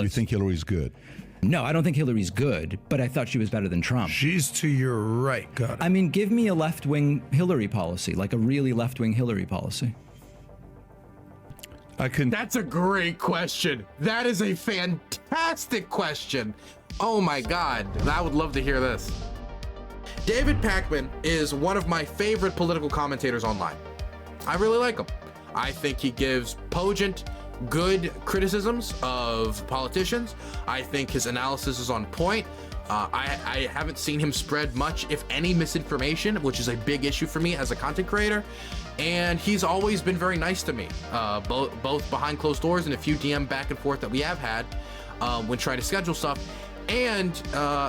You think Hillary's good? No, I don't think Hillary's good, but I thought she was better than Trump. She's to your right. Got it. I mean, give me a left-wing Hillary policy, like a really left-wing Hillary policy. That's a great question. That is a fantastic question. Oh my God, I would love to hear this. David Pakman is one of my favorite political commentators online. I really like him. I think he gives cogent, good criticisms of politicians. I think his analysis is on point. I haven't seen him spread much, if any, misinformation, which is a big issue for me as a content creator. And he's always been very nice to me, both behind closed doors and a few DM back and forth that we have had when trying to schedule stuff, and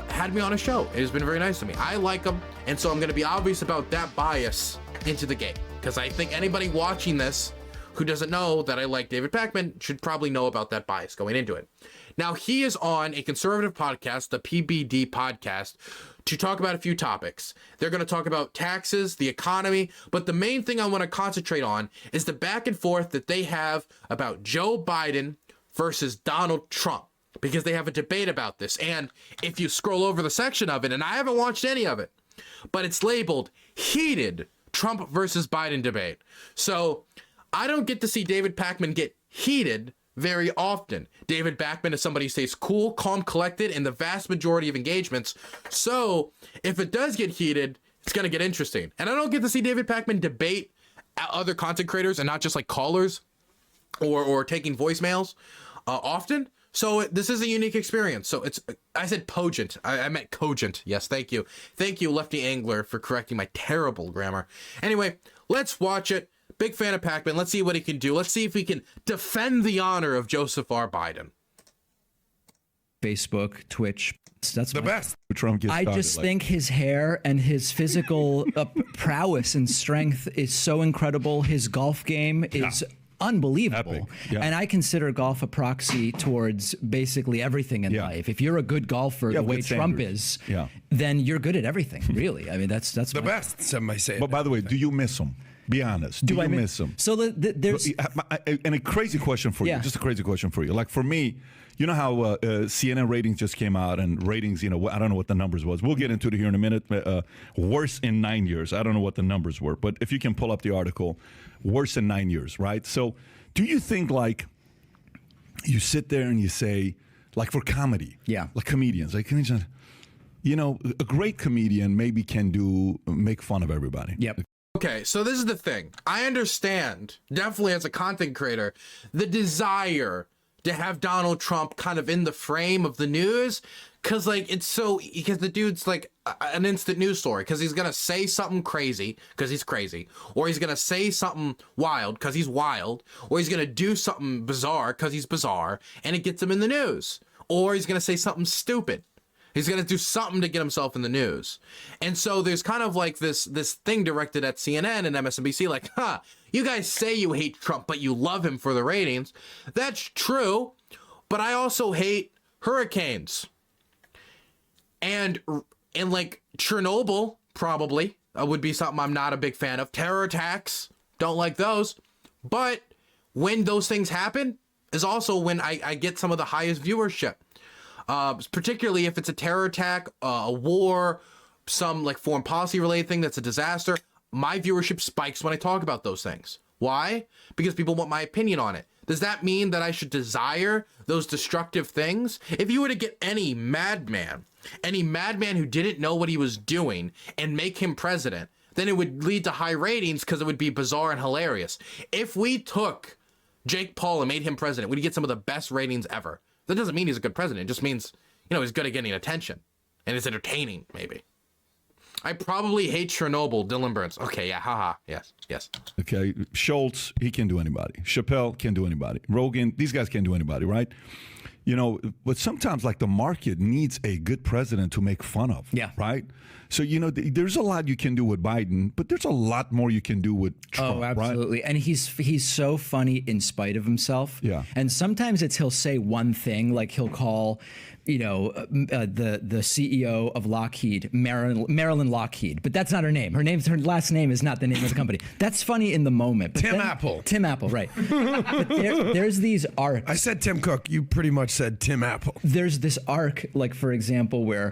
had me on a show. It has been very nice to me. I like him, and so I'm going to be obvious about that bias into the game, because I think anybody watching this who doesn't know that I like David Pakman should probably know about that bias going into it. Now, he is on a conservative podcast, the PBD podcast, to talk about a few topics. They're going to talk about taxes, the economy, but the main thing I want to concentrate on is the back and forth that they have about Joe Biden versus Donald Trump, because they have a debate about this. And if you scroll over the section of it, and I haven't watched any of it, but it's labeled heated Trump versus Biden debate. So I don't get to see David Pakman get heated very often. David Pakman is somebody who stays cool, calm, collected in the vast majority of engagements. So if it does get heated, it's going to get interesting. And I don't get to see David Pakman debate other content creators and not just like callers or taking voicemails often. So this is a unique experience. So I said cogent. I meant cogent. Yes, thank you. Thank you, Lefty Angler, for correcting my terrible grammar. Anyway, let's watch it. Big fan of Pakman. Let's see what he can do. Let's see if he can defend the honor of Joseph R. Biden. Facebook, Twitch. That's the best. Trump gets I just think his hair and his physical prowess and strength is so incredible. His golf game is unbelievable. Yeah. And I consider golf a proxy towards basically everything in life. If you're a good golfer the way Trump is, then you're good at everything, really. I mean, that's the best, some might say. But by the way, do you miss him? Be honest. Do you miss him? So there's... And a crazy question for you. Just a crazy question for you. Like for me, you know how CNN ratings just came out, and ratings, you know, I don't know what the numbers was. We'll get into it here in a minute. Worse in 9 years. I don't know what the numbers were. But if you can pull up the article, worse in 9 years, right? So do you think, like, you sit there and you say, like for comedy, like comedians, like, you know, a great comedian maybe can make fun of everybody. Yep. Okay, so this is the thing. I understand, definitely as a content creator, the desire to have Donald Trump kind of in the frame of the news, because the dude's like an instant news story, because he's gonna say something crazy because he's crazy, or he's gonna say something wild because he's wild, or he's gonna do something bizarre because he's bizarre, and it gets him in the news, or he's gonna say something stupid. He's going to do something to get himself in the news. And so there's kind of like this thing directed at CNN and MSNBC, like, you guys say you hate Trump, but you love him for the ratings. That's true, but I also hate hurricanes. And like Chernobyl, probably, would be something I'm not a big fan of. Terror attacks, don't like those. But when those things happen is also when I get some of the highest viewership. Particularly if it's a terror attack, a war, some like foreign policy related thing that's a disaster, my viewership spikes when I talk about those things. Why? Because people want my opinion on it. Does that mean that I should desire those destructive things? If you were to get any madman who didn't know what he was doing and make him president, then it would lead to high ratings because it would be bizarre and hilarious. If we took Jake Paul and made him president, we'd get some of the best ratings ever. That doesn't mean he's a good president. It just means, you know, he's good at getting attention. And it's entertaining, maybe. I probably hate Chernobyl, Dylan Burns. Okay, yeah, haha. Yes. Okay, Schultz, he can do anybody. Chappelle can do anybody. Rogan, these guys can do anybody, right? You know, but sometimes, like, the market needs a good president to make fun of. Yeah. Right? So, you know, there's a lot you can do with Biden, but there's a lot more you can do with Trump. Oh, absolutely. Right? And he's so funny in spite of himself. Yeah. And sometimes he'll say one thing, like he'll call, you know, the CEO of Lockheed, Marilyn Lockheed, but that's not her name. Her last name is not the name of the company. That's funny in the moment. But Tim Apple. Tim Apple, right. But there's these arcs. I said Tim Cook. You pretty much said Tim Apple. There's this arc, like, for example, where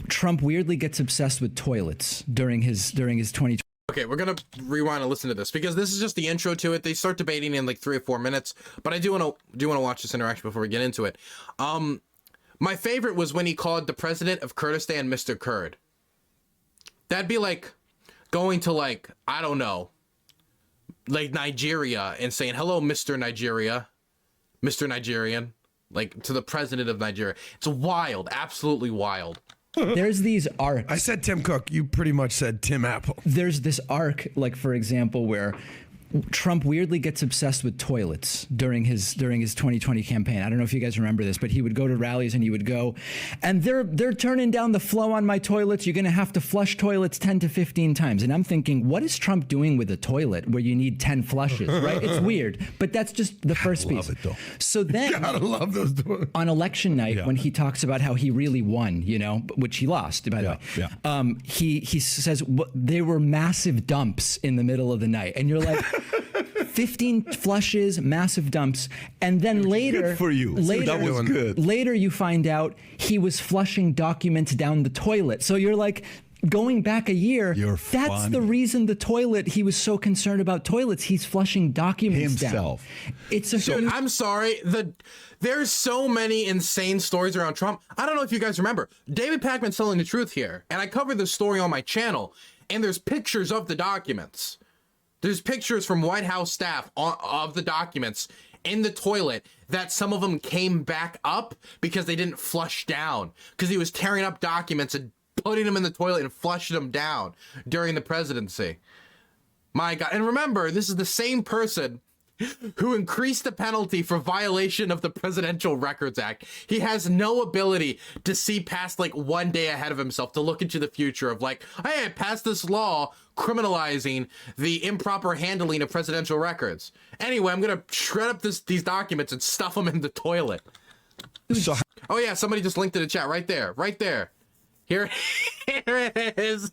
Trump weirdly gets obsessed with toilets during his 2020. Okay, we're gonna rewind and listen to this because this is just the intro to it. They start debating in like 3 or 4 minutes, but I do want to watch this interaction before we get into it. My favorite was when he called the president of Kurdistan Mr. Kurd. That'd be like going to, like, I don't know, like Nigeria and saying, hello, Mr. Nigeria, Mr. Nigerian, like to the president of Nigeria. It's wild, absolutely wild. There's these arcs. I said Tim Cook. You pretty much said Tim Apple. There's this arc, like, for example, where Trump weirdly gets obsessed with toilets during his 2020 campaign. I don't know if you guys remember this, but he would go to rallies and he would go, and they're turning down the flow on my toilets. You're going to have to flush toilets 10 to 15 times. And I'm thinking, what is Trump doing with a toilet where you need 10 flushes, right? It's weird, but that's just the first piece. Love it, though. So then Gotta love those toilets. on election night, when he talks about how he really won, you know, which he lost, by the way, he says there were massive dumps in the middle of the night. And you're like, 15 flushes, massive dumps, and then later, good for you. That was good. Later, you find out he was flushing documents down the toilet. So you're like, going back a year, that's funny. the reason the toilet. He was so concerned about toilets. He's flushing documents himself. down. It's a Dude, I'm sorry. There's so many insane stories around Trump. I don't know if you guys remember. David Pakman's telling the truth here, and I covered this story on my channel. And there's pictures of the documents. There's pictures from White House staff of the documents in the toilet that some of them came back up because they didn't flush down, because he was tearing up documents and putting them in the toilet and flushing them down during the presidency. My God. And remember, this is the same person who increased the penalty for violation of the Presidential Records Act. He has no ability to see past like one day ahead of himself, to look into the future of like, hey, I passed this law criminalizing the improper handling of presidential records. Anyway, I'm gonna shred up these documents and stuff them in the toilet. So, oh yeah, somebody just linked to the chat right there. Here it is.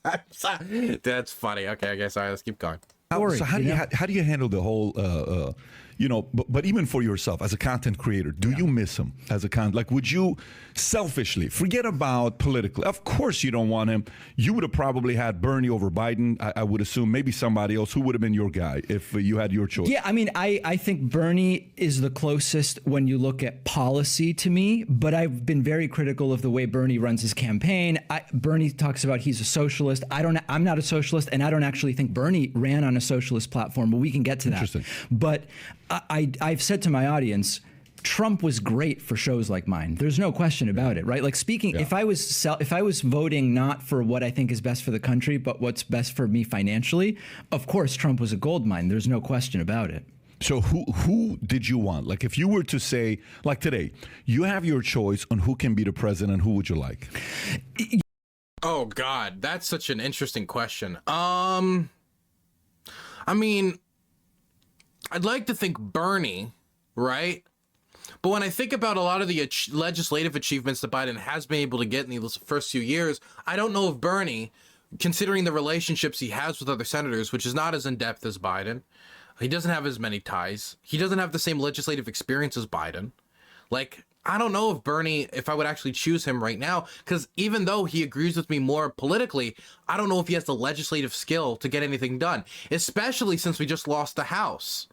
That's funny. Okay, sorry, let's keep going. so how do you handle the whole you know, but even for yourself as a content creator, do you miss him as a like, would you selfishly forget about politically? Of course you don't want him. You would have probably had Bernie over Biden. I would assume maybe somebody else. Who would have been your guy if you had your choice? Yeah, I mean, I think Bernie is the closest when you look at policy to me, but I've been very critical of the way Bernie runs his campaign. Bernie talks about he's a socialist. I'm not a socialist, and I don't actually think Bernie ran on a socialist platform, but we can get to that. Interesting. But I've said to my audience, Trump was great for shows like mine. There's no question about it, right? Like speaking, if I was voting not for what I think is best for the country, but what's best for me financially, of course, Trump was a gold mine. There's no question about it. So who did you want? Like if you were to say, like today, you have your choice on who can be the president, who would you like? Oh God, that's such an interesting question. I mean, I'd like to think Bernie, right? But when I think about a lot of the legislative achievements that Biden has been able to get in these first few years, I don't know if Bernie, considering the relationships he has with other senators, which is not as in-depth as Biden, he doesn't have as many ties. He doesn't have the same legislative experience as Biden. Like, I don't know if Bernie, if I would actually choose him right now, because even though he agrees with me more politically, I don't know if he has the legislative skill to get anything done, especially since we just lost the House.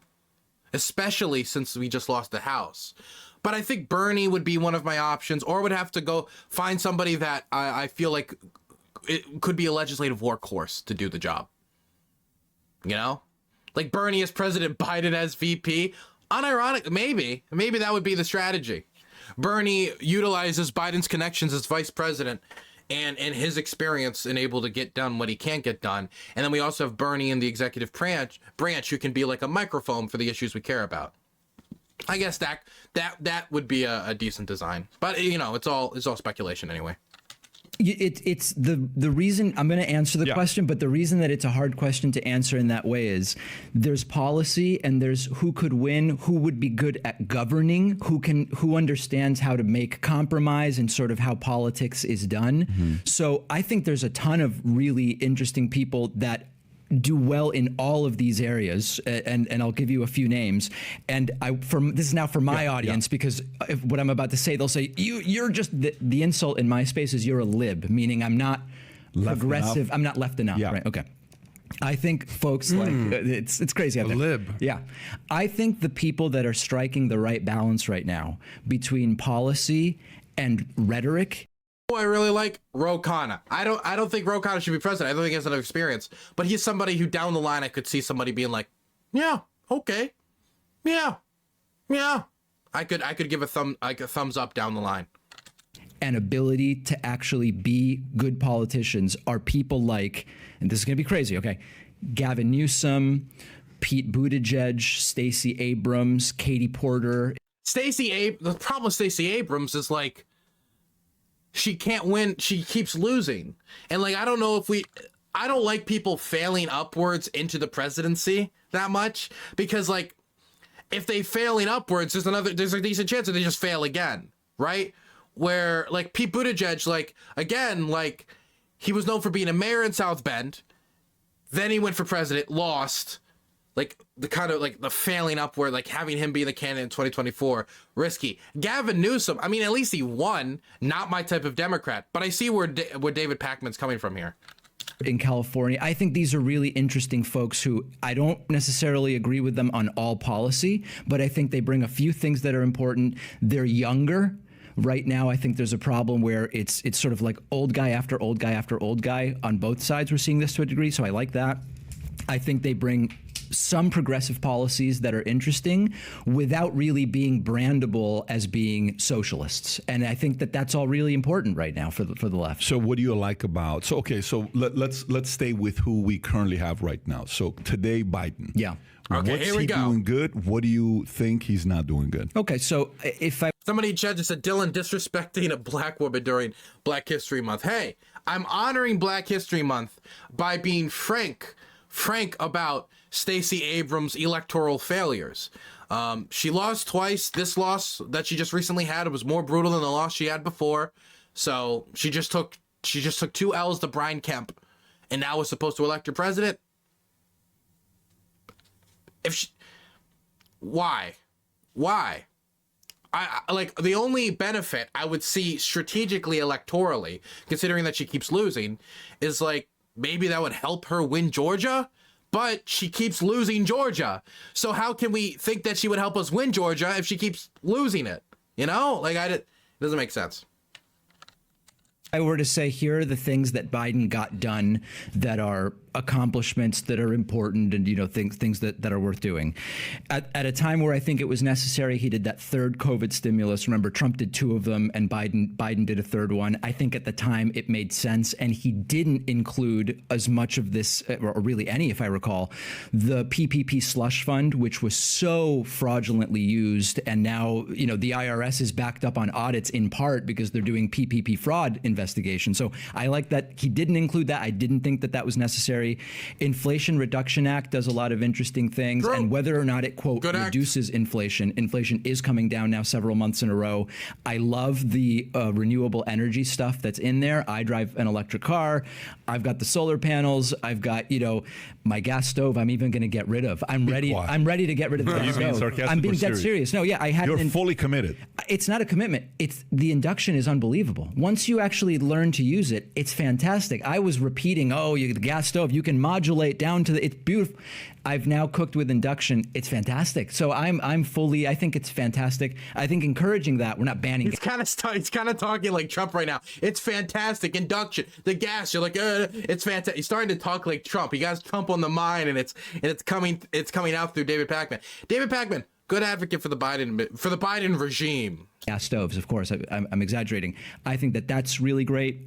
But I think Bernie would be one of my options, or would have to go find somebody that I feel like it could be a legislative workhorse to do the job. You know? Like Bernie as president, Biden as VP. Unironic, maybe that would be the strategy. Bernie utilizes Biden's connections as vice president and his experience and able to get done what he can't get done. And then we also have Bernie in the executive branch who can be like a microphone for the issues we care about. I guess that would be a decent design, but you know, it's all speculation anyway. It's the reason I'm going to answer the Yeah. question, but the reason that it's a hard question to answer in that way is there's policy and there's who could win, who would be good at governing, who understands how to make compromise and sort of how politics is done. So I think there's a ton of really interesting people that do well in all of these areas, and I'll give you a few names. And this is now for my audience, because if what I'm about to say, they'll say you're just the insult in my space is you're a lib, meaning I'm not progressive, I'm not left enough. Right? Okay. I think folks like it's crazy out there. Lib. Yeah. I think the people that are striking the right balance right now between policy and rhetoric. I really like Ro Khanna. I don't think Ro Khanna should be president. I don't think he has enough experience. But he's somebody who down the line I could see somebody being like, yeah, okay. Yeah. Yeah. I could give a thumbs up down the line. And ability to actually be good politicians are people like, and this is going to be crazy, okay? Gavin Newsom, Pete Buttigieg, Stacey Abrams, Katie Porter. The problem with Stacey Abrams is like, she can't win. She keeps losing. And like, I don't like people failing upwards into the presidency that much, because like, if they failing upwards, there's a decent chance that they just fail again. Right. Where like Pete Buttigieg, like, again, like he was known for being a mayor in South Bend. Then he went for president, lost. Like the kind of like the failing upward, like having him be the candidate in 2024, risky. Gavin Newsom, I mean, at least he won. Not my type of Democrat, but I see where David Pakman's coming from here. In California, I think these are really interesting folks who I don't necessarily agree with them on all policy, but I think they bring a few things that are important. They're younger. Right now, I think there's a problem where it's sort of like old guy after old guy after old guy on both sides. We're seeing this to a degree, so I like that. I think they bring some progressive policies that are interesting without really being brandable as being socialists. And I think that that's all really important right now for the left. So what do you like about, so let's stay with who we currently have right now. So today, Biden. Yeah. Okay, What's here we he go. doing good? What do you think he's not doing good? Okay, so Somebody in chat just said Dylan disrespecting a black woman during Black History Month. Hey, I'm honoring Black History Month by being frank about Stacey Abrams' electoral failures. She lost twice. This loss that she just recently had was more brutal than the loss she had before. So she just took 2 L's to Brian Kemp, and now is supposed to elect her president. Why? I like the only benefit I would see strategically electorally, considering that she keeps losing, is like maybe that would help her win Georgia, but she keeps losing Georgia. So how can we think that she would help us win Georgia if she keeps losing it? You know, like it doesn't make sense. I were to say, here are the things that Biden got done that are accomplishments that are important and, you know, things that are worth doing. At a time where I think it was necessary, he did that third COVID stimulus. Remember, Trump did 2 of them and Biden did a third one. I think at the time it made sense, and he didn't include as much of this, or really any, if I recall, the PPP slush fund, which was so fraudulently used. And now, you know, the IRS is backed up on audits in part because they're doing PPP fraud investigation. So I like that he didn't include that. I didn't think that was necessary. Inflation Reduction Act does a lot of interesting things, and whether or not it, quote, reduces inflation is coming down now several months in a row. I love the renewable energy stuff that's in there. I drive an electric car. I've got the solar panels. I've got, you know, my gas stove. I'm even going to get rid of. I'm ready to get rid of the gas stove. I'm being dead serious. No, yeah, I had. You're fully committed. It's not a commitment. It's the induction is unbelievable. Once you actually learn to use it, it's fantastic. I was repeating, the gas stove, you can modulate down to it's beautiful. I've now cooked with induction. It's fantastic. So I think it's fantastic. I think encouraging that, we're not banning it. He's kind of talking like Trump right now. It's fantastic. Induction, the gas, you're like, it's fantastic. He's starting to talk like Trump. He got Trump on the mind, and it's coming out through David Pakman. David Pakman, good advocate for the Biden regime. Gas stoves, of course. I'm exaggerating. I think that's really great.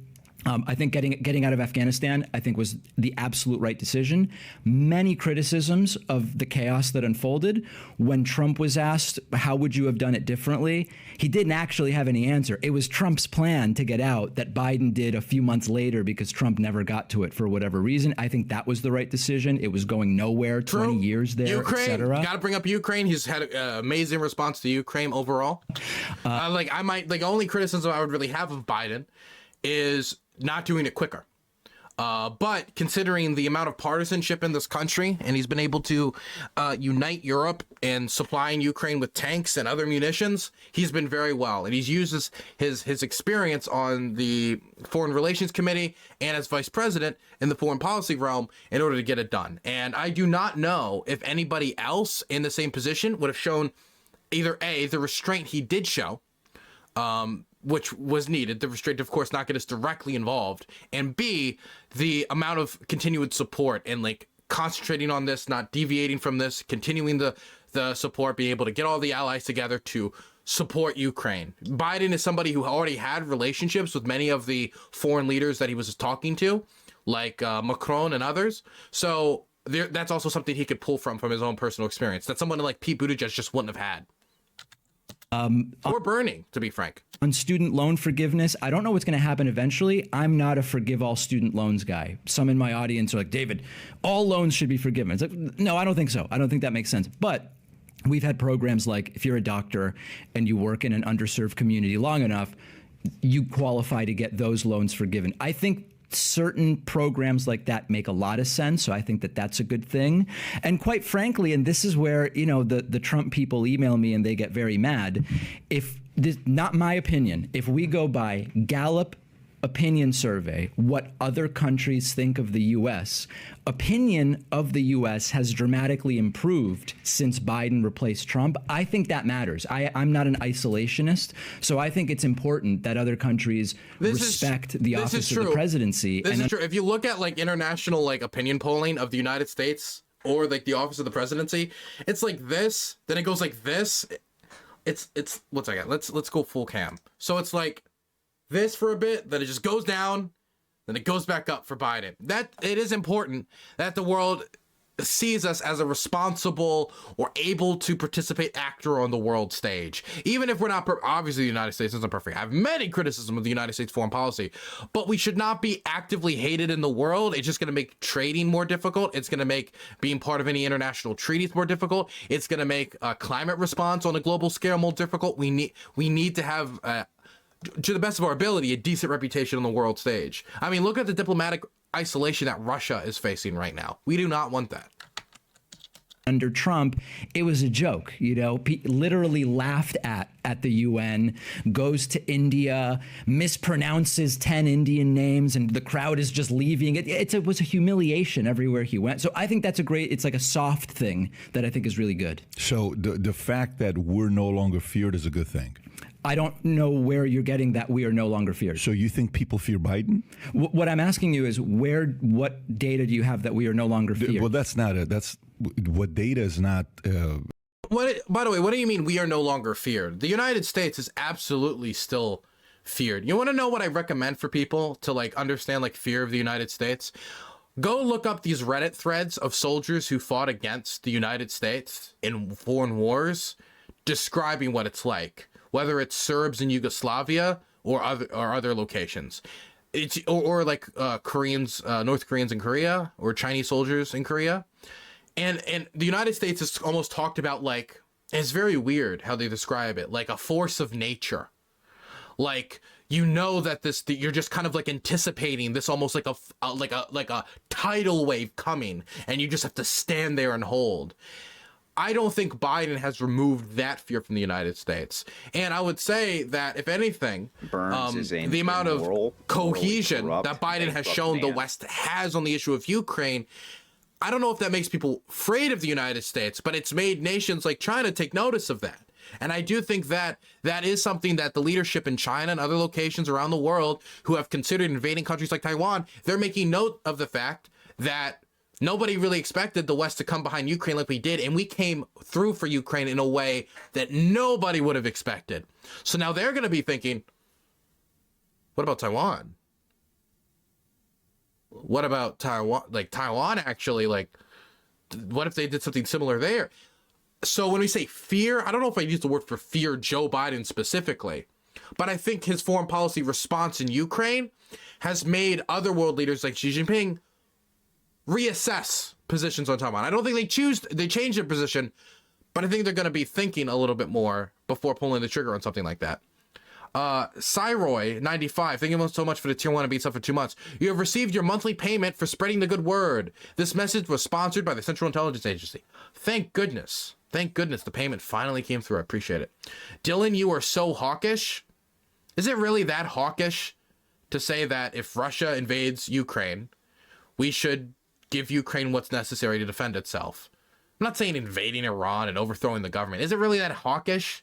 I think getting out of Afghanistan, I think, was the absolute right decision. Many criticisms of the chaos that unfolded. When Trump was asked, how would you have done it differently? He didn't actually have any answer. It was Trump's plan to get out that Biden did a few months later because Trump never got to it for whatever reason. I think that was the right decision. It was going nowhere, 20 years there, Ukraine, etc. got to bring up Ukraine. He's had an amazing response to Ukraine overall. The only criticism I would really have of Biden is not doing it quicker. But considering the amount of partisanship in this country, and he's been able to unite Europe and supplying Ukraine with tanks and other munitions, he's been very well. And he's used his experience on the Foreign Relations Committee and as vice president in the foreign policy realm in order to get it done. And I do not know if anybody else in the same position would have shown either A, the restraint he did show, which was needed, the restraint, of course, not get us directly involved, and B, the amount of continued support and like concentrating on this, not deviating from this, continuing the support, being able to get all the allies together to support Ukraine. Biden is somebody who already had relationships with many of the foreign leaders that he was talking to, like Macron and others. So that's also something he could pull from his own personal experience that someone like Pete Buttigieg just wouldn't have had. Or Bernie, to be frank. On student loan forgiveness, I don't know what's going to happen eventually. I'm not a forgive all student loans guy. Some in my audience are like, David, all loans should be forgiven. It's like, no, I don't think so. I don't think that makes sense. But we've had programs like if you're a doctor and you work in an underserved community long enough, you qualify to get those loans forgiven. I think certain programs like that make a lot of sense. So I think that that's a good thing. And quite frankly, and this is where, the Trump people email me and they get very mad. If this, not my opinion, if we go by Gallup opinion survey, what other countries think of the U.S., opinion of the U.S. has dramatically improved since Biden replaced Trump. I think that matters. I'm not an isolationist, so I think it's important that other countries respect the office of the presidency. This is true. If you look at like international like opinion polling of the United States or like the office of the presidency, it's like this, then it goes like this. It's what's I got? Let's go full cam. So it's like this for a bit, then it just goes down, then it goes back up for Biden. That it is important that the world sees us as a responsible or able to participate actor on the world stage. Even if we're not, obviously the United States isn't perfect. I have many criticisms of the United States foreign policy, but we should not be actively hated in the world. It's just going to make trading more difficult. It's going to make being part of any international treaties more difficult. It's going to make a climate response on a global scale more difficult. We need to have, to the best of our ability, a decent reputation on the world stage. I mean, look at the diplomatic isolation that Russia is facing right now. We do not want that. Under Trump, it was a joke, literally laughed at the UN, goes to India, mispronounces 10 Indian names, and the crowd is just leaving. It was a humiliation everywhere he went. So I think that's it's like a soft thing that I think is really good. So the fact that we're no longer feared is a good thing. I don't know where you're getting that we are no longer feared. So you think people fear Biden? What I'm asking you is what data do you have that we are no longer feared? Well, that's not it. That's what data is not. By the way, what do you mean we are no longer feared? The United States is absolutely still feared. You want to know what I recommend for people to like understand like fear of the United States? Go look up these Reddit threads of soldiers who fought against the United States in foreign wars, describing what it's like. Whether it's Serbs in Yugoslavia or other locations, it's or like Koreans, North Koreans in Korea, or Chinese soldiers in Korea, and the United States is almost talked about like, it's very weird how they describe it, like a force of nature, like that you're just kind of like anticipating this almost like a tidal wave coming, and you just have to stand there and hold. I don't think Biden has removed that fear from the United States. And I would say that, if anything, the amount of cohesion that Biden has shown the West has on the issue of Ukraine, I don't know if that makes people afraid of the United States, but it's made nations like China take notice of that. And I do think that that is something that the leadership in China and other locations around the world who have considered invading countries like Taiwan, they're making note of the fact that nobody really expected the West to come behind Ukraine like we did, and we came through for Ukraine in a way that nobody would have expected. So now they're going to be thinking, what about Taiwan? What about Taiwan? Like Taiwan actually, like, what if they did something similar there? So when we say fear, I don't know if I use the word for fear Joe Biden specifically, but I think his foreign policy response in Ukraine has made other world leaders like Xi Jinping reassess positions on Taiwan. I don't think they change their position, but I think they're going to be thinking a little bit more before pulling the trigger on something like that. Cyroy 95, thank you so much for the tier 1 and beats up for 2 months. You have received your monthly payment for spreading the good word. This message was sponsored by the Central Intelligence Agency. Thank goodness. Thank goodness the payment finally came through. I appreciate it. Dylan, you are so hawkish. Is it really that hawkish to say that if Russia invades Ukraine, we should give Ukraine what's necessary to defend itself? I'm not saying invading Iran and overthrowing the government. Is it really that hawkish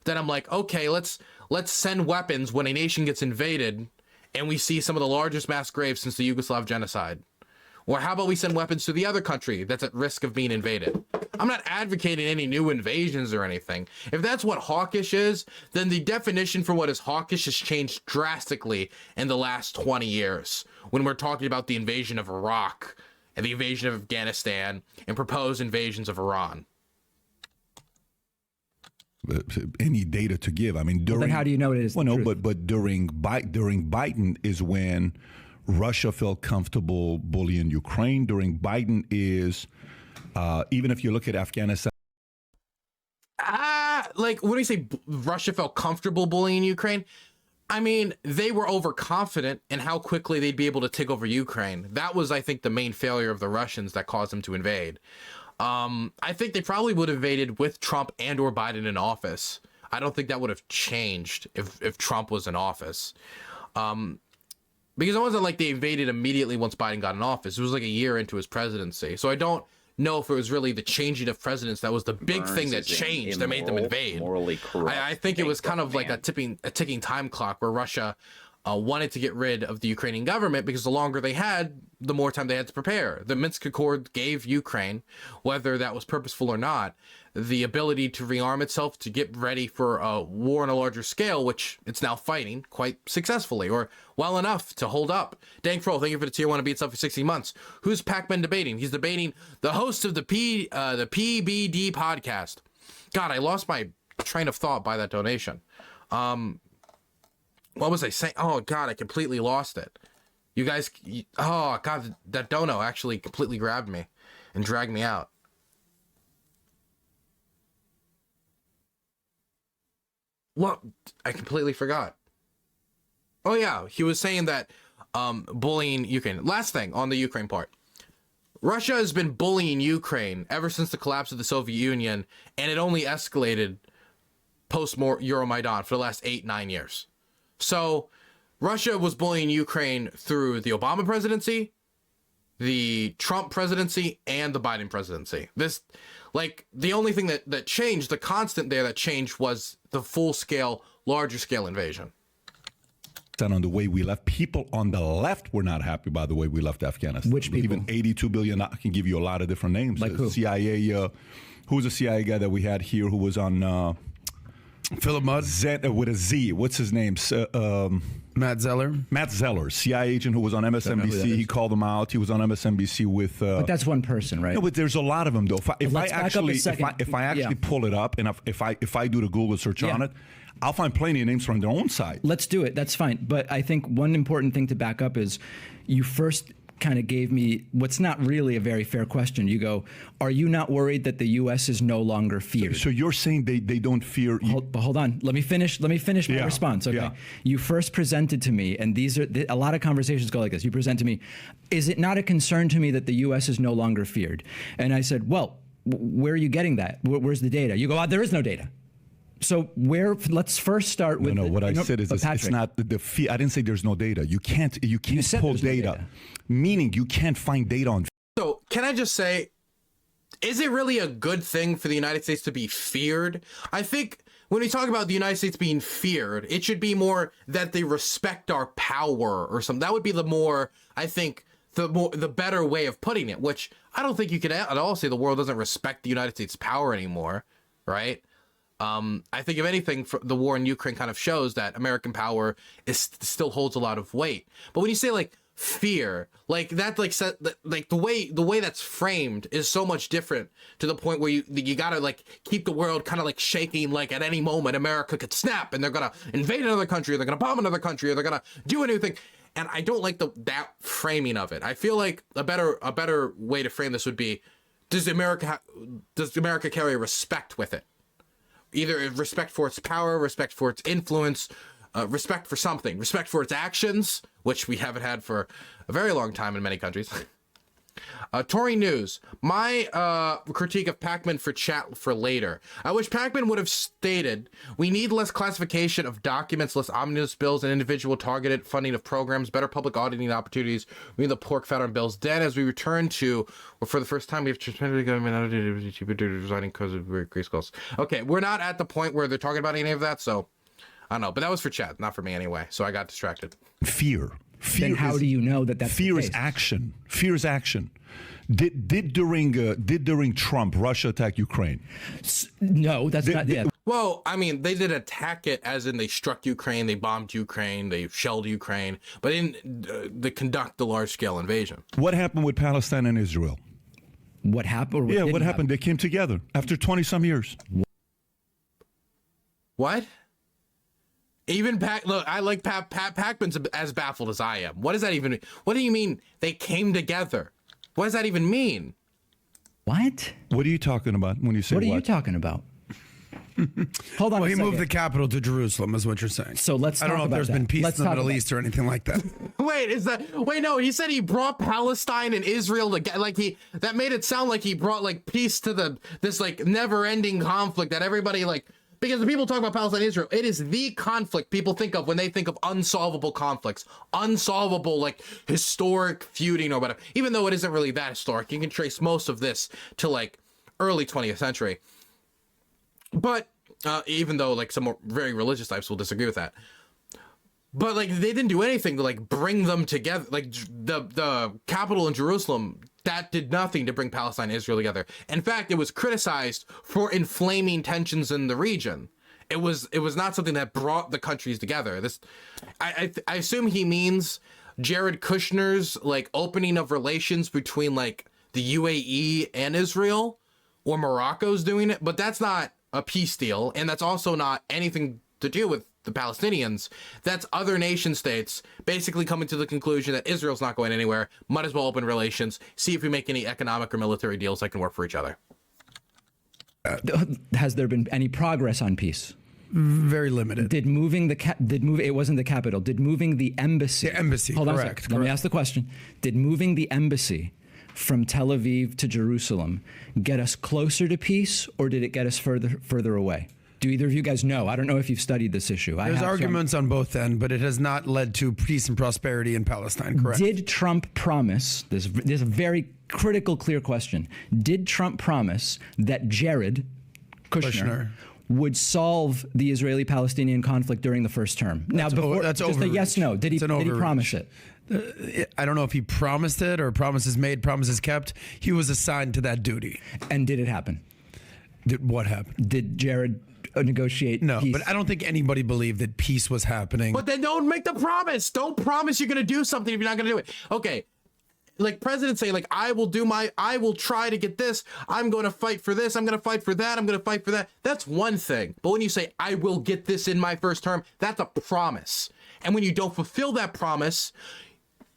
that I'm like, okay, let's send weapons when a nation gets invaded and we see some of the largest mass graves since the Yugoslav genocide? Or how about we send weapons to the other country that's at risk of being invaded? I'm not advocating any new invasions or anything. If that's what hawkish is, then the definition for what is hawkish has changed drastically in the last 20 years when we're talking about the invasion of Iraq and the invasion of Afghanistan and proposed invasions of Iran. Any data to give? I mean, during. Then how do you know it is? Well, no, but during Biden is when Russia felt comfortable bullying Ukraine. During Biden is even if you look at Afghanistan. Like when we say Russia felt comfortable bullying Ukraine, I mean, they were overconfident in how quickly they'd be able to take over Ukraine. That was, I think, the main failure of the Russians that caused them to invade. I think they probably would have invaded with Trump and or Biden in office. I don't think that would have changed if Trump was in office. Because it wasn't like they invaded immediately once Biden got in office. It was like a year into his presidency. So I don't know if it was really the changing of presidents that was the big thing that changed that made them invade. Morally corrupt. I think it was kind of like a ticking time clock where Russia wanted to get rid of the Ukrainian government because the longer they had, the more time they had to prepare. The Minsk Accord gave Ukraine, whether that was purposeful or not, the ability to rearm itself to get ready for a war on a larger scale, which it's now fighting quite successfully or well enough to hold up. Dang Fro, thank you for the tier 1 to beat up for 60 months. Who's Pakman debating? He's debating the host of the PBD podcast. God, I lost my train of thought by that donation. What was I saying? Oh, God, I completely lost it. You guys, oh, God, that dono actually completely grabbed me and dragged me out. What? I completely forgot. Oh, yeah, he was saying that bullying Ukraine. Last thing on the Ukraine part. Russia has been bullying Ukraine ever since the collapse of the Soviet Union, and it only escalated post-Euromaidan for the last 8-9 years. So Russia was bullying Ukraine through the Obama presidency, the Trump presidency, and the Biden presidency. This, like, the only thing that changed, the constant there that changed was the full-scale, larger-scale invasion. On the way we left, people on the left were not happy by the way we left Afghanistan. Which people? Even 82 billion. I can give you a lot of different names. Like who? CIA. Who was the CIA guy that we had here who was on? Philip Mudd with a Z. What's his name? Matt Zeller. Matt Zeller, CIA agent who was on MSNBC. He called him out. He was on MSNBC with. But that's one person, right? No, but there's a lot of them though. If I actually pull it up and if I do the Google search on it, I'll find plenty of names from their own side. Let's do it. That's fine. But I think one important thing to back up is you first kind of gave me what's not really a very fair question. You go, are you not worried that the U.S. is no longer feared? So you're saying they don't fear you? Hold on. Let me finish my response. Okay. Yeah. You first presented to me, and these are a lot of conversations go like this. You present to me, is it not a concern to me that the U.S. is no longer feared? And I said, well, where are you getting that? Where's the data? You go, there is no data. So let's first start with. No, what I said is it's not the fear. I didn't say there's no data. You can't pull data, meaning you can't find data on. So can I just say, is it really a good thing for the United States to be feared? I think when we talk about the United States being feared, it should be more that they respect our power or something. That would be the more, I think, the better way of putting it, which I don't think you could at all say the world doesn't respect the United States' power anymore, right? I think if anything, the war in Ukraine kind of shows that American power still holds a lot of weight. But when you say like fear. Like that, like the way that's framed is so much different, to the point where you gotta like keep the world kind of like shaking, like at any moment America could snap and they're gonna invade another country, or they're gonna bomb another country, or they're gonna do a new thing. And I don't like that framing of it. I feel like a better way to frame this would be, does America carry respect with it? Either respect for its power, respect for its influence, respect for something, respect for its actions, which we haven't had for a very long time in many countries. Tory News, my critique of Pakman for chat for later. I wish Pakman would have stated, we need less classification of documents, less omnibus bills, and individual targeted funding of programs, better public auditing opportunities. We need the pork fat on bills. Then, as we return to, well, for the first time, we have transmitted the government resigning because of great schools. Okay, we're not at the point where they're talking about any of that, so I don't know. But that was for chat, not for me anyway, so I got distracted. Fear. Then how do you know that that's fear the is case? action. Fear is action. Did during Trump Russia attack Ukraine? No, that's not. Yeah. Well, I mean, they did attack it, as in they struck Ukraine, they bombed Ukraine, they shelled Ukraine, but they conduct the large-scale invasion. What happened with Palestine and Israel? What happened? Or What happened? They came together after 20-some years. What? Even look, I like Pakman's as baffled as I am. What does that even? What do you mean they came together? What does that even mean? What? What are you talking about when you say What are you talking about? Hold on. Well, a he second. moved the capital to Jerusalem, is what you're saying. So let's. I don't know talk if about there's that. been peace Let's in the talk Middle about East or anything like that. Wait, no, he said he brought Palestine and Israel together. Like that made it sound like he brought like peace to this like never-ending conflict that everybody like. Because the people talk about Palestine and Israel, it is the conflict people think of when they think of unsolvable conflicts, unsolvable, like, historic feuding or whatever. Even though it isn't really that historic, you can trace most of this to, like, early 20th century. But, even though, like, some very religious types will disagree with that. But, like, they didn't do anything to, like, bring them together. Like, the capital in Jerusalem, that did nothing to bring Palestine and Israel together. In fact, it was criticized for inflaming tensions in the region. It was not something that brought the countries together. I assume he means Jared Kushner's, like, opening of relations between, like, the UAE and Israel, or Morocco's doing it. But that's not a peace deal, and that's also not anything to do with the Palestinians. That's other nation states basically coming to the conclusion that Israel's not going anywhere, might as well open relations, see if we make any economic or military deals that can work for each other. Has there been any progress on peace? Very limited. Did moving it wasn't the capital. Did moving the embassy? The embassy, Hold on a correct, second. Let me ask the question. Did moving the embassy from Tel Aviv to Jerusalem get us closer to peace, or did it get us further away? Do either of you guys know? I don't know if you've studied this issue. There's arguments on both ends, but it has not led to peace and prosperity in Palestine, correct? Did Trump promise, this is a very critical, clear question. Did Trump promise that Jared Kushner would solve the Israeli-Palestinian conflict during the first term? That's just a yes, no. Did he promise it? I don't know if he promised it or promises made, promises kept. He was assigned to that duty. And did it happen? What happened? Did Jared negotiate No, peace? but I don't think anybody believed that peace was happening. But then don't make the promise. Don't promise you're going to do something if you're not going to do it. Okay. Like presidents say, like, I will try to get this. I'm going to fight for this. I'm going to fight for that. I'm going to fight for that. That's one thing. But when you say, I will get this in my first term, that's a promise. And when you don't fulfill that promise,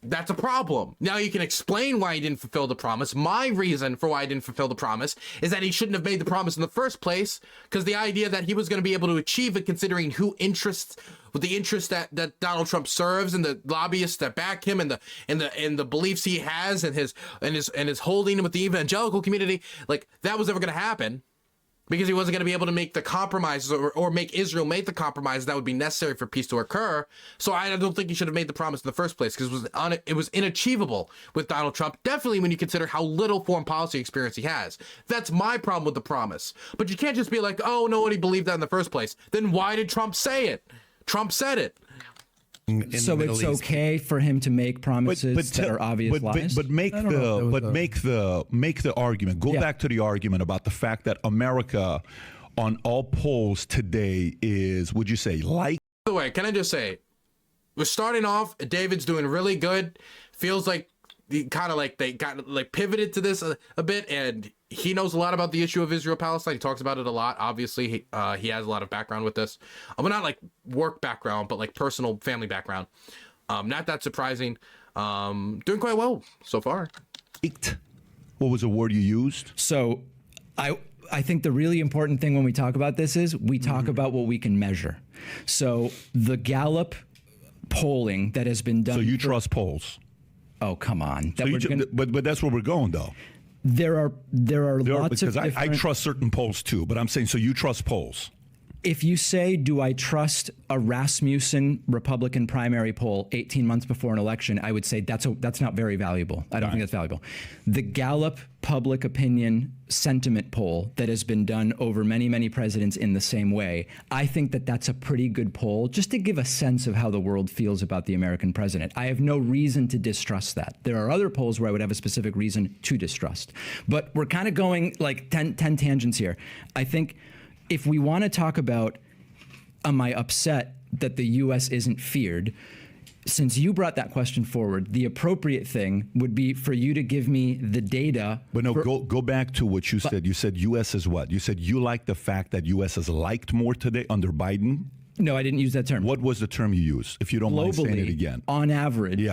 that's a problem. Now you can explain why he didn't fulfill the promise. My reason for why he didn't fulfill the promise is that he shouldn't have made the promise in the first place, because the idea that he was going to be able to achieve it, considering the interest that Donald Trump serves and the lobbyists that back him and the beliefs he has and his holding with the evangelical community, like that was never going to happen. Because he wasn't going to be able to make the compromises or make Israel make the compromises that would be necessary for peace to occur. So I don't think he should have made the promise in the first place, because it was inachievable with Donald Trump. Definitely when you consider how little foreign policy experience he has. That's my problem with the promise. But you can't just be like, oh, nobody believed that in the first place. Then why did Trump say it? Trump said it. So it's okay for him to make promises that are obvious lies? But make the argument. Go back to the argument about the fact that America, on all polls today, is, would you say, like? By the way, can I just say, we're starting off, David's doing really good. feels like they got like pivoted to this a bit, and he knows a lot about the issue of Israel-Palestine. He talks about it a lot. Obviously, he has a lot of background with this. Well, not like work background, but like personal family background. Not that surprising. Doing quite well so far. What was the word you used? So I think the really important thing when we talk about this is we talk about what we can measure. So the Gallup polling that has been done. So you trust polls? Oh, come on. But that's where we're going, though. There are lots of different... I trust certain polls, too, but I'm saying, so you trust polls? If you say, do I trust a Rasmussen Republican primary poll 18 months before an election, I would say that's not very valuable. I don't think that's valuable. The Gallup public opinion sentiment poll that has been done over many, many presidents in the same way, I think that's a pretty good poll just to give a sense of how the world feels about the American president. I have no reason to distrust that. There are other polls where I would have a specific reason to distrust. But we're kind of going like 10 tangents here. I think if we want to talk about, am I upset that the U.S. isn't feared, since you brought that question forward, the appropriate thing would be for you to give me the data. But no, go back to what you said. You said U.S. is what? You said you like the fact that U.S. is liked more today under Biden? No, I didn't use that term. What was the term you used, if you don't mind saying it again? On average,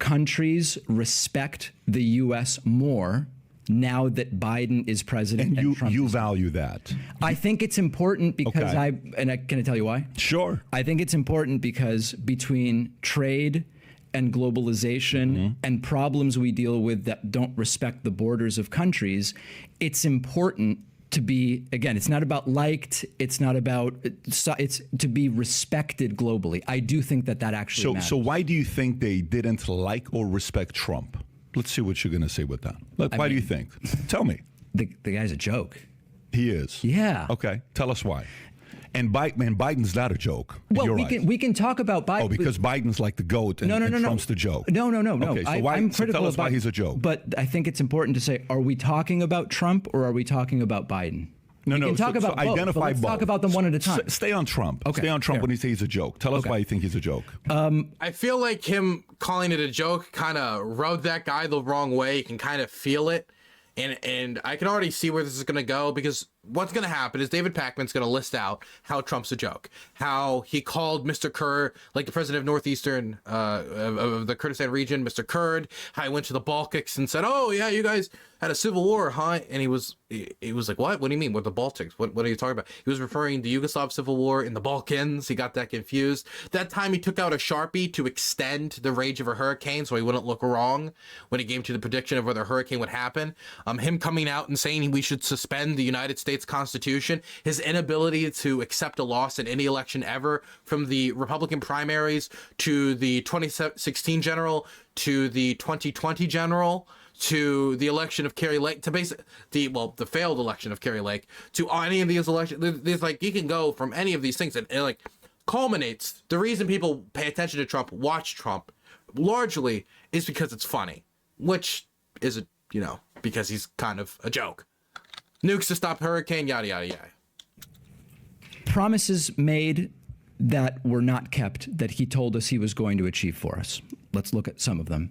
countries respect the U.S. more now that Biden is president and Trump you value that. I think it's important because can I tell you why? Sure. I think it's important because between trade and globalization and problems we deal with that don't respect the borders of countries, it's important to be, again, it's not about liked, it's not about, it's to be respected globally. I do think that actually matters. So why do you think they didn't like or respect Trump? Let's see what you're going to say with that. Why do you think? Tell me. The guy's a joke. He is? Yeah. Okay. Tell us why. And Biden's not a joke. Well, we can talk about Biden. Oh, because Biden's like the GOAT and Trump's the joke. No. Okay, so I'm so critical tell us of why he's a joke. But I think it's important to say, are we talking about Trump or are we taling about Biden? We can talk about both, identify but let's both. talk about them one at a time. Stay on Trump. Okay, Stay on Trump fair. when he says he's a joke. Tell us why you think he's a joke. I feel like him calling it a joke kind of rubbed that guy the wrong way. You can kind of feel it. And I can already see where this is going to go, because what's going to happen is David Pakman's going to list out how Trump's a joke, how he called Mr. Kurd, like the president of Northeastern of the Kurdistan region, Mr. Kurd, how he went to the Baltics and said, oh, yeah, you guys had a civil war, huh? And he was like, what? What do you mean? What the Baltics? What are you talking about? He was referring to Yugoslav civil war in the Balkans. He got that confused. That time he took out a Sharpie to extend the range of a hurricane so he wouldn't look wrong when he came to the prediction of whether a hurricane would happen. Him coming out and saying we should suspend the United States Constitution, his inability to accept a loss in any election ever, from the Republican primaries to the 2016 general to the 2020 general, to the election of Kerry Lake, to the failed election of Kerry Lake, to any of these elections. There's like, you can go from any of these things, and it like culminates. The reason people pay attention to Trump, watch Trump, largely is because it's funny, which is because he's kind of a joke. Nukes to stop hurricane, yada yada yada. Promises made that were not kept, that he told us he was going to achieve for us. Let's look at some of them.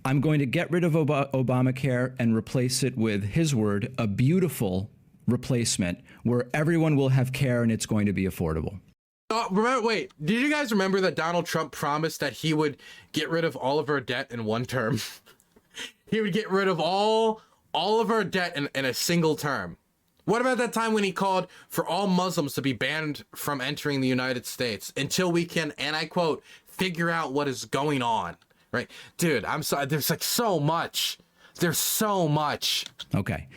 I'm going to get rid of Obamacare and replace it with, his word, a beautiful replacement where everyone will have care and it's going to be affordable. Did you guys remember that Donald Trump promised that he would get rid of all of our debt in one term? He would get rid of all of our debt in a single term. What about that time when he called for all Muslims to be banned from entering the United States until we can, and I quote, figure out what is going on, right? Dude, I'm sorry. There's like so much. There's so much. Okay.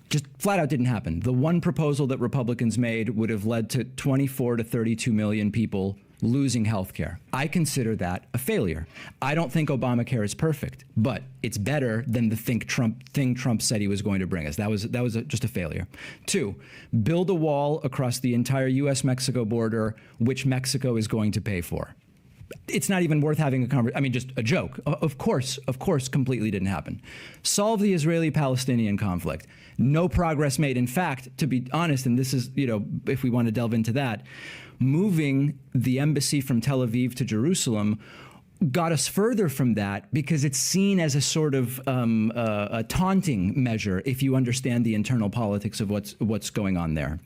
Just flat out didn't happen. The one proposal that Republicans made would have led to 24 to 32 million people losing health care. I consider that a failure. I don't think Obamacare is perfect, but it's better than the thing Trump said he was going to bring us. That was just a failure. 2, build a wall across the entire U.S.-Mexico border, which Mexico is going to pay for. It's not even worth having a conversation. I mean, just a joke. Of course, completely didn't happen. Solve the Israeli-Palestinian conflict. No progress made. In fact, to be honest, and this is, if we want to delve into that, moving the embassy from Tel Aviv to Jerusalem got us further from that because it's seen as a sort of a taunting measure if you understand the internal politics of what's going on there.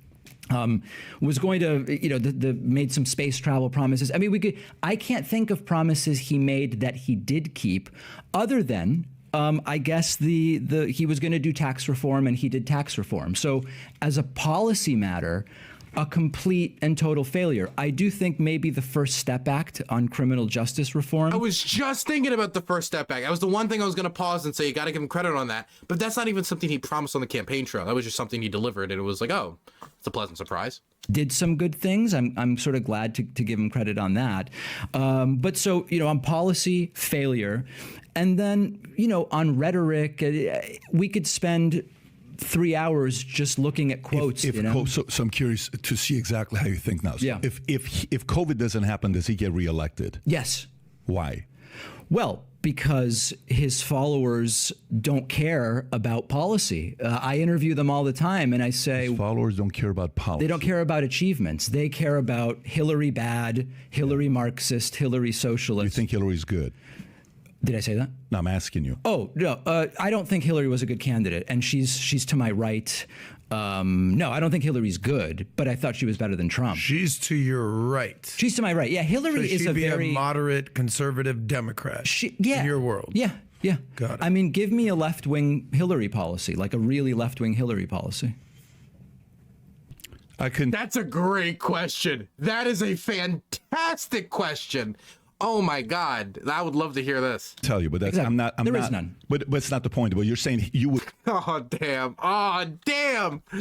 Was going to, made some space travel promises. I mean, I can't think of promises he made that he did keep, other than I guess he was going to do tax reform, and he did tax reform. So as a policy matter, a complete and total failure. I do think maybe the First Step Act on criminal justice reform. I was just thinking about the First Step Act. That was the one thing I was going to pause and say, you got to give him credit on that. But that's not even something he promised on the campaign trail. That was just something he delivered. And it was like, oh, it's a pleasant surprise. Did some good things. I'm sort of glad to give him credit on that. But so, on policy, failure. And then, on rhetoric, we could spend 3 hours just looking at quotes. So I'm curious to see exactly how you think now. So Yeah. If COVID doesn't happen, does he get reelected? Yes. Why? Well, because his followers don't care about policy. I interview them all the time, and I say, His followers don't care about policy. they don't care about achievements. They care about Hillary bad, Hillary Marxist, Hillary socialist. You think Hillary's good? Did I say that? No, I'm asking you. Oh, no. I don't think Hillary was a good candidate, and she's to my right. No, I don't think Hillary's good, but I thought she was better than Trump. She's to your right. She's to my right. Yeah, Hillary So is she'd a be very a moderate conservative Democrat. In your world. Yeah. Got it. I mean, give me a left-wing Hillary policy, like a really left-wing Hillary policy. That's a great question. That is a fantastic question. Oh my God, I would love to hear this. Tell you, but that's Exactly. I'm There not. is none. But it's not the point. But you're saying you would Oh damn.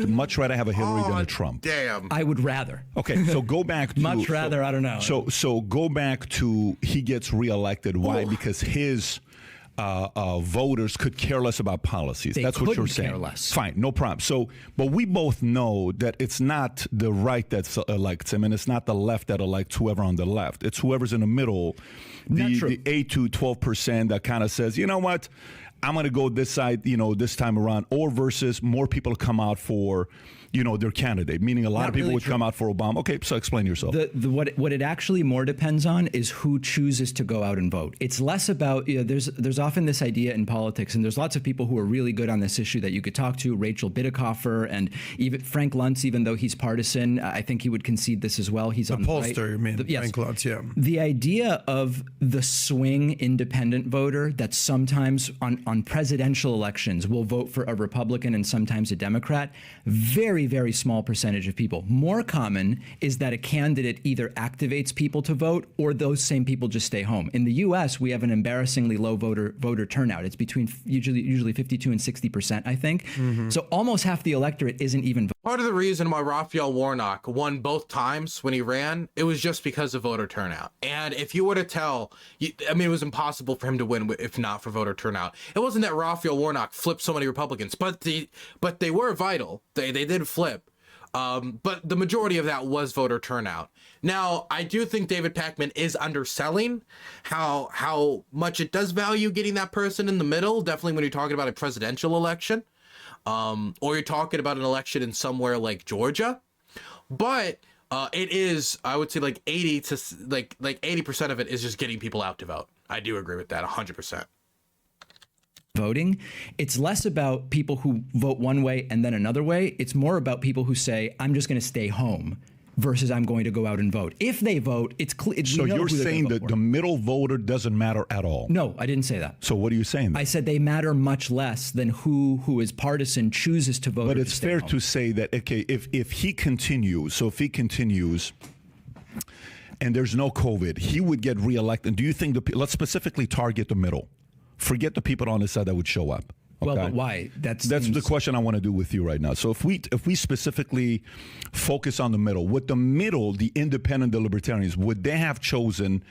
much rather have a Hillary than a Trump. Damn. I would rather. Okay, so go back to Much rather, I don't know. So go back to he gets reelected. Why? Because his voters could care less about policies. They That's what you're couldn't saying. care less. Fine, no problem. So, but we both know that it's not the right that elects him, and it's not the left that elects whoever on the left. It's whoever's in the middle, the 8 to 12% that kind of says, you know what, I'm going to go this side, this time around, or versus more people come out for, their candidate, meaning a lot of people really would come out for Obama. Okay, so explain yourself. What it actually more depends on is who chooses to go out and vote. It's less about, there's often this idea in politics, and there's lots of people who are really good on this issue that you could talk to, Rachel Bidikofer, and even Frank Luntz, even though he's partisan, I think he would concede this as well. He's on the right. Pollster, you mean, Yes. Frank Luntz, yeah. The idea of the swing independent voter that sometimes on presidential elections will vote for a Republican and sometimes a Democrat, very, very small percentage of people. More common is that a candidate either activates people to vote or those same people just stay home. In the U.S., we have an embarrassingly low voter turnout. It's between usually 52 and 60%, I think. Mm-hmm. So almost half the electorate isn't even voting. Part of the reason why Raphael Warnock won both times when he ran, it was just because of voter turnout. And if you were to tell, it was impossible for him to win if not for voter turnout. It wasn't that Raphael Warnock flipped so many Republicans, but they were vital. They did flip. But the majority of that was voter turnout. Now, I do think David Pakman is underselling how much it does value getting that person in the middle, definitely when you're talking about a presidential election. Or you're talking about an election in somewhere like Georgia, but it is, I would say, like 80% of it is just getting people out to vote. I do agree with that 100%. Voting. It's less about people who vote one way and then another way. It's more about people who say, I'm just going to stay home versus I'm going to go out and vote. If they vote, it's clear. So you're saying that the middle voter doesn't matter at all? No, I didn't say that. So what are you saying then? I said they matter much less than who is partisan chooses to vote. But it's fair to say that, okay, if he continues, and there's no COVID, he would get reelected. Do you think let's specifically target the middle? Forget the people on the side that would show up. Okay? Well, but why? That's the question I want to do with you right now. So if we specifically focus on the middle, the independent, the libertarians, would they have chosen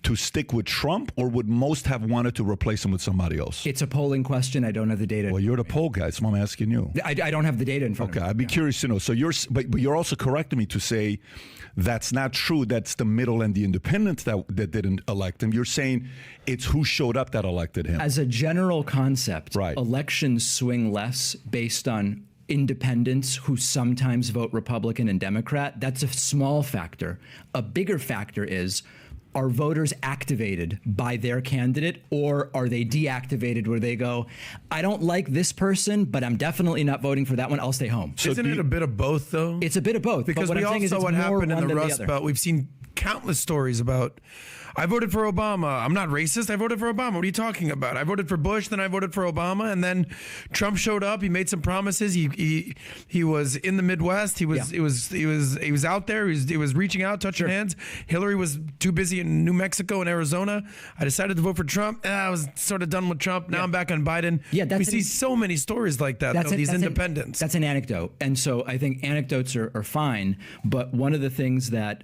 to stick with Trump, or would most have wanted to replace him with somebody else? It's a polling question. I don't have the data. Well, you're the poll guy, so I'm asking you. I don't have the data in front of me. Okay, I'd be curious to know. So but you're also correcting me to say that's not true. That's the middle and the independents that didn't elect him. You're saying it's who showed up that elected him. As a general concept, right. Elections swing less based on independents who sometimes vote Republican and Democrat. That's a small factor. A bigger factor is, are voters activated by their candidate, or are they deactivated where they go, I don't like this person, but I'm definitely not voting for that one. I'll stay home. So isn't it a bit of both, though? It's a bit of both. Because we all saw what happened in the Rust Belt. We've seen countless stories about, I voted for Obama. I'm not racist. I voted for Obama. What are you talking about? I voted for Bush, then I voted for Obama, and then Trump showed up. He made some promises. He was in the Midwest. He was out there. He was reaching out, touching hands. Hillary was too busy in New Mexico and Arizona. I decided to vote for Trump. I was sort of done with Trump. Now I'm back on Biden. We see so many stories like that. These independents. That's an anecdote, and so I think anecdotes are fine. But one of the things that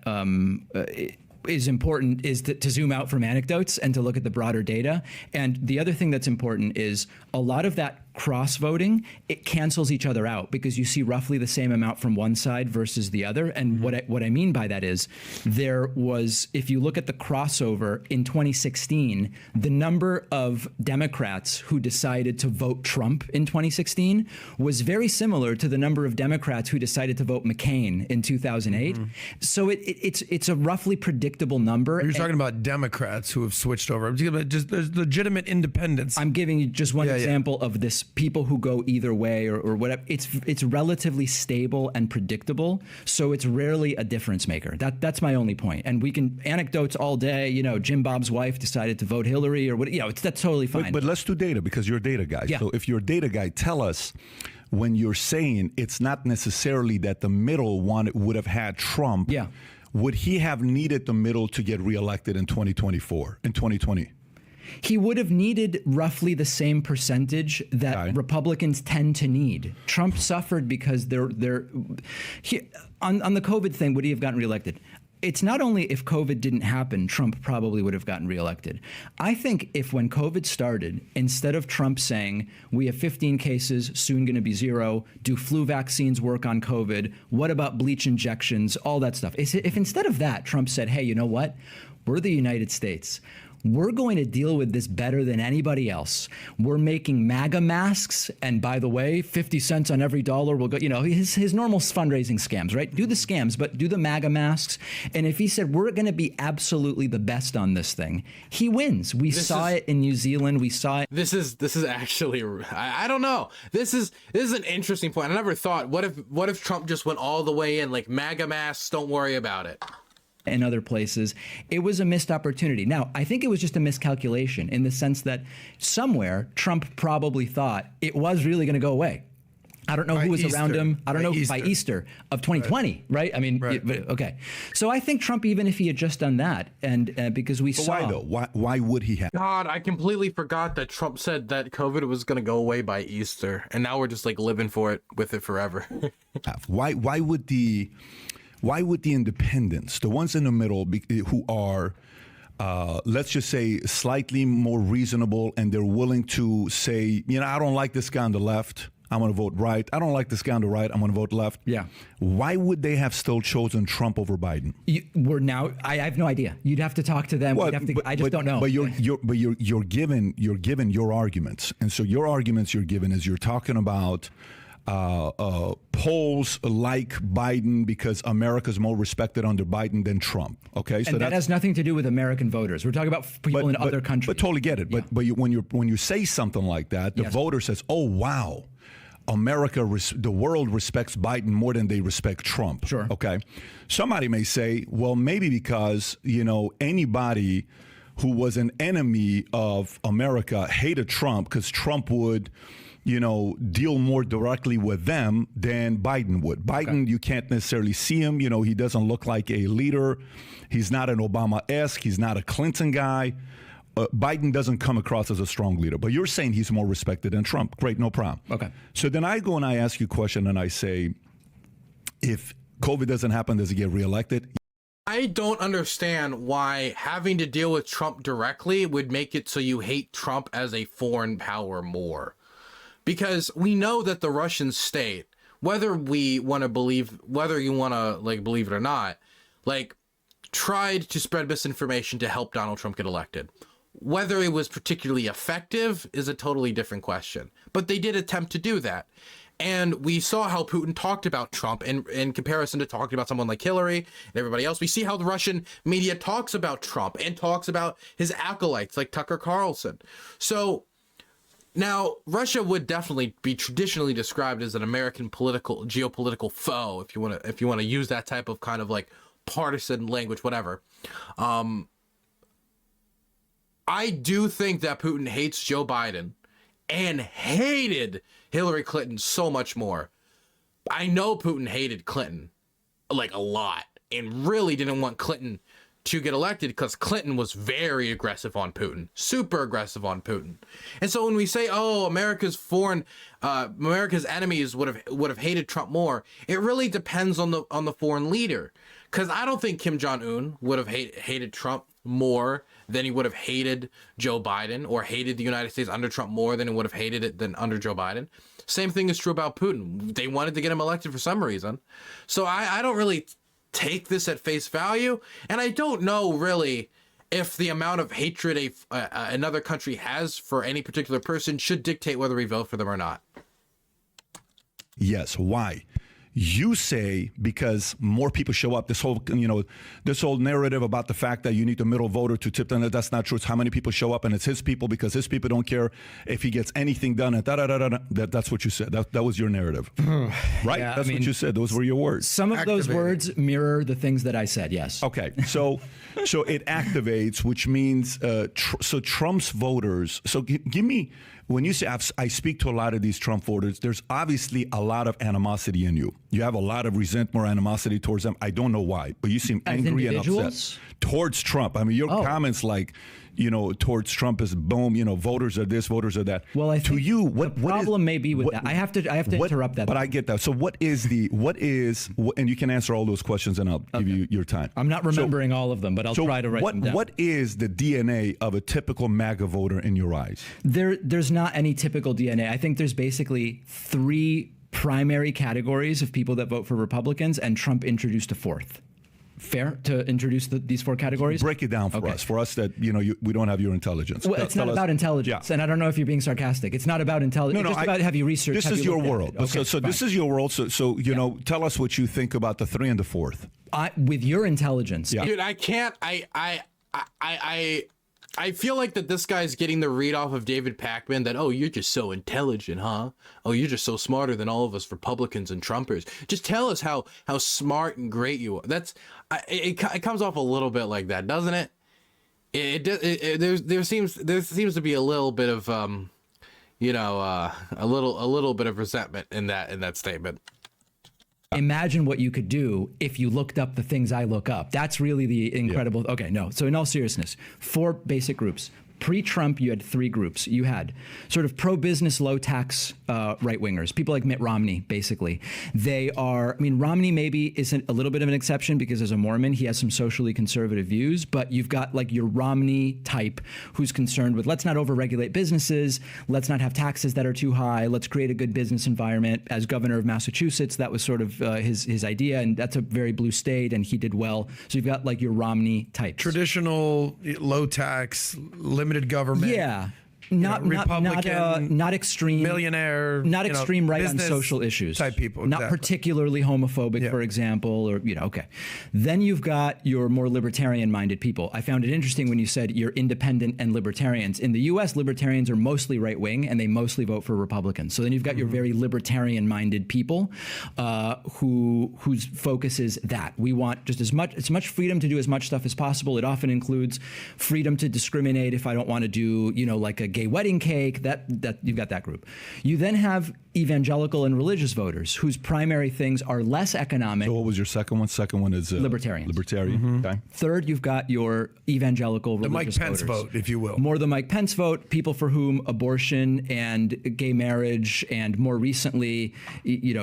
is important is to zoom out from anecdotes and to look at the broader data. And the other thing that's important is a lot of that cross voting, it cancels each other out because you see roughly the same amount from one side versus the other. And what I mean by that is there was, if you look at the crossover in 2016, the number of Democrats who decided to vote Trump in 2016 was very similar to the number of Democrats who decided to vote McCain in 2008. So it's a roughly predictable number. You're talking about Democrats who have switched over. Just there's legitimate independents. I'm giving you just one example of this, people who go either way or whatever. It's relatively stable and predictable, so it's rarely a difference maker. That's my only point. And we can anecdotes all day. You know, Jim Bob's wife decided to vote Hillary or what. You know, that's totally fine. But let's do data, because you're a data guy. Yeah. So if you're a data guy, tell us, when you're saying it's not necessarily that the middle one would have had Trump. Yeah. Would he have needed the middle to get reelected in 2024, in 2020? He would have needed roughly the same percentage that Republicans tend to need. Trump suffered because on the COVID thing, would he have gotten reelected? It's not only if COVID didn't happen, Trump probably would have gotten reelected. I think if when COVID started, instead of Trump saying, we have 15 cases, soon going to be 0, do flu vaccines work on COVID? What about bleach injections? All that stuff. If instead of that, Trump said, hey, you know what? We're the United States. We're going to deal with this better than anybody else. We're making MAGA masks. And by the way, 50 cents on every dollar will go, you know, his normal fundraising scams, right? Do the scams, but do the MAGA masks. And if he said, we're going to be absolutely the best on this thing, he wins. We saw it in New Zealand. We saw it. This is actually, I don't know. This is an interesting point. I never thought, what if Trump just went all the way in, like MAGA masks, don't worry about it. In other places, it was a missed opportunity. Now, I think it was just a miscalculation in the sense that somewhere Trump probably thought it was really going to go away. I don't know who was around him. I don't know by Easter of 2020, right? I mean, okay. So I think Trump, even if he had just done that, and because we saw. Why though? Why would he have? God, I completely forgot that Trump said that COVID was going to go away by Easter, and now we're just like living with it forever. Why would the independents, the ones in the middle who are, let's just say, slightly more reasonable, and they're willing to say, you know, I don't like this guy on the left, I'm going to vote right. I don't like this guy on the right, I'm going to vote left. Yeah. Why would they have still chosen Trump over Biden? I have no idea. You'd have to talk to them. Well, I just don't know. But you're given your arguments, and so your arguments you're given is you're talking about. Polls like Biden because America's more respected under Biden than Trump. Okay, so that has nothing to do with American voters. We're talking about people in other countries. But totally get it. Yeah. But when you say something like that, the voter says, "Oh wow, the world respects Biden more than they respect Trump." Sure. Okay. Somebody may say, "Well, maybe because anybody who was an enemy of America hated Trump because Trump would." Deal more directly with them than Biden would. Biden, you can't necessarily see him. He doesn't look like a leader. He's not an Obama-esque. He's not a Clinton guy. Biden doesn't come across as a strong leader. But you're saying he's more respected than Trump. Great, no problem. Okay. So then I go and I ask you a question and I say, if COVID doesn't happen, does he get reelected? I don't understand why having to deal with Trump directly would make it so you hate Trump as a foreign power more. Because we know that the Russian state, whether you want to believe it or not, tried to spread misinformation to help Donald Trump get elected. Whether it was particularly effective is a totally different question. But they did attempt to do that. And we saw how Putin talked about Trump in comparison to talking about someone like Hillary and everybody else. We see how the Russian media talks about Trump and talks about his acolytes like Tucker Carlson. So now Russia would definitely be traditionally described as an American geopolitical foe, if you want to use that type of kind of like partisan language, whatever. I do think that Putin hates Joe Biden and hated Hillary Clinton so much more. I know Putin hated Clinton like a lot and really didn't want Clinton to get elected because Clinton was very aggressive on Putin, super aggressive on Putin. And so when we say, oh, America's enemies would have hated Trump more, it really depends on the foreign leader. Because I don't think Kim Jong-un would have hated Trump more than he would have hated Joe Biden, or hated the United States under Trump more than he would have hated it than under Joe Biden. Same thing is true about Putin. They wanted to get him elected for some reason. So I don't really take this at face value. And I don't know really if the amount of hatred another country has for any particular person should dictate whether we vote for them or not. Yes. Why? You say because more people show up. This whole narrative about the fact that you need the middle voter to tip them, that's not true. It's how many people show up, and it's his people because his people don't care if he gets anything done. And that's what you said. That was your narrative, right? Yeah, that's what you said. Those were your words. Some of those words mirror the things that I said. Yes. Okay. So it activates, which means so Trump's voters. So give me. When you say I speak to a lot of these Trump voters, there's obviously a lot of animosity in you. You have a lot of resentment or animosity towards them. I don't know why, but you seem angry and upset towards Trump. I mean, your comments towards Trump is boom, voters are this, voters are that. Well, I think to you, the problem may be with that. I have to interrupt that. But I get that. So what is, and you can answer all those questions and I'll give you your time. I'm not remembering all of them, but I'll try to write them down. What is the DNA of a typical MAGA voter in your eyes? There's not any typical DNA. I think there's basically three primary categories of people that vote for Republicans, and Trump introduced a fourth. Fair to introduce these four categories? Break it down for us. For us that, we don't have your intelligence. Well, it's not about intelligence. Yeah. And I don't know if you're being sarcastic. It's not about intelligence. It's just about have you researched. This is your world. Okay, so this is your world. So tell us what you think about the three and the fourth. With your intelligence. Yeah. Dude, I can't. I feel like that this guy's getting the read off of David Pakman that, oh, you're just so intelligent, huh? Oh, you're just so smarter than all of us Republicans and Trumpers. Just tell us how smart and great you are. It comes off a little bit like that, doesn't it? There seems to be a little bit of a little bit of resentment in that statement. Imagine what you could do if you looked up the things I look up. That's really the incredible. Yeah. Okay, no. So in all seriousness, four basic groups. Pre-Trump, you had three groups. You had sort of pro-business, low-tax right-wingers, people like Mitt Romney, basically. Romney maybe isn't a little bit of an exception because as a Mormon, he has some socially conservative views, but you've got like your Romney type who's concerned with let's not overregulate businesses, let's not have taxes that are too high, let's create a good business environment. As governor of Massachusetts, that was sort of his idea, and that's a very blue state, and he did well. So you've got like your Romney types. Traditional, low-tax, limited government. Yeah. Not extreme millionaire, extreme right on social issues type people, not particularly homophobic, for example, or okay. Then you've got your more libertarian-minded people. I found it interesting when you said you're independent and libertarians. In the U.S., libertarians are mostly right-wing and they mostly vote for Republicans. So then you've got your very libertarian-minded people whose focus is that we want just as much freedom to do as much stuff as possible. It often includes freedom to discriminate if I don't want to do like a gay wedding cake, that you've got that group. You then have evangelical and religious voters whose primary things are less economic. So what was your second one? Second one is libertarian. Mm-hmm. Okay. Third, you've got your evangelical religious the Mike Pence voters. vote, if you will. More the Mike Pence vote, people for whom abortion and gay marriage and more recently,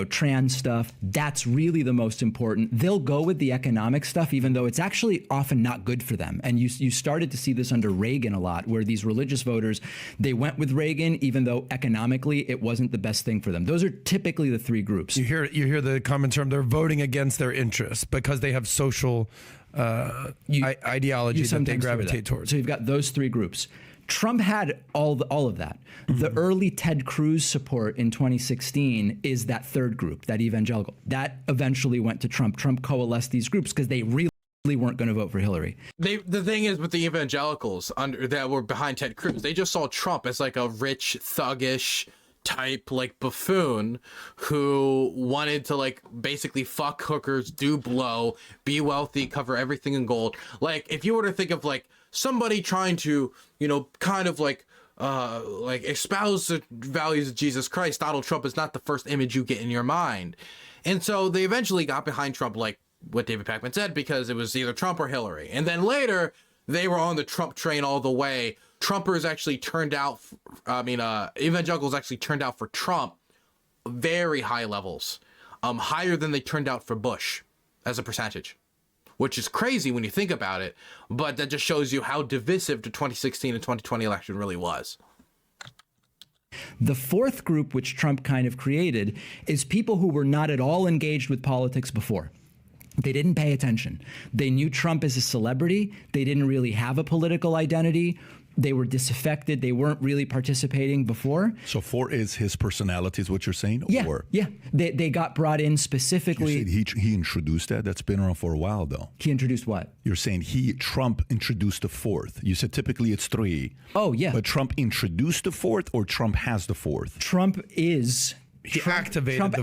trans stuff, that's really the most important. They'll go with the economic stuff, even though it's actually often not good for them. And you started to see this under Reagan a lot, where these religious voters, they went with Reagan, even though economically it wasn't the best thing for them. Those are typically the three groups. You hear the common term, they're voting against their interests because they have social ideology that they gravitate towards. So you've got those three groups. Trump had all of that. The early Ted Cruz support in 2016 is that third group, that evangelical. That eventually went to Trump. Trump coalesced these groups because they really weren't going to vote for Hillary. The thing is with the evangelicals that were behind Ted Cruz, they just saw Trump as like a rich, thuggish type, like buffoon who wanted to like basically fuck hookers, do blow, be wealthy, cover everything in gold. Like if you were to think of like somebody trying to, you know, kind of like espouse the values of Jesus Christ, Donald Trump is not the first image you get in your mind. And so they eventually got behind Trump, like what David Pakman said, because it was either Trump or Hillary. And then later they were on the Trump train all the way. Trumpers actually turned out, evangelicals actually turned out for Trump very high levels, higher than they turned out for Bush as a percentage, which is crazy when you think about it, but that just shows you how divisive the 2016 and 2020 election really was. The fourth group, which Trump kind of created, is people who were not at all engaged with politics before. They didn't pay attention. They knew Trump as a celebrity. They didn't really have a political identity. They were disaffected. They weren't really participating before. So four is his personality is what you're saying? Yeah, or? yeah. They got brought in specifically. You said he introduced that? That's been around for a while, though. He introduced what? You're saying Trump introduced the fourth. You said typically it's three. Oh, yeah. But Trump introduced the fourth or Trump has the fourth? Trump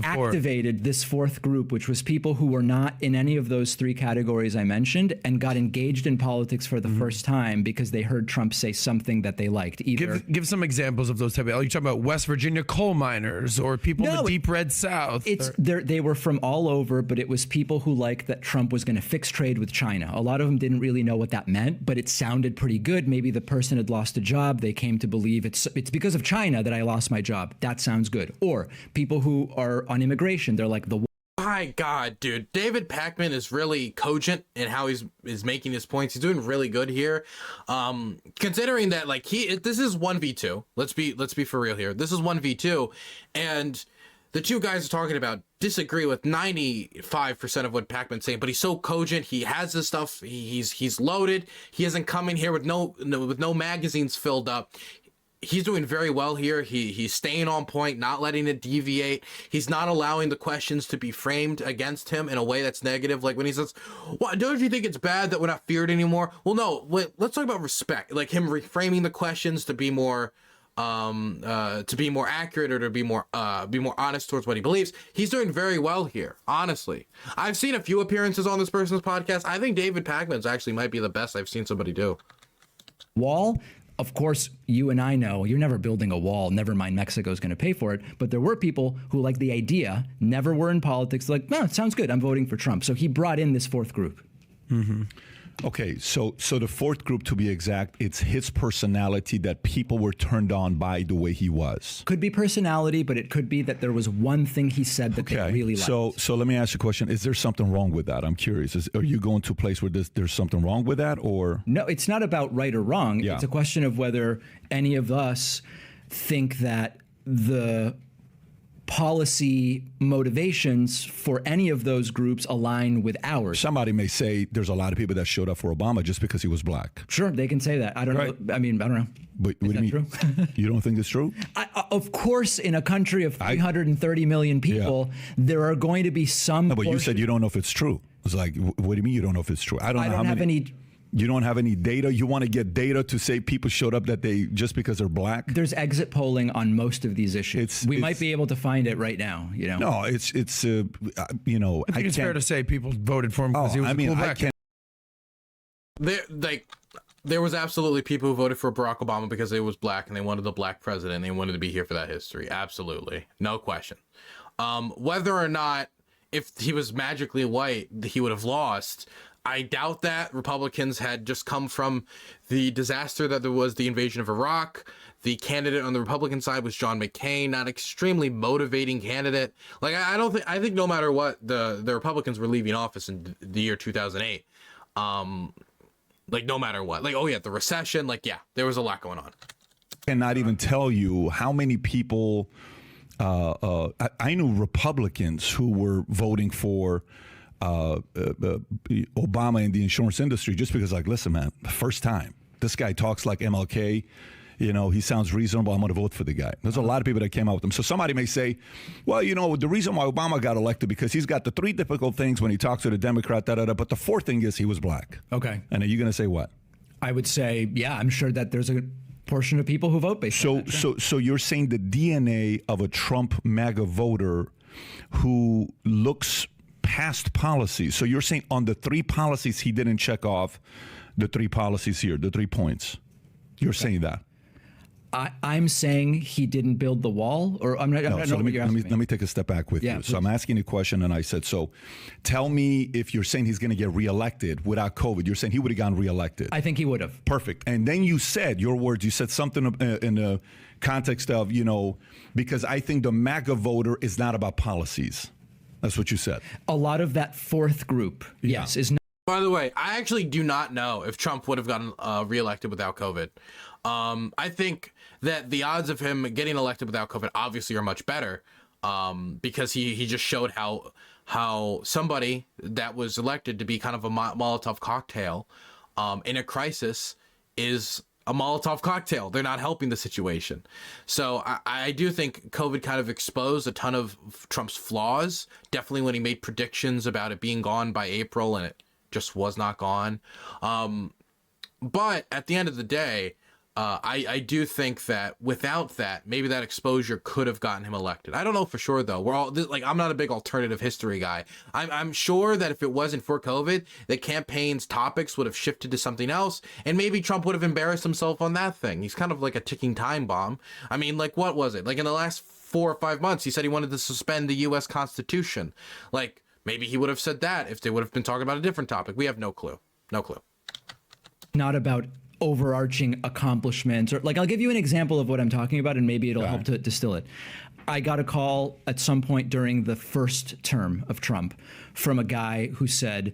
activated this fourth group, which was people who were not in any of those three categories I mentioned and got engaged in politics for the first time because they heard Trump say something that they liked. Either give some examples of those type of. Are you talking about West Virginia coal miners or people in the deep red South? They were from all over, but it was people who liked that Trump was going to fix trade with China. A lot of them didn't really know what that meant, but it sounded pretty good. Maybe the person had lost a job. They came to believe it's because of China that I lost my job. That sounds good. Or people who are on immigration, they're like my God, dude, David Pakman is really cogent in how he's making his points. He's doing really good here. Considering that like this is 1v2. Let's be for real here. This is 1v2, and the two guys are talking about disagree with 95% of what Pakman's saying, but he's so cogent. He has this stuff. He's loaded. He isn't coming here with no magazines filled up. He's doing very well here. He's staying on point, not letting it deviate. He's not allowing the questions to be framed against him in a way that's negative. Like when he says, "What? Don't you think it's bad that we're not feared anymore?" Well, no. Let's talk about respect. Like him reframing the questions to be more accurate or to be more honest towards what he believes. He's doing very well here. Honestly, I've seen a few appearances on this person's podcast. I think David Pakman's actually might be the best I've seen somebody do. Wall. Of course, you and I know you're never building a wall. Never mind, Mexico's going to pay for it. But there were people who like the idea, never were in politics, like, no, it sounds good. I'm voting for Trump. So he brought in this fourth group. Mm-hmm. Okay, so the fourth group, to be exact, it's his personality that people were turned on by the way he was. Could be personality, but it could be that there was one thing he said that they really liked. So let me ask you a question. Is there something wrong with that? I'm curious. Are you going to a place where there's something wrong with that, or? No, it's not about right or wrong. Yeah. It's a question of whether any of us think that the policy motivations for any of those groups align with ours. Somebody may say there's a lot of people that showed up for Obama just because he was black. Sure, they can say that. I don't know. I mean, I don't know. But what do you mean? True? You don't think it's true? Of course, in a country of 330 million people, there are going to be some. No, but you said you don't know if it's true. It's like, what do you mean you don't know if it's true? I don't have any. You don't have any data? You want to get data to say people showed up that they just because they're black? There's exit polling on most of these issues. We might be able to find it right now. You know. No, it's you know. I think it's fair to say people voted for him because he was a cool black. There was absolutely people who voted for Barack Obama because he was black and they wanted the black president. And they wanted to be here for that history. Absolutely, no question. Whether or not if he was magically white, he would have lost. I doubt that. Republicans had just come from the disaster that there was the invasion of Iraq. The candidate on the Republican side was John McCain, not extremely motivating candidate. Like, I think no matter what, the Republicans were leaving office in the year 2008. Like, no matter what. Like, oh yeah, the recession, like, yeah, there was a lot going on. Cannot even tell you how many people, I knew Republicans who were voting for Obama in the insurance industry just because, like, listen, man, first time, this guy talks like MLK. You know, he sounds reasonable. I'm going to vote for the guy. There's a lot of people that came out with him. So somebody may say, well, you know, the reason why Obama got elected because he's got the 3 difficult things when he talks to the Democrat, but the 4th thing is he was black. Okay. And are you going to say what? I would say, yeah, I'm sure that there's a portion of people who vote based on that. So you're saying the DNA of a Trump MAGA voter who looks past policies. So you're saying on the 3 policies he didn't check off, the 3 policies here, the 3 points. You're saying that. I'm saying he didn't build the wall, or I'm not. No, so let me take a step back with you. Please. So I'm asking you a question, and I said, so tell me if you're saying he's going to get reelected without COVID. You're saying he would have gotten reelected. I think he would have. Perfect. And then you said your words. You said something in the context of, you know, because I think the MAGA voter is not about policies. That's what you said. A lot of that 4th group, yes, is not. By the way, I actually do not know if Trump would have gotten reelected without COVID. I think that the odds of him getting elected without COVID obviously are much better because he just showed how somebody that was elected to be kind of a Molotov cocktail in a crisis is a Molotov cocktail. They're not helping the situation. So I do think COVID kind of exposed a ton of Trump's flaws, definitely when he made predictions about it being gone by April and it just was not gone. But at the end of the day, I do think that without that, maybe that exposure could have gotten him elected. I don't know for sure, though. We're all like, I'm not a big alternative history guy. I'm sure that if it wasn't for COVID, the campaign's topics would have shifted to something else, and maybe Trump would have embarrassed himself on that thing. He's kind of like a ticking time bomb. I mean, like, what was it? Like in the last 4 or 5 months, he said he wanted to suspend the U.S. Constitution. Like, maybe he would have said that if they would have been talking about a different topic. We have no clue. No clue. Not about overarching accomplishments, or like, I'll give you an example of what I'm talking about and maybe it'll help to distill it. I got a call at some point during the 1st term of Trump from a guy who said,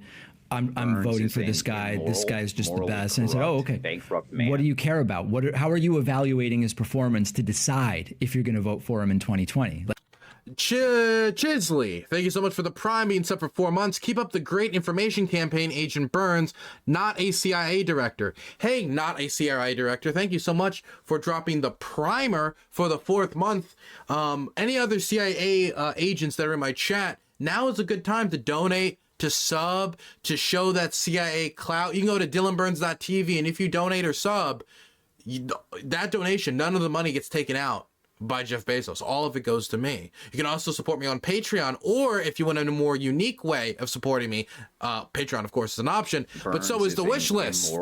I'm voting for this guy. This guy's just the best. And I said, oh, okay. What do you care about? How are you evaluating his performance to decide if you're going to vote for him in 2020? Chisley, thank you so much for the Prime being sub for 4 months. Keep up the great information campaign, Agent Burns, not a CIA director. Hey, not a CIA director, thank you so much for dropping the primer for the 4th month. Any other CIA agents that are in my chat, now is a good time to donate, to sub, to show that CIA clout. You can go to DylanBurns.tv, and if you donate or sub, that donation, none of the money gets taken out by Jeff Bezos. All of it goes to me. You can also support me on Patreon, or if you want a more unique way of supporting me, Patreon, of course, is an option, but so is the wish list.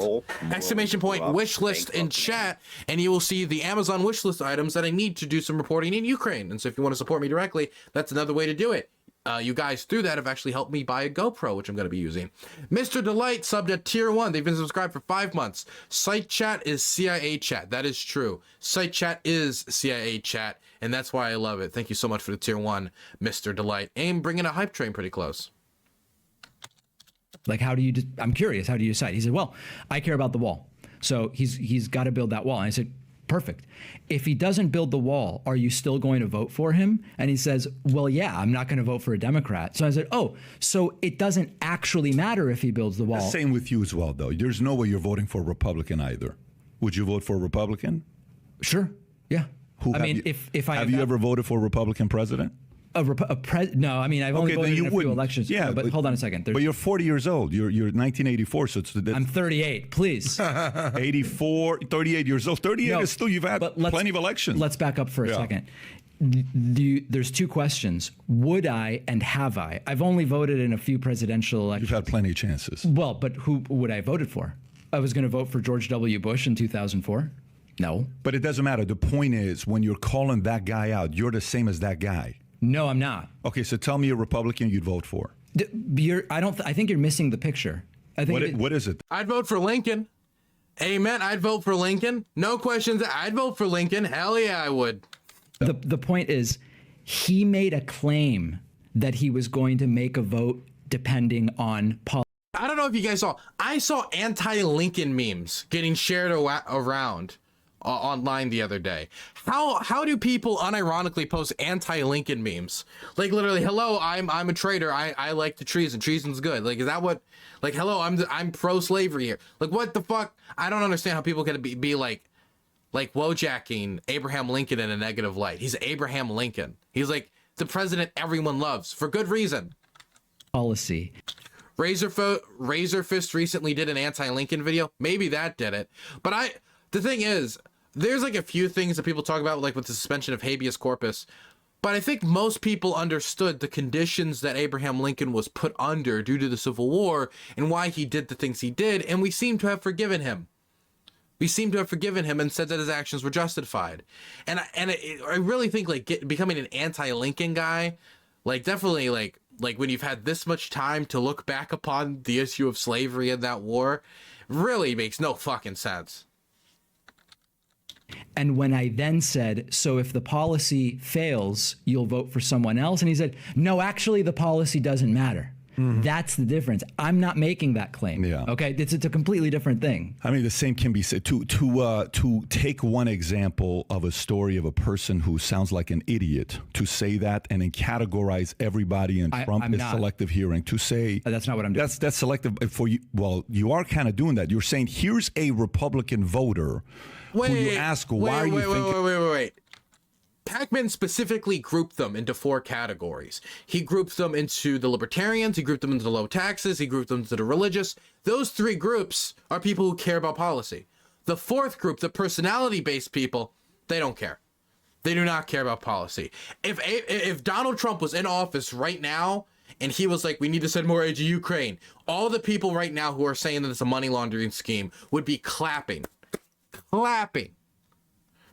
Exclamation point wish list in chat, and you will see the Amazon wish list items that I need to do some reporting in Ukraine. And so if you want to support me directly, that's another way to do it. You guys through that have actually helped me buy a GoPro, which I'm going to be using. Mr. Delight subbed at tier 1. They've been subscribed for 5 months. Site chat is CIA chat. That is true. Site chat is CIA chat, and that's why I love it. Thank you so much for the tier 1, Mr. Delight. Aim bringing a hype train pretty close. Like, I'm curious, how do you decide? He said, well, I care about the wall. So he's got to build that wall. And I said, perfect. If he doesn't build the wall, are you still going to vote for him? And he says, well, yeah, I'm not going to vote for a Democrat. So I said, oh, so it doesn't actually matter if he builds the wall. Same with you as well, though. There's no way you're voting for a Republican either. Would you vote for a Republican? Sure. Yeah. If I have you ever voted for a Republican president? No, I mean, I've only voted in a few elections. Yeah, but hold on a second. But you're 40 years old. You're 1984, so I'm 38, please. 84, 38 years old. 38 is still, you've had plenty of elections. Let's back up for a second. There's 2 questions. Would I and have I? I've only voted in a few presidential elections. You've had plenty of chances. Well, but who would I have voted for? I was going to vote for George W. Bush in 2004. No. But it doesn't matter. The point is, when you're calling that guy out, you're the same as that guy. No, I'm not. Okay, so tell me a Republican you'd vote for. I think you're missing the picture. What is it? I'd vote for Lincoln. Amen. I'd vote for Lincoln. No questions. I'd vote for Lincoln. Hell yeah, I would. The point is, he made a claim that he was going to make a vote depending on politics. I don't know if you guys saw. I saw anti-Lincoln memes getting shared around online the other day. How do people unironically post anti-Lincoln memes? Like literally, hello, I'm a traitor. I like the treason. Treason's good. Like, is that what? Like, hello, I'm pro-slavery here. Like, what the fuck? I don't understand how people can be like wojacking Abraham Lincoln in a negative light. He's Abraham Lincoln. He's like the president everyone loves for good reason. Policy. Razor Fist recently did an anti-Lincoln video. Maybe that did it. But the thing is, there's like a few things that people talk about, like with the suspension of habeas corpus. But I think most people understood the conditions that Abraham Lincoln was put under due to the Civil War and why he did the things he did. And we seem to have forgiven him. We seem to have forgiven him and said that his actions were justified. And I really think like becoming an anti-Lincoln guy, like definitely like when you've had this much time to look back upon the issue of slavery in that war, really makes no fucking sense. And when I then said, so if the policy fails, you'll vote for someone else? And he said, no, actually, the policy doesn't matter. Mm-hmm. That's the difference. I'm not making that claim. Yeah. Okay. It's a completely different thing. I mean, the same can be said to take one example of a story of a person who sounds like an idiot, to say that and then categorize everybody in Trump is selective hearing. To say that's not what I'm doing. That's selective for you. Well, you are kind of doing that. You're saying here's a Republican voter who you ask why are you thinking. Wait. Pakman specifically grouped them into 4 categories. He grouped them into the libertarians, he grouped them into the low taxes, he grouped them into the religious. Those 3 groups are people who care about policy. The 4th group, the personality-based people, they don't care. They do not care about policy. If Donald Trump was in office right now and he was like, we need to send more aid to Ukraine, all the people right now who are saying that it's a money laundering scheme would be clapping.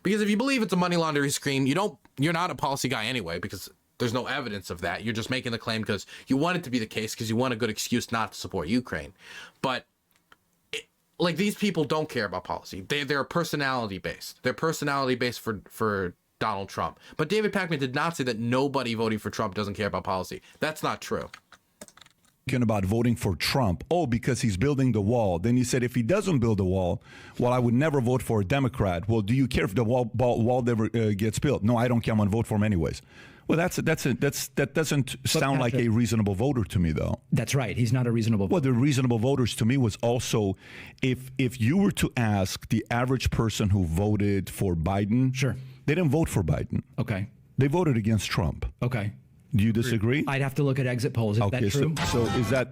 Because if you believe it's a money laundering scheme, you're not a policy guy anyway, because there's no evidence of that. You're just making the claim because you want it to be the case, because you want a good excuse not to support Ukraine. But like, these people don't care about policy. They're personality based. They're personality based for Donald Trump. But David Pakman did not say that nobody voting for Trump doesn't care about policy. That's not true. About voting for Trump, because he's building the wall. Then he said, if he doesn't build the wall, well, I would never vote for a Democrat. Well, do you care if the wall never gets built? No, I don't care. I'm going to vote for him anyways. Well, that doesn't sound like a reasonable voter to me, though. That's right. He's not a reasonable voter. Well, the reasonable voters to me was also, if you were to ask the average person who voted for Biden, sure, they didn't vote for Biden. Okay. They voted against Trump. Okay. Do you disagree? I'd have to look at exit polls. Is that true? So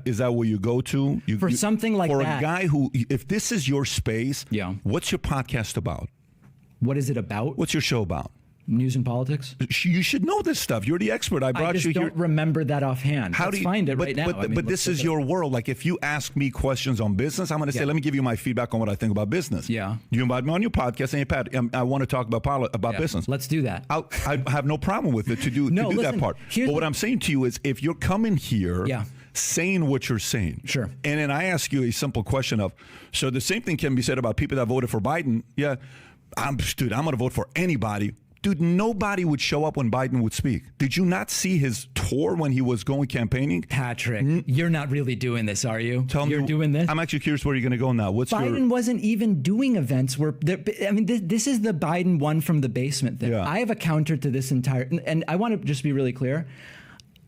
is that where you go to? Something like that. For a guy who, if this is your space, yeah. What's your podcast about? What is it about? What's your show about? News and politics. You should know this stuff. You're the expert. I brought you here. I just don't remember that offhand. Let's find it right now. But this is your world. Like, if you ask me questions on business, I'm going to say, let me give you my feedback on what I think about business. Yeah. You invite me on your podcast, and Pat, I want to talk about business. Let's do that. I have no problem with it to do that part. But what I'm saying to you is, if you're coming here, saying what you're saying, sure, and then I ask you a simple question of, so the same thing can be said about people that voted for Biden. Yeah, I'm going to vote for anybody. Dude, nobody would show up when Biden would speak. Did you not see his tour when he was going campaighing? Patrick, you're not really doing this, are you? You're doing this? I'm actually curious where you're going to go now. Biden wasn't even doing events where, this is the Biden one from the basement thing. Yeah. I have a counter to this entire, and I want to just be really clear.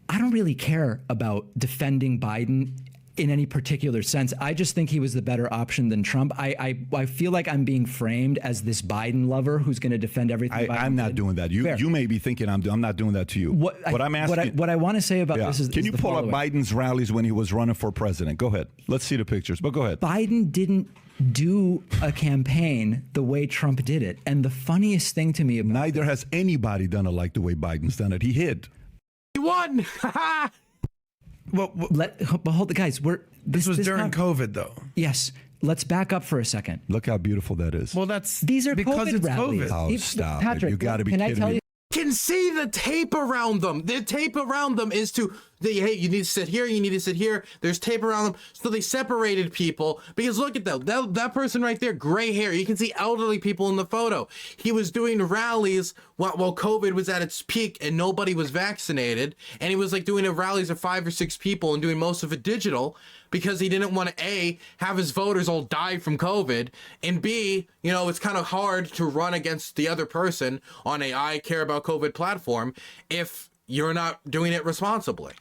I don't really care about defending Biden in any particular sense. I just think he was the better option than Trump. I feel like I'm being framed as this Biden lover who's going to defend everything. I'm not doing that. You may be thinking I'm not doing that to you. What I'm asking, what I want to say about this is, can you pull up Biden's rallies when he was running for president? Go ahead. Let's see the pictures. But go ahead. Biden didn't do a campaign the way Trump did it. And the funniest thing to me about neither has anybody done it like the way Biden's done it. He hid. He won. But hold the guys. This was during COVID, though. Yes. Let's back up for a second. Look how beautiful that is. Well, these are because it's rallies. COVID. Oh, stop Patrick, it. You got to be kidding me. Can see the tape around them. The tape around them is hey, you need to sit here, you need to sit here. There's tape around them. So they separated people, because look at that person right there, gray hair. You can see elderly people in the photo. He was doing rallies while COVID was at its peak and nobody was vaccinated. And he was like doing rallies of 5 or 6 people and doing most of it digital. because he didn't want to A, have his voters all die from COVID, and B, you know, it's kind of hard to run against the other person on a I care about COVID platform if you're not doing it responsibly.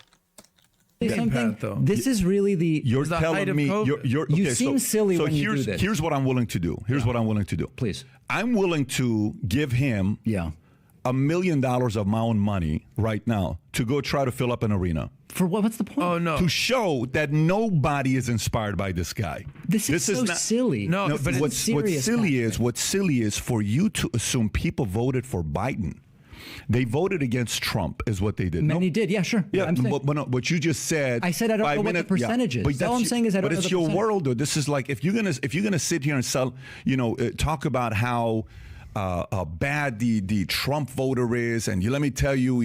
Something. This is really you're telling me you're okay, you seem silly when you do this. Here's what I'm willing to do. Here's what I'm willing to do. Please. I'm willing to give him $1 million of my own money right now to go try to fill up an arena. For what? What's the point? Oh no! To show that nobody is inspired by this guy. This is so silly. No, but what's silly is for you to assume people voted for Biden. They voted against Trump, is what they did. Many did, yeah, sure. Yeah, but what you just said. I said I don't know what the percentage is. But all I'm saying is I don't know the percentage. But it's your world, though. This is like if you're gonna sit here and sell, talk about how bad the Trump voter is, and let me tell you,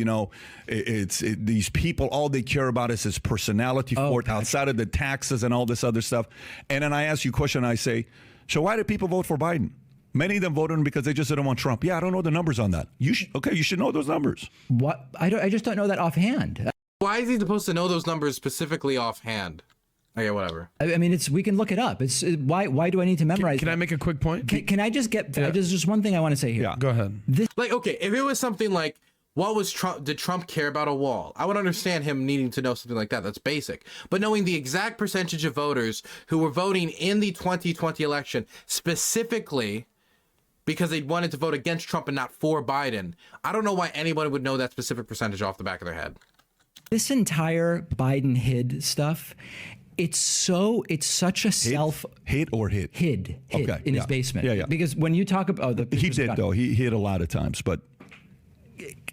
these people, all they care about is his personality outside of the taxes and all this other stuff. And then I ask you a question, I say, so why did people vote for Biden? Many of them voted because they just didn't want Trump. Yeah, I don't know the numbers on that. You should know those numbers. What? I just don't know that offhand. Why is he supposed to know those numbers specifically offhand? Okay, whatever. I mean, we can look it up. Why do I need to memorize? Can I make a quick point? Can I just get? There's just one thing I want to say here. Yeah, go ahead. Okay, if it was something like, what was Trump? Did Trump care about a wall? I would understand him needing to know something like that. That's basic. But knowing the exact percentage of voters who were voting in the 2020 election specifically because they wanted to vote against Trump and not for Biden, I don't know why anybody would know that specific percentage off the back of their head. This entire Biden hid stuff, it's such a hid in his basement. Yeah. Because when you talk about he did though. He hid a lot of times, but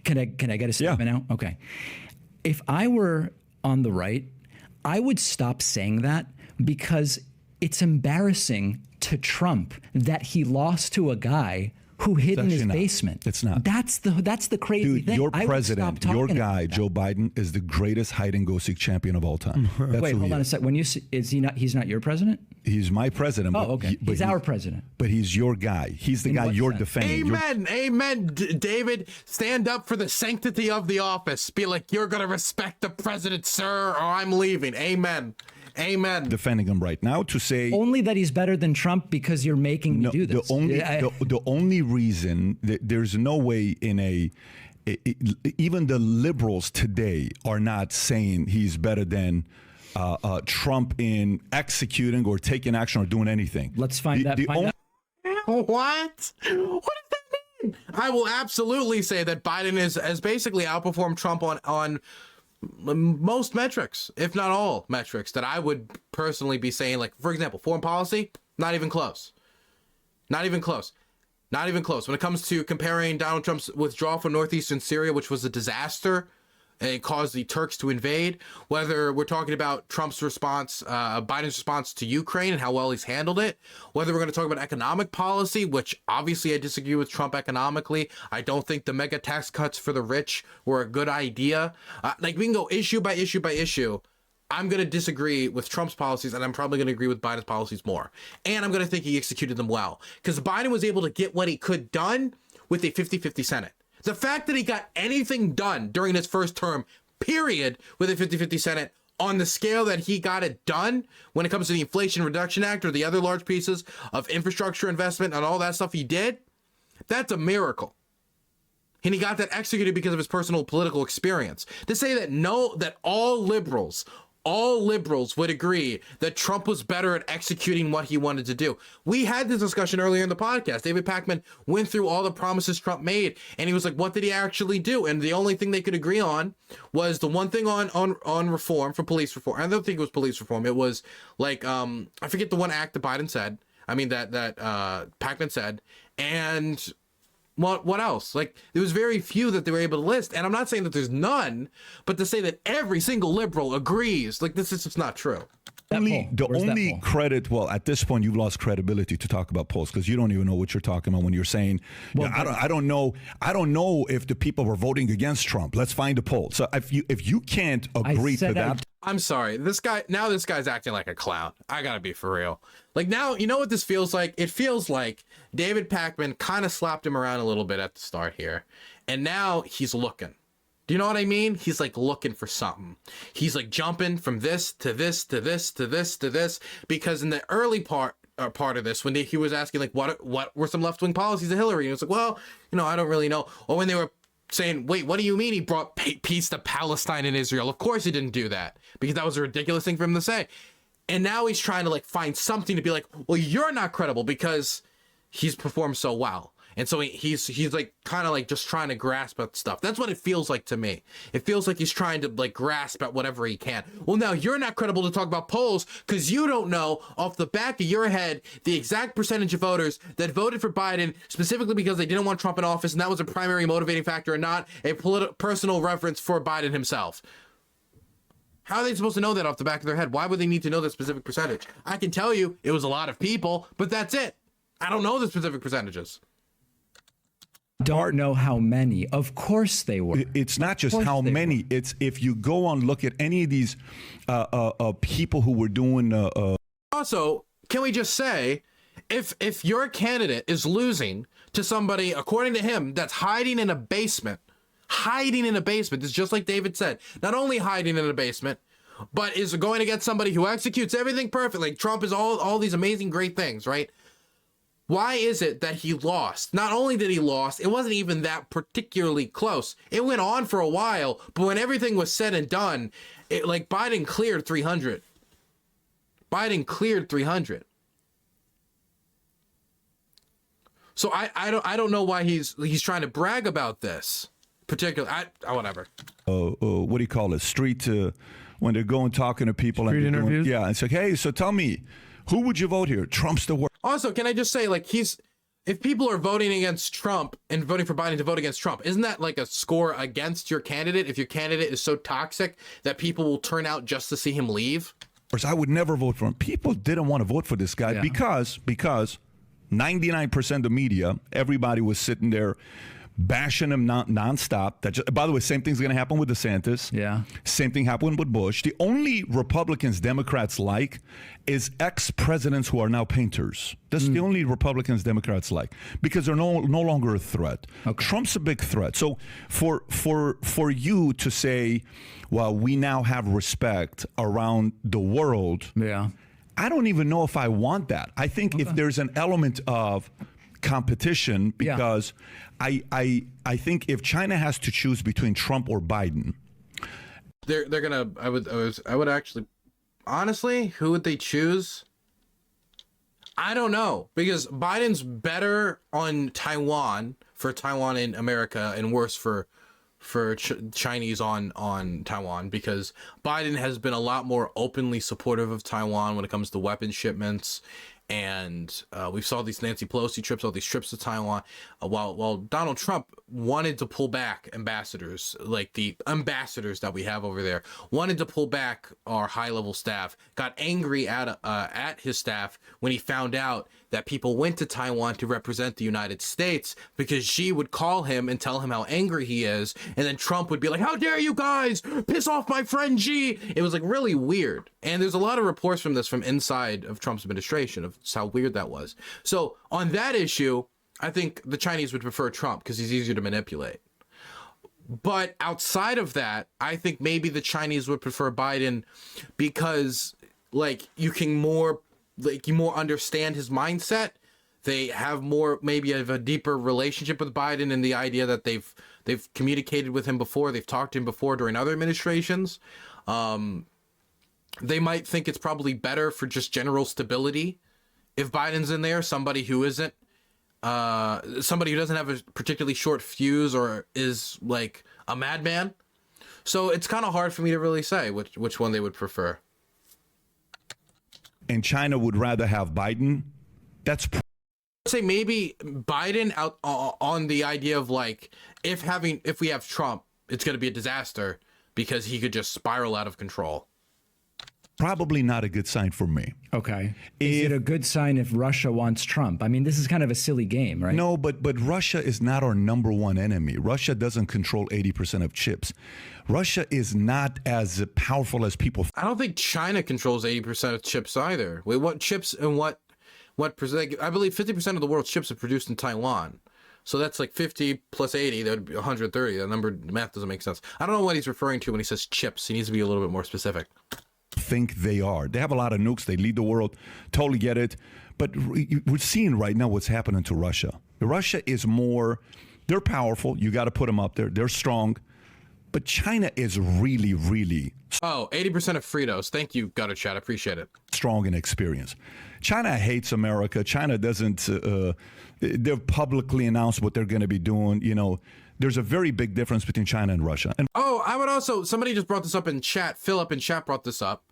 can I get a statement out? Okay. If I were on the right, I would stop saying that because it's embarrassing to Trump that he lost to a guy who hid in his basement. It's not. That's the crazy thing. Your president, your guy, Joe Biden, is the greatest hide and go seek champion of all time. Wait, hold on a sec. When you is he not? He's not your president. He's my president. Oh, okay. He's our president. But he's your guy. He's the guy you're defending. Amen. David, stand up for the sanctity of the office. Be like, you're gonna respect the president, sir, or I'm leaving. Amen. Defending him right now to say only that he's better than Trump because you're making me do this. The only reason that there's no way even the liberals today are not saying he's better than Trump in executing or taking action or doing anything. Let's find that. What? What does that mean? I will absolutely say that Biden has basically outperformed Trump on most metrics, if not all metrics, that I would personally be saying, like, for example, foreign policy, not even close. Not even close. When it comes to comparing Donald Trump's withdrawal from northeastern Syria, which was a disaster, and it caused the Turks to invade, whether we're talking about Trump's response, Biden's response to Ukraine and how well he's handled it, whether we're going to talk about economic policy, which obviously I disagree with Trump economically. I don't think the mega tax cuts for the rich were a good idea. We can go issue by issue by issue. I'm going to disagree with Trump's policies, and I'm probably going to agree with Biden's policies more. And I'm going to think he executed them well, because Biden was able to get what he could done with a 50-50 Senate. The fact that he got anything done during his first term, period, with a 50-50 Senate on the scale that he got it done when it comes to the Inflation Reduction Act or the other large pieces of infrastructure investment and all that stuff he did, that's a miracle. And he got that executed because of his personal political experience. To say that all liberals would agree that Trump was better at executing what he wanted to do. We had this discussion earlier in the podcast. David Pakman went through all the promises Trump made, and he was like, what did he actually do? And the only thing they could agree on was the one thing on reform, for police reform. I don't think it was police reform. It was like, I forget the one act that Biden said. I mean, that Pakman said. And what else? Like, there was very few that they were able to list. And I'm not saying that there's none, but to say that every single liberal agrees, like, this is just not true. The only credit, well, at this point, you've lost credibility to talk about polls because you don't even know what you're talking about when you're saying, well, I don't know if the people were voting against Trump. Let's find a poll. So if you can't agree to that. I'm sorry. This guy's acting like a clown. I gotta be for real. Like, now, you know what this feels like? It feels like David Pakman kind of slapped him around a little bit at the start here. And now he's looking. Do you know what I mean? He's like looking for something. He's like jumping from this to this to this to this to this, because in the early part of this, when he was asking like what were some left-wing policies of Hillary, and it was like, well, I don't really know. Or when they were saying, wait, what do you mean he brought peace to Palestine and Israel? Of course he didn't do that, because that was a ridiculous thing for him to say. And now he's trying to like find something to be like, well, you're not credible because he's performed so well. And so he's like kind of like just trying to grasp at stuff. That's what it feels like to me. It feels like he's trying to like grasp at whatever he can. Well, now you're not credible to talk about polls because you don't know off the back of your head the exact percentage of voters that voted for Biden specifically because they didn't want Trump in office, and that was a primary motivating factor and not a personal reference for Biden himself. How are they supposed to know that off the back of their head? Why would they need to know the specific percentage? I can tell you it was a lot of people, but that's it. I don't know the specific percentages. Don't know how many. Of course they were. It's not just how many. It's if you go on look at any of these people who were doing. Also, can we just say, if your candidate is losing to somebody, according to him, that's hiding in a basement, it's just like David said, not only hiding in a basement, but is going to get somebody who executes everything perfectly. Trump is all these amazing, great things, right? Why is it that he lost? Not only did he lose, it wasn't even that particularly close. It went on for a while, but when everything was said and done, Biden cleared 300. Biden cleared 300. So I don't know why he's trying to brag about this particular. Whatever. What do you call it? Street when they're going talking to people. Street and interviews. Yeah, it's like, hey, so tell me, who would you vote here? Trump's the worst. Also, can I just say, if people are voting against Trump and voting for Biden to vote against Trump, isn't that like a score against your candidate? If your candidate is so toxic that people will turn out just to see him leave? I would never vote for him. People didn't want to vote for this guy because 99% of the media, everybody was sitting there bashing him nonstop. By the way, same thing's going to happen with DeSantis. Yeah. Same thing happened with Bush. The only Republicans Democrats like is ex-presidents who are now painters. That's the only Republicans Democrats like, because they're no longer a threat. Okay. Trump's a big threat. So for you to say, well, we now have respect around the world. Yeah. I don't even know if I want that. I think if there's an element of competition, because I think if China has to choose between Trump or Biden, they're gonna. I would actually, honestly, who would they choose? I don't know, because Biden's better on Taiwan for Taiwan in America and worse for Chinese on Taiwan, because Biden has been a lot more openly supportive of Taiwan when it comes to weapon shipments. And we saw these Nancy Pelosi trips, all these trips to Taiwan, while Donald Trump wanted to pull back ambassadors, like the ambassadors that we have over there, wanted to pull back our high-level staff, got angry at his staff when he found out that people went to Taiwan to represent the United States, because Xi would call him and tell him how angry he is, and then Trump would be like, how dare you guys piss off my friend Xi? It was like really weird. And there's a lot of reports from this from inside of Trump's administration of how weird that was. So on that issue, I think the Chinese would prefer Trump because he's easier to manipulate. But outside of that, I think maybe the Chinese would prefer Biden because you more understand his mindset. They have more, maybe of a deeper relationship with Biden, and the idea that they've communicated with him before, they've talked to him before during other administrations. They might think it's probably better for just general stability if Biden's in there, somebody who isn't, somebody who doesn't have a particularly short fuse or is like a madman. So it's kind of hard for me to really say which one they would prefer. And China would rather have Biden. That's say maybe Biden out on the idea of if we have Trump, it's going to be a disaster because he could just spiral out of control. Probably not a good sign for me. Okay. Is it a good sign if Russia wants Trump? I mean, this is kind of a silly game, right? No, but Russia is not our number one enemy. Russia doesn't control 80% of chips. Russia is not as powerful as people. I don't think China controls 80% of chips either. Wait, what chips and what percent? I believe 50% of the world's chips are produced in Taiwan. So that's like 50 plus 80. That would be 130. That number, math doesn't make sense. I don't know what he's referring to when he says chips. He needs to be a little bit more specific. Think they are. They have a lot of nukes. They lead the world. Totally get it. But we're seeing right now what's happening to Russia. Russia is more, they're powerful. You got to put them up there. They're strong. But China is really, really 80% of Fritos. Thank you, Gutter Chat. I appreciate it. Strong in experience. China hates America. China doesn't, they've publicly announced what they're going to be doing. You know, there's a very big difference between China and Russia. And I would also, somebody just brought this up in chat. Philip in chat brought this up.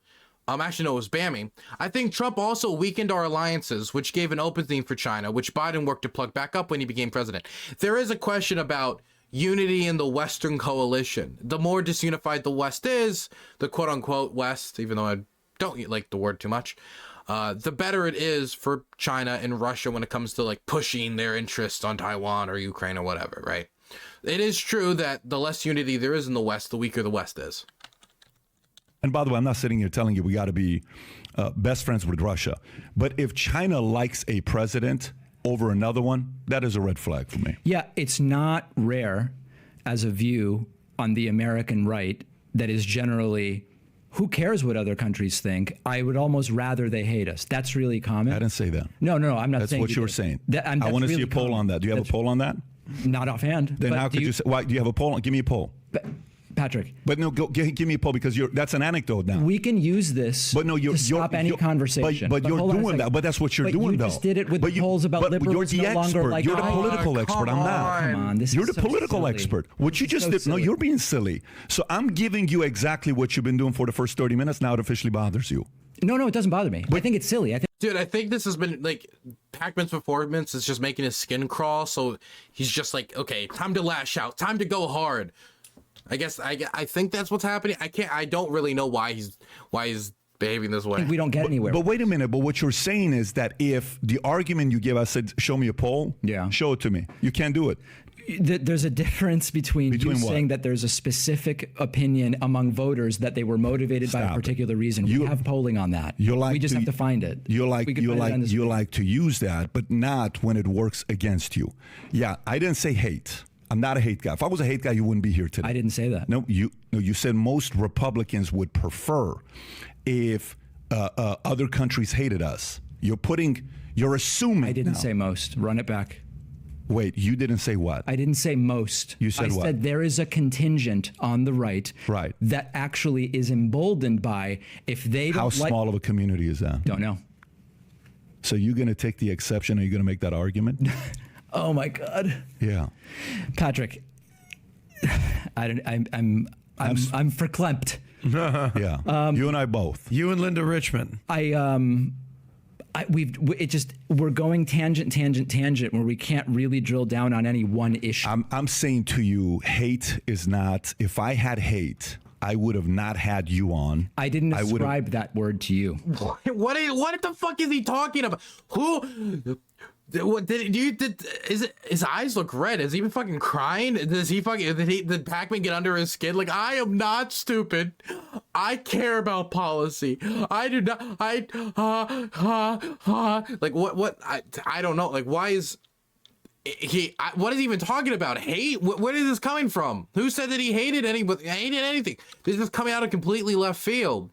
Actually, no, it was Bammy. I think Trump also weakened our alliances, which gave an opening for China, which Biden worked to plug back up when he became president. There is a question about unity in the Western coalition. The more disunified the West is, the quote unquote West, even though I don't like the word too much, the better it is for China and Russia when it comes to like pushing their interests on Taiwan or Ukraine or whatever, right? It is true that the less unity there is in the West, the weaker the West is. And by the way, I'm not sitting here telling you we got to be best friends with Russia. But if China likes a president over another one, that is a red flag for me. Yeah, it's not rare as a view on the American right that is generally, who cares what other countries think? I would almost rather they hate us. That's really common. I didn't say that. No, I'm not that's saying what you were saying. I want to see a poll on that. Do you have a poll on that? Not offhand. Then how could you say, why, do you have a poll? Give me a poll. Patrick. But no, give me a poll because that's an anecdote now. We can use this to stop any conversation. But you're doing that. But that's what you're doing, though. You just did it with the polls about liberals you're the no longer expert. like You're the political expert. I'm not. Come on, You're the political silly. expert. What you just did, no, you're being silly. So I'm giving you exactly what you've been doing for the first 30 minutes. Now it officially bothers you. No, it doesn't bother me. I think it's silly. Dude, I think this has been like Pakman's performance is just making his skin crawl. So he's just like, okay, time to lash out, time to go hard. I guess I think that's what's happening. I don't really know why he's behaving this way. We don't get anywhere. But wait a minute. But what you're saying is that if the argument you give, I said, show me a poll. Yeah. Show it to me. You can't do it. There's a difference between you what? saying that there's a specific opinion among voters that they were motivated by a particular reason. We have polling on that. We just have to find it. You like to use that, but not when it works against you. Yeah, I didn't say hate. I'm not a hate guy. If I was a hate guy, you wouldn't be here today. I didn't say that. No, you said most Republicans would prefer if other countries hated us. You're assuming. I didn't say most. Run it back. Wait, you didn't say what? I didn't say most. You said what? I said there is a contingent on the right, that actually is emboldened by if they don't. How small of a community is that? Don't know. So you're going to take the exception? Are you going to make that argument? Oh my God. Yeah. Patrick, I'm verklempt. Yeah. You and I both. You and Linda Richmond. We're going tangent where we can't really drill down on any one issue. I'm saying to you, hate is not, if I had hate, I would have not had you on. I didn't ascribe that word to you. What the fuck is he talking about? Who? His eyes look red? Is he even fucking crying? Did Pakman get under his skin? Like, I am not stupid. I care about policy. I do not. Like what? I don't know. Like, why is what is he even talking about? Hate? Where is this coming from? Who said that he hated anything? This is coming out of completely left field.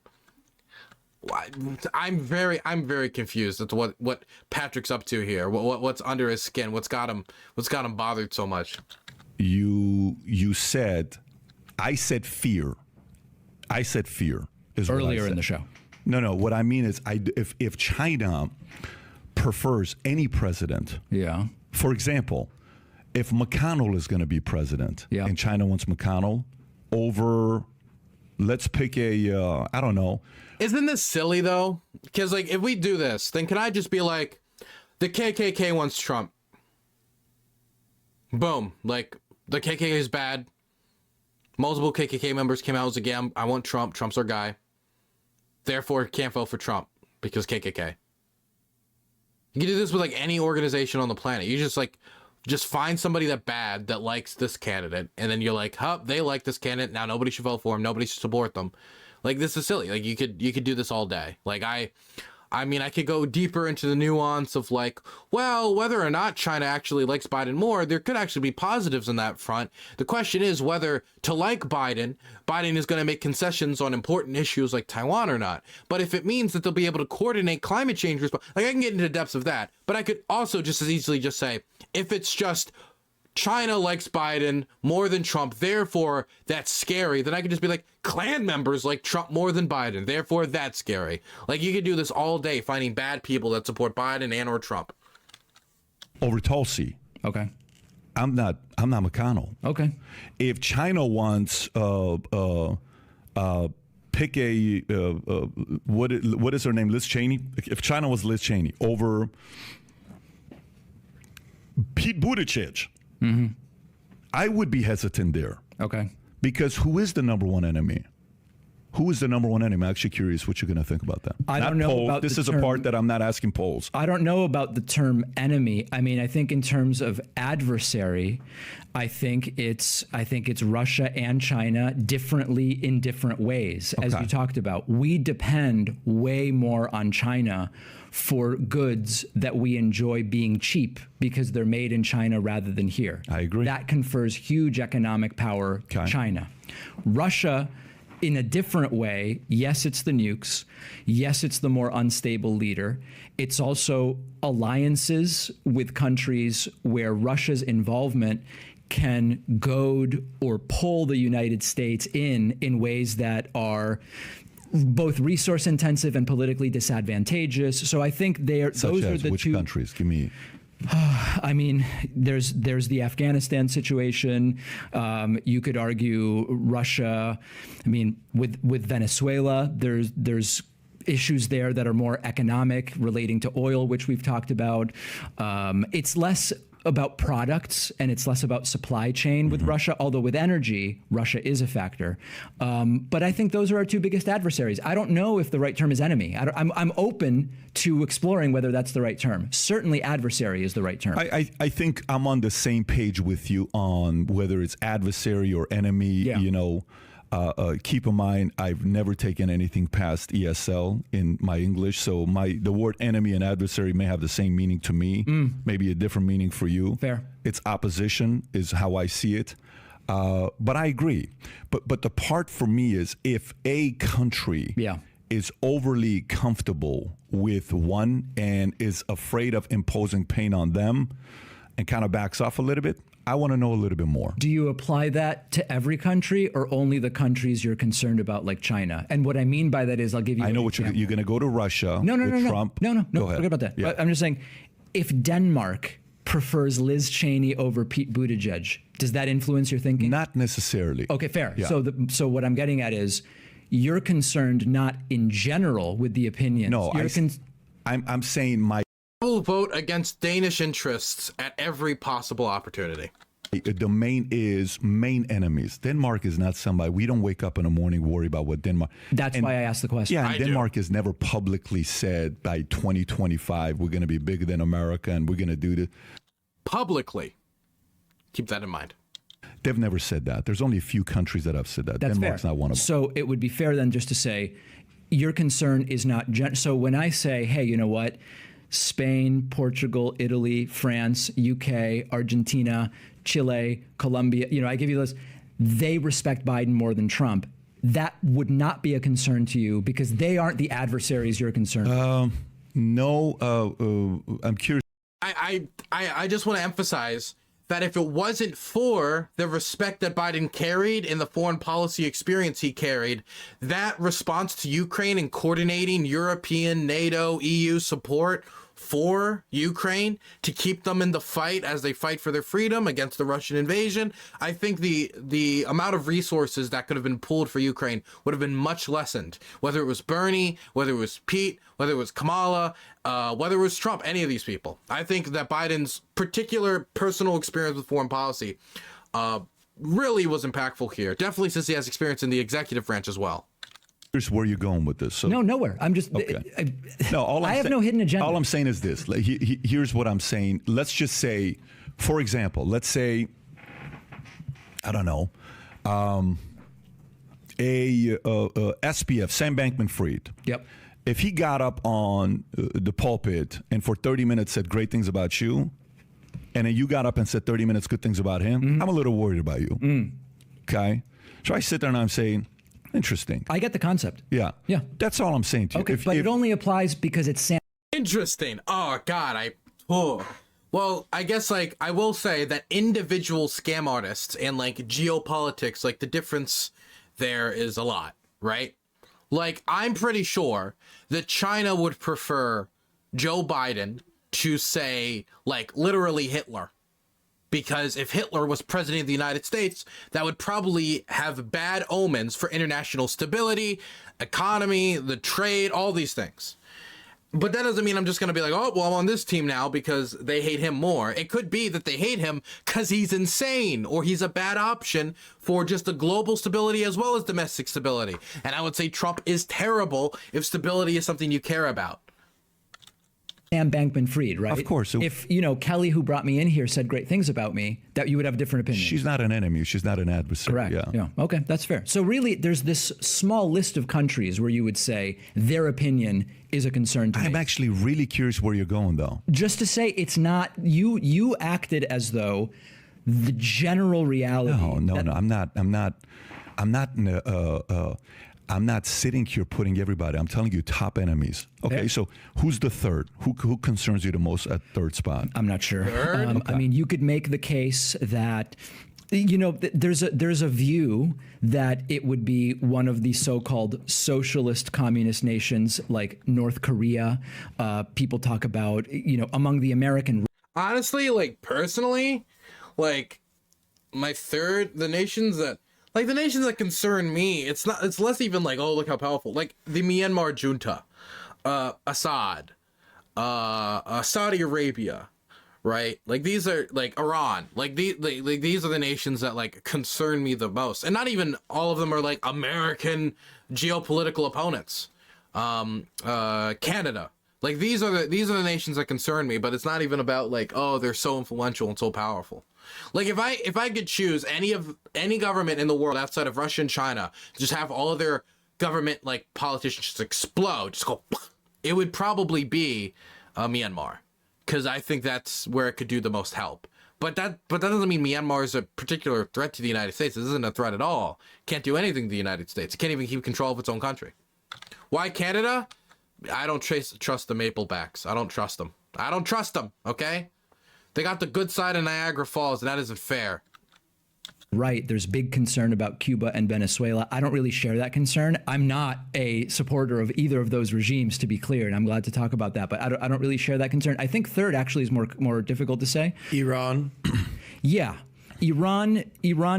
I'm very confused as to what Patrick's up to here. What's under his skin? What's got him bothered so much? You said, I said fear. I said fear is earlier in the show. No. What I mean is, if China prefers any president. Yeah. For example, if McConnell is going to be president, and China wants McConnell over, let's pick I don't know. Isn't this silly though? Because like, if we do this, then can I just be like, the KKK wants Trump. Boom. Like, the KKK is bad. Multiple KKK members came out as again, I want Trump. Trump's our guy. Therefore, can't vote for Trump because KKK. You can do this with like any organization on the planet. You just find somebody that bad that likes this candidate, and then you're like, they like this candidate. Now nobody should vote for him. Nobody should support them. Like, this is silly. Like, you could do this all day. Like, I mean, I could go deeper into the nuance of like, well, whether or not China actually likes Biden more, there could actually be positives on that front. The question is whether to like Biden is going to make concessions on important issues like Taiwan or not. But if it means that they'll be able to coordinate climate change, like I can get into the depths of that, but I could also just as easily just say, if it's just China likes Biden more than Trump, therefore that's scary, then I could just be like, Klan members like Trump more than Biden, therefore that's scary. Like, you could do this all day, finding bad people that support Biden and or Trump. Over Tulsi. Okay. I'm not McConnell. Okay. If China wants pick a what is her name, Liz Cheney? If China was Liz Cheney over Pete Buttigieg, I would be hesitant there. Okay. Because who is the number one enemy? Who is the number one enemy? I'm actually curious what you're going to think about that. I don't know about this is a part that I'm not asking polls. I don't know about the term enemy. I mean, I think in terms of adversary, I think it's Russia and China differently in different ways, as you talked about. We depend way more on China for goods that we enjoy being cheap because they're made in China rather than here. I agree. That confers huge economic power to China. Russia, in a different way, yes, it's the nukes. Yes, it's the more unstable leader. It's also alliances with countries where Russia's involvement can goad or pull the United States in ways that are both resource intensive and politically disadvantageous. So I think those are the which two countries? Give me. I mean, there's the Afghanistan situation. You could argue Russia. I mean, with Venezuela, there's issues there that are more economic, relating to oil, which we've talked about. It's less about products and it's less about supply chain with Russia, although with energy, Russia is a factor. But I think those are our two biggest adversaries. I don't know if the right term is enemy. I'm open to exploring whether that's the right term. Certainly adversary is the right term. I think I'm on the same page with you on whether it's adversary or enemy. Yeah. You know, keep in mind, I've never taken anything past ESL in my English, so the word enemy and adversary may have the same meaning to me, maybe a different meaning for you. Fair. It's opposition is how I see it. But I agree. But the part for me is if a country is overly comfortable with one and is afraid of imposing pain on them and kind of backs off a little bit, I want to know a little bit more. Do you apply that to every country or only the countries you're concerned about, like China? And what I mean by that is, I'll give you. I know what you're going to go to Russia. No, Trump. No. Go ahead. Forget about that. Yeah. I'm just saying, if Denmark prefers Liz Cheney over Pete Buttigieg, does that influence your thinking? Not necessarily. Okay, fair. Yeah. So what I'm getting at is, you're concerned not in general with the opinions. No, I'm saying my. Will vote against Danish interests at every possible opportunity. The main enemies. Denmark is not somebody. We don't wake up in the morning worry about what Denmark. That's why I asked the question. Yeah, and Denmark has never publicly said by 2025 we're going to be bigger than America and we're going to do this. Publicly. Keep that in mind. They've never said that. There's only a few countries that have said that. That's Denmark's fair. not one of them. So it would be fair then just to say your concern is not so when I say, hey, you know what? Spain, Portugal, Italy, France, UK, Argentina, Chile, Colombia, I give you those. They respect Biden more than Trump. That would not be a concern to you because they aren't the adversaries you're concerned with. No, I'm curious. I just want to emphasize that if it wasn't for the respect that Biden carried and the foreign policy experience he carried, that response to Ukraine and coordinating European, NATO, EU support for Ukraine to keep them in the fight as they fight for their freedom against the Russian invasion, I think the amount of resources that could have been pulled for Ukraine would have been much lessened. Whether it was Bernie, whether it was Pete, whether it was Kamala, whether it was Trump, any of these people. I think that Biden's particular personal experience with foreign policy really was impactful here. Definitely since he has experience in the executive branch as well. Here's where you're going with this. So, no, nowhere. I'm just. Okay. I have no hidden agenda. All I'm saying is this. Here's what I'm saying. Let's just say, for example, let's say, I don't know, SPF, Sam Bankman-Fried. Yep. if he got up on the pulpit and for 30 minutes said great things about you, and then you got up and said 30 minutes good things about him, I'm a little worried about you. Okay? So I sit there and I'm saying, interesting. I get the concept. Yeah. Yeah. That's all I'm saying to you. Okay, but it only applies because it's Sam. Interesting. Oh, God. Well, I guess, like, I will say that individual scam artists and, like, geopolitics, like, the difference there is a lot, right? Like, I'm pretty sure that China would prefer Joe Biden to say, like, literally Hitler. Because if Hitler was president of the United States, that would probably have bad omens for international stability, economy, the trade, all these things. But that doesn't mean I'm just going to be like, oh, well, I'm on this team now because they hate him more. It could be that they hate him because he's insane or he's a bad option for just the global stability as well as domestic stability. And I would say Trump is terrible if stability is something you care about. Sam Bankman-Fried, right? Of course. If, Kelly, who brought me in here, said great things about me, that you would have a different opinion. She's not an enemy. She's not an adversary. Correct. Yeah. Okay, that's fair. So really, there's this small list of countries where you would say their opinion is a concern to me. I'm actually really curious where you're going, though. Just to say, it's not you acted as though the general reality. No. I'm not sitting here putting everybody. I'm telling you top enemies. Okay, yeah. So who's the third? Who concerns you the most at third spot? I'm not sure. Okay. I mean, you could make the case that, there's a view that it would be one of the so-called socialist communist nations like North Korea. People talk about, among the American. Honestly, like personally, like the nations that concern me, it's less even like, oh, look how powerful, like the Myanmar junta, Assad, Saudi Arabia, right? Like these are like Iran, like these are the nations that like concern me the most. And not even all of them are like American geopolitical opponents. Canada. Like these are the nations that concern me, but it's not even about like, oh, they're so influential and so powerful. Like if I could choose any government in the world outside of Russia and China, just have all of their government like politicians just explode, just go, it would probably be Myanmar, because I think that's where it could do the most help. But that doesn't mean Myanmar is a particular threat to the United States. This isn't a threat at all. Can't do anything to the United States. It can't even keep control of its own country. Why Canada? I don't trust the Maplebacks. I don't trust them. Okay? They got the good side of Niagara Falls, and that isn't fair. Right. There's big concern about Cuba and Venezuela. I don't really share that concern. I'm not a supporter of either of those regimes, to be clear, and I'm glad to talk about that. But I don't really share that concern. I think third actually is more difficult to say. Iran. Yeah. Iran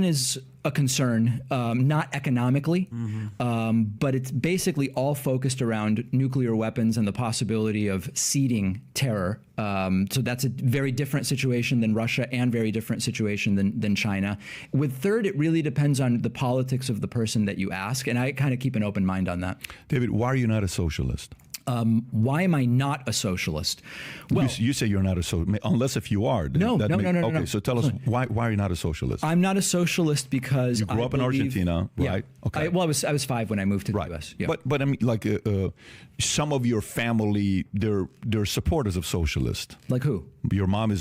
is a concern, not economically, but it's basically all focused around nuclear weapons and the possibility of seeding terror. So that's a very different situation than Russia and very different situation than China. With third, it really depends on the politics of the person that you ask, and I kind of keep an open mind on that. David, why are you not a socialist? Why am I not a socialist? Well, you say you're not a socialist, unless if you are. No. Okay, so tell us, why are you not a socialist? I'm not a socialist because you grew up in Argentina, right? Yeah. Okay. I was 5 when I moved to the U.S. Yeah. But I mean, like some of your family, they're supporters of socialists. Like who? Your mom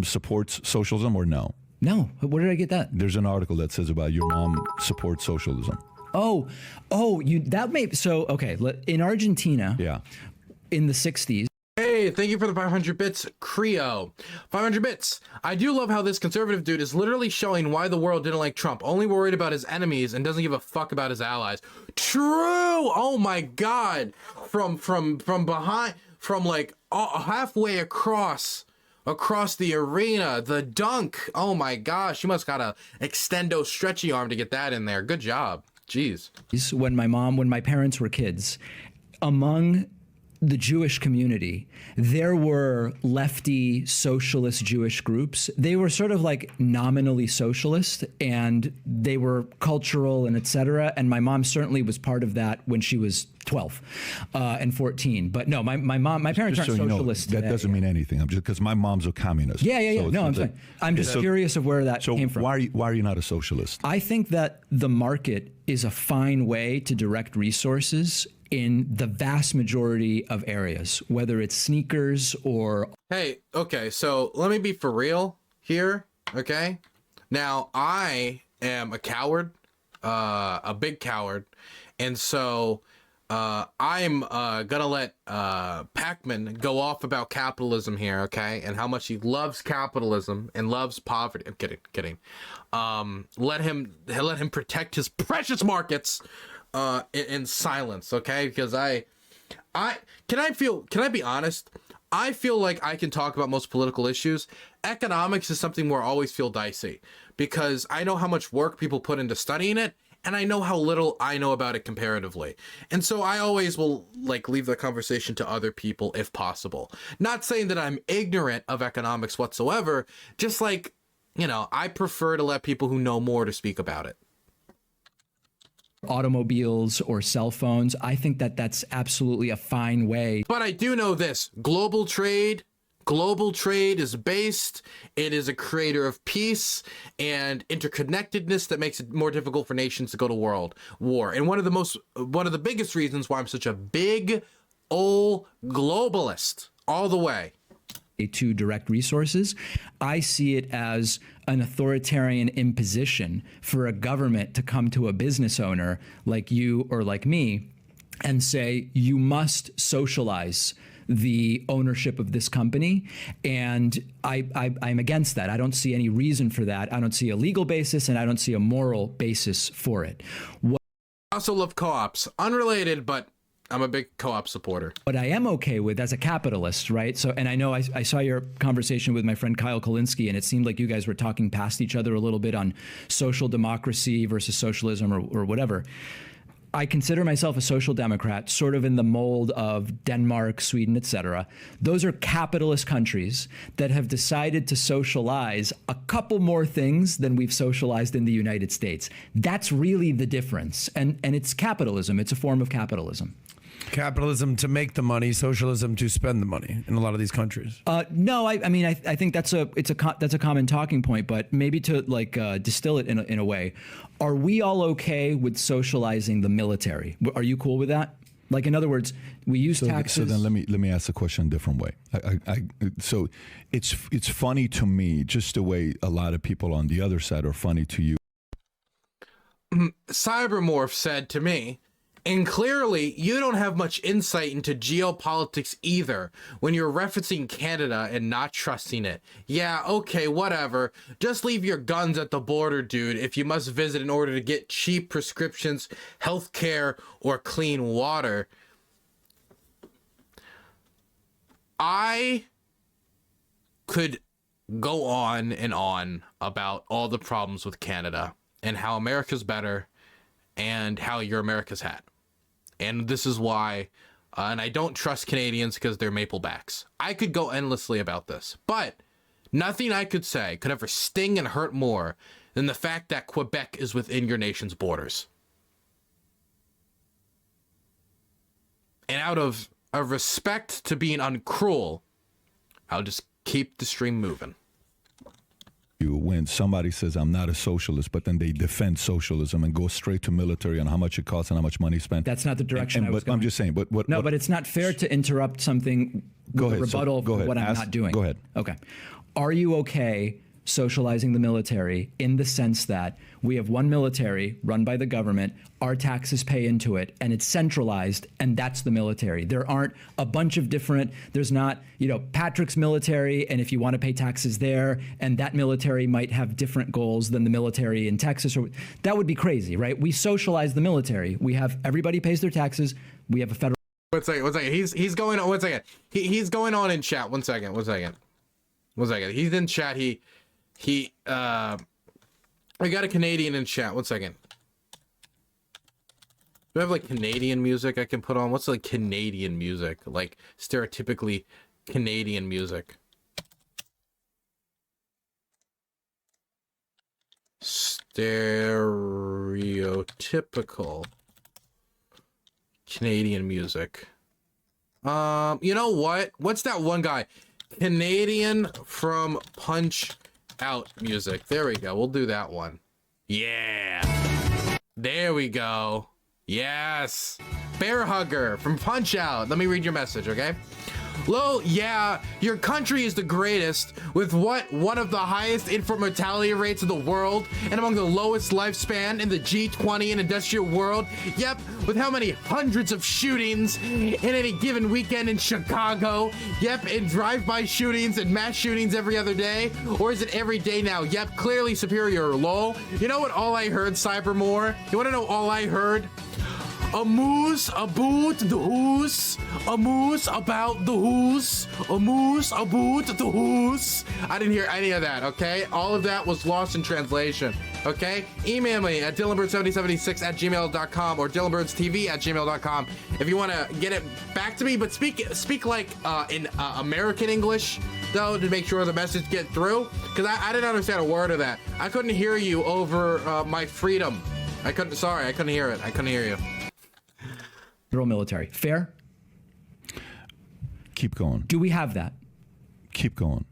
supports socialism or no? No. Where did I get that? There's an article that says about your mom supports socialism. Okay. In Argentina, in the 60s. Hey, thank you for the 500 bits, Creo. 500 bits. I do love how this conservative dude is literally showing why the world didn't like Trump, only worried about his enemies and doesn't give a fuck about his allies. True. Oh my God. From behind, from like halfway across the arena, the dunk. Oh my gosh, you must got a extendo stretchy arm to get that in there. Good job. Jeez. When my parents were kids, among the Jewish community, there were lefty socialist Jewish groups. They were sort of like nominally socialist, and they were cultural and etc. And my mom certainly was part of that when she was 12 and 14. But no, my parents aren't socialists today. That doesn't mean anything. I'm just because my mom's a communist. Yeah. No, I'm fine. I'm just curious of where that came from. Why are you not a socialist? I think that the market is a fine way to direct resources in the vast majority of areas, whether it's sneakers or... Hey, okay, so let me be for real here, okay? Now, I am a coward, a big coward, and so I'm gonna let Pakman go off about capitalism here, okay? And how much he loves capitalism and loves poverty. I'm kidding. Let him protect his precious markets in silence, okay? Because can I be honest? I feel like I can talk about most political issues. Economics is something where I always feel dicey because I know how much work people put into studying it, and I know how little I know about it comparatively. And so I always will like leave the conversation to other people if possible. Not saying that I'm ignorant of economics whatsoever, just like, you know, I prefer to let people who know more to speak about it. Automobiles or cell phones. I think that that's absolutely a fine way. But I do know this: global trade is based. It is a creator of peace and interconnectedness that makes it more difficult for nations to go to world war. And one of the biggest reasons why I'm such a big old globalist all the way. To direct resources, I see it as an authoritarian imposition for a government to come to a business owner like you or like me and say, you must socialize the ownership of this company. And I'm against that. I don't see any reason for that. I don't see a legal basis, and I don't see a moral basis for it. I also love co-ops. Unrelated, but I'm a big co-op supporter. What I am okay with as a capitalist, right? So, and I know I saw your conversation with my friend Kyle Kolinsky, and it seemed like you guys were talking past each other a little bit on social democracy versus socialism or whatever. I consider myself a social democrat, sort of in the mold of Denmark, Sweden, etc. Those are capitalist countries that have decided to socialize a couple more things than we've socialized in the United States. That's really the difference. And it's capitalism. It's a form of capitalism. Capitalism to make the money, socialism to spend the money in a lot of these countries. No, I mean, I think that's a common talking point, but maybe to like distill it in a way. Are we all okay with socializing the military? Are you cool with that? Like, in other words, we use taxes. So then let me ask the question a different way. So it's funny to me, just the way a lot of people on the other side are funny to you. Cybermorph said to me, and clearly you don't have much insight into geopolitics either when you're referencing Canada and not trusting it. Yeah, okay, whatever. Just leave your guns at the border, dude, if you must visit in order to get cheap prescriptions, healthcare, or clean water. I could go on and on about all the problems with Canada and how America's better and how you're America's hat. And this is why, and I don't trust Canadians because they're maplebacks. I could go endlessly about this, but nothing I could say could ever sting and hurt more than the fact that Quebec is within your nation's borders. And out of a respect to being uncruel, I'll just keep the stream moving. When somebody says I'm not a socialist, but then they defend socialism and go straight to military and how much it costs and how much money spent. That's not the direction I was going. I'm just saying. But but it's not fair to interrupt something with a rebuttal for what I'm not doing. Go ahead. Okay. Are you okay socializing the military in the sense that we have one military run by the government, our taxes pay into it, and it's centralized, and that's the military? There aren't a bunch of different, there's not, Patrick's military, and if you want to pay taxes there, and that military might have different goals than the military in Texas, or that would be crazy, right? We socialize the military. We have, everybody pays their taxes. We have a federal. One second. He's going on. One second. He's going on in chat. One second. He's in chat. I got a Canadian in chat. One second. Do I have like Canadian music I can put on? What's like Canadian music? Like stereotypically Canadian music. Stereotypical Canadian music. You know what? What's that one guy? Canadian from Punch Out music. There we go. We'll do that one. Yeah. There we go. Yes. Bear Hugger from Punch Out. Let me read your message, okay? Lol, yeah, your country is the greatest with one of the highest infant mortality rates in the world and among the lowest lifespan in the G20 and industrial world. Yep, with how many hundreds of shootings in any given weekend in Chicago. Yep, and drive-by shootings and mass shootings every other day. Or is it every day now? Yep, clearly superior, lol. You know what all I heard, Cybermore? You wanna know all I heard? A moose about the who's, a moose about the who's, a moose about the who's. I didn't hear any of that, okay? All of that was lost in translation, okay? Email me at DylanBurns7076@gmail.com or DylanBurnsTV@gmail.com if you want to get it back to me, but speak like in American English, though, to make sure the message get through, because I didn't understand a word of that. I couldn't hear you over my freedom. I couldn't hear it. I couldn't hear you. Federal military. Fair? Keep going. Do we have that? Keep going.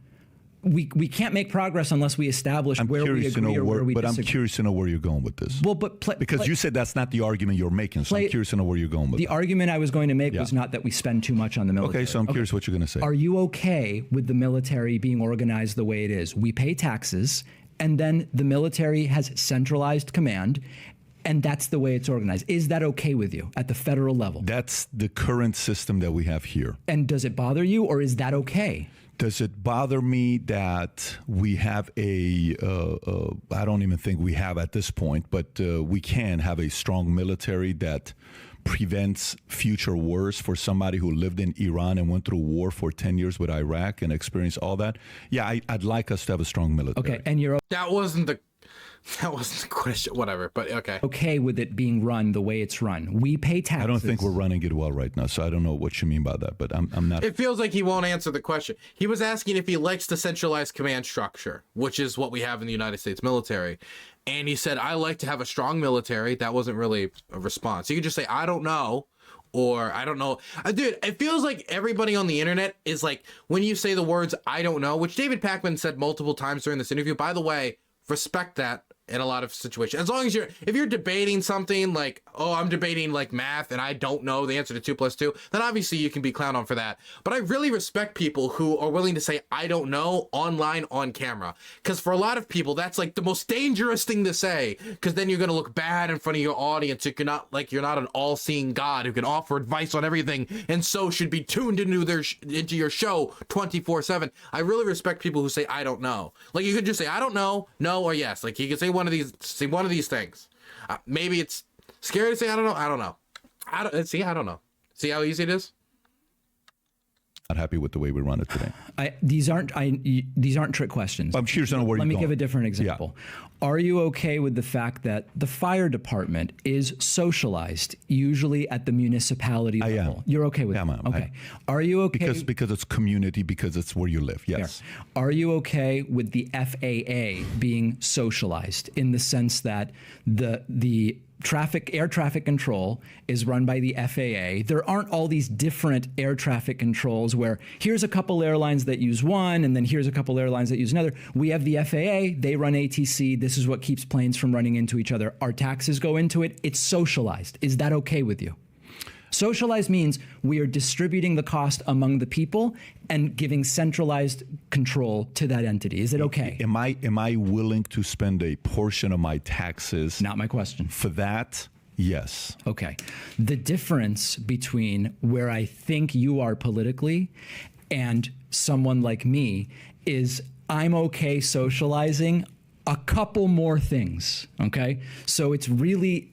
We can't make progress unless we establish where we agree or where we disagree. I'm curious to know where you're going with this. Well, but because you said that's not the argument you're making, so I'm curious to know where you're going with the that. argument I was going to make was not that we spend too much on the military. Okay, so I'm curious what you're going to say. Are you okay with the military being organized the way it is? We pay taxes, and then the military has centralized command, and that's the way it's organized. Is that okay with you at the federal level? That's the current system that we have here. And does it bother you, or is that okay? Does it bother me that we have I don't even think we have at this point, but we can have a strong military that prevents future wars for somebody who lived in Iran and went through war for 10 years with Iraq and experienced all that? Yeah, I'd like us to have a strong military. Okay, and you're That wasn't the question, whatever, but okay. Okay with it being run the way it's run. We pay taxes. I don't think we're running it well right now, so I don't know what you mean by that, but I'm not. It feels like he won't answer the question. He was asking if he likes the centralized command structure, which is what we have in the United States military. And he said, I like to have a strong military. That wasn't really a response. You could just say, I don't know. Or I don't know. Dude, it feels like everybody on the internet is like, when you say the words, I don't know, which David Pakman said multiple times during this interview. By the way, respect that in a lot of situations. As long as if you're debating something like, oh, I'm debating like math and I don't know the answer to 2 + 2, then obviously you can be clowned on for that. But I really respect people who are willing to say, I don't know, online, on camera. Because for a lot of people, that's like the most dangerous thing to say, because then you're going to look bad in front of your audience. You're not an all-seeing God who can offer advice on everything and so should be tuned into your show 24/7. I really respect people who say, I don't know. Like, you could just say, I don't know, no, or yes. Like, you could say one of these things. Maybe it's scary to say I don't know. I don't know. I don't know. See how easy it is? Not happy with the way we run it today. These aren't trick questions. I'm curious to know where you're going. Let me give a different example. Yeah. Are you okay with the fact that the fire department is socialized, usually at the municipality level? I am. You're okay with that? Okay. Are you okay? Because it's community, because it's where you live. Yes. Fair. Are you okay with the FAA being socialized in the sense that the air traffic control is run by the FAA? There aren't all these different air traffic controls where here's a couple airlines that use one and then here's a couple airlines that use another. We have the FAA, they run ATC. This is what keeps planes from running into each other. Our taxes go into it. It's socialized. Is that okay with you? Socialized means we are distributing the cost among the people and giving centralized control to that entity. Is it okay? Am I willing to spend a portion of my taxes? Not my question. For that, yes. Okay. The difference between where I think you are politically and someone like me is I'm okay socializing a couple more things, okay? So it's really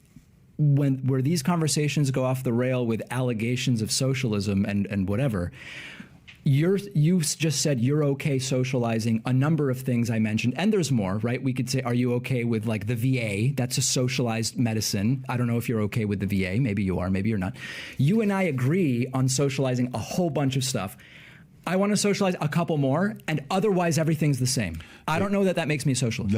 where these conversations go off the rail with allegations of socialism and whatever, you just said you're okay socializing a number of things I mentioned, and there's more, right? We could say, are you okay with like the VA? That's a socialized medicine. I don't know if you're okay with the VA. Maybe you are, maybe you're not. You and I agree on socializing a whole bunch of stuff. I want to socialize a couple more, and otherwise everything's the same. I don't know that makes me a socialist.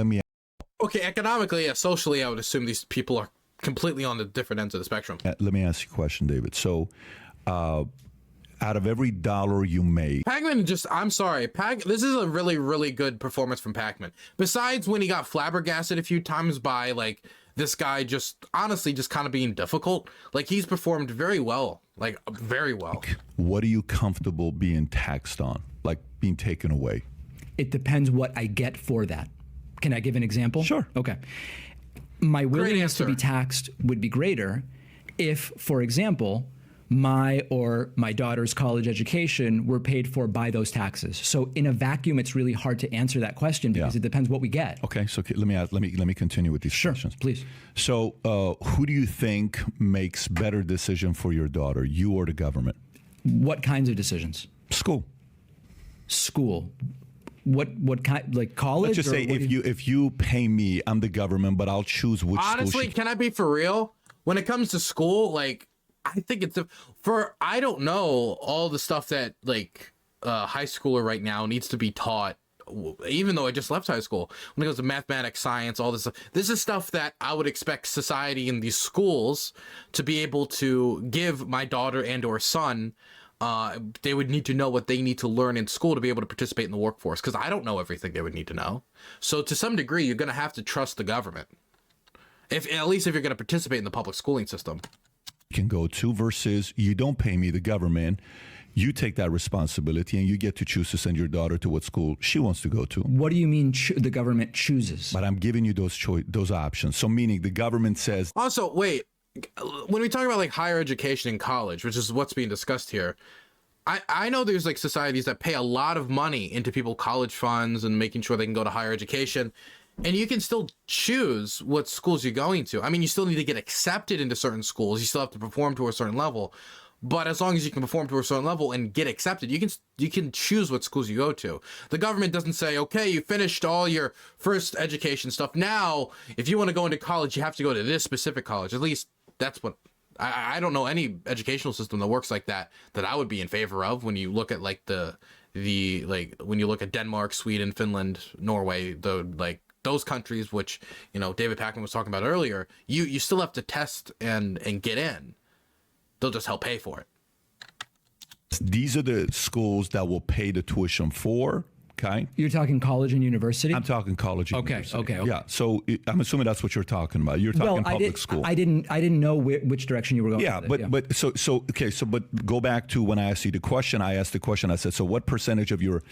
Okay, economically, yeah, socially, I would assume these people are completely on the different ends of the spectrum. Let me ask you a question, David. So, out of every dollar you make, Pakman I'm sorry, this is a really, really good performance from Pakman. Besides when he got flabbergasted a few times by like this guy just honestly just kind of being difficult. Like, he's performed very well, like very well. What are you comfortable being taxed on, like being taken away? It depends what I get for that. Can I give an example? Sure. Okay. My willingness to be taxed would be greater if, for example, my or my daughter's college education were paid for by those taxes. So in a vacuum, it's really hard to answer that question because it depends what we get. Okay, so let me continue with these questions. Please. So who do you think makes better decision for your daughter, you or the government? What kinds of decisions? School. What kind, like college? Let's just say if you pay me, I'm the government, but I'll choose which school. Honestly, can I be for real? When it comes to school, like, I think it's I don't know all the stuff that like high schooler right now needs to be taught, even though I just left high school. When it goes to mathematics, science, all this stuff, this is stuff that I would expect society in these schools to be able to give my daughter and or son. They would need to know what they need to learn in school to be able to participate in the workforce, because I don't know everything they would need to know. So to some degree, you're going to have to trust the government, at least if you're going to participate in the public schooling system. Can go to versus you don't pay me, the government, you take that responsibility and you get to choose to send your daughter to what school she wants to go to. What do you mean the government chooses? But I'm giving you those options. So meaning the government says. Also, wait, when we talk about like higher education in college, which is what's being discussed here, I know there's like societies that pay a lot of money into people college funds and making sure they can go to higher education. And you can still choose what schools you're going to. I mean, you still need to get accepted into certain schools. You still have to perform to a certain level. But as long as you can perform to a certain level and get accepted, you can choose what schools you go to. The government doesn't say, okay, you finished all your first education stuff. Now, if you want to go into college, you have to go to this specific college. At least that's what I don't know any educational system that works like that I would be in favor of. When you look at like when you look at Denmark, Sweden, Finland, Norway, those countries, which, you know, David Pakman was talking about earlier, you still have to test and get in. They'll just help pay for it. These are the schools that will pay the tuition for. Okay. You're talking college and university? I'm talking college and university. Okay. Yeah. So I'm assuming that's what you're talking about. You're talking public school. I didn't know which direction you were going. Yeah, but go back to when I asked you the question. I asked the question. I said, so what percentage of your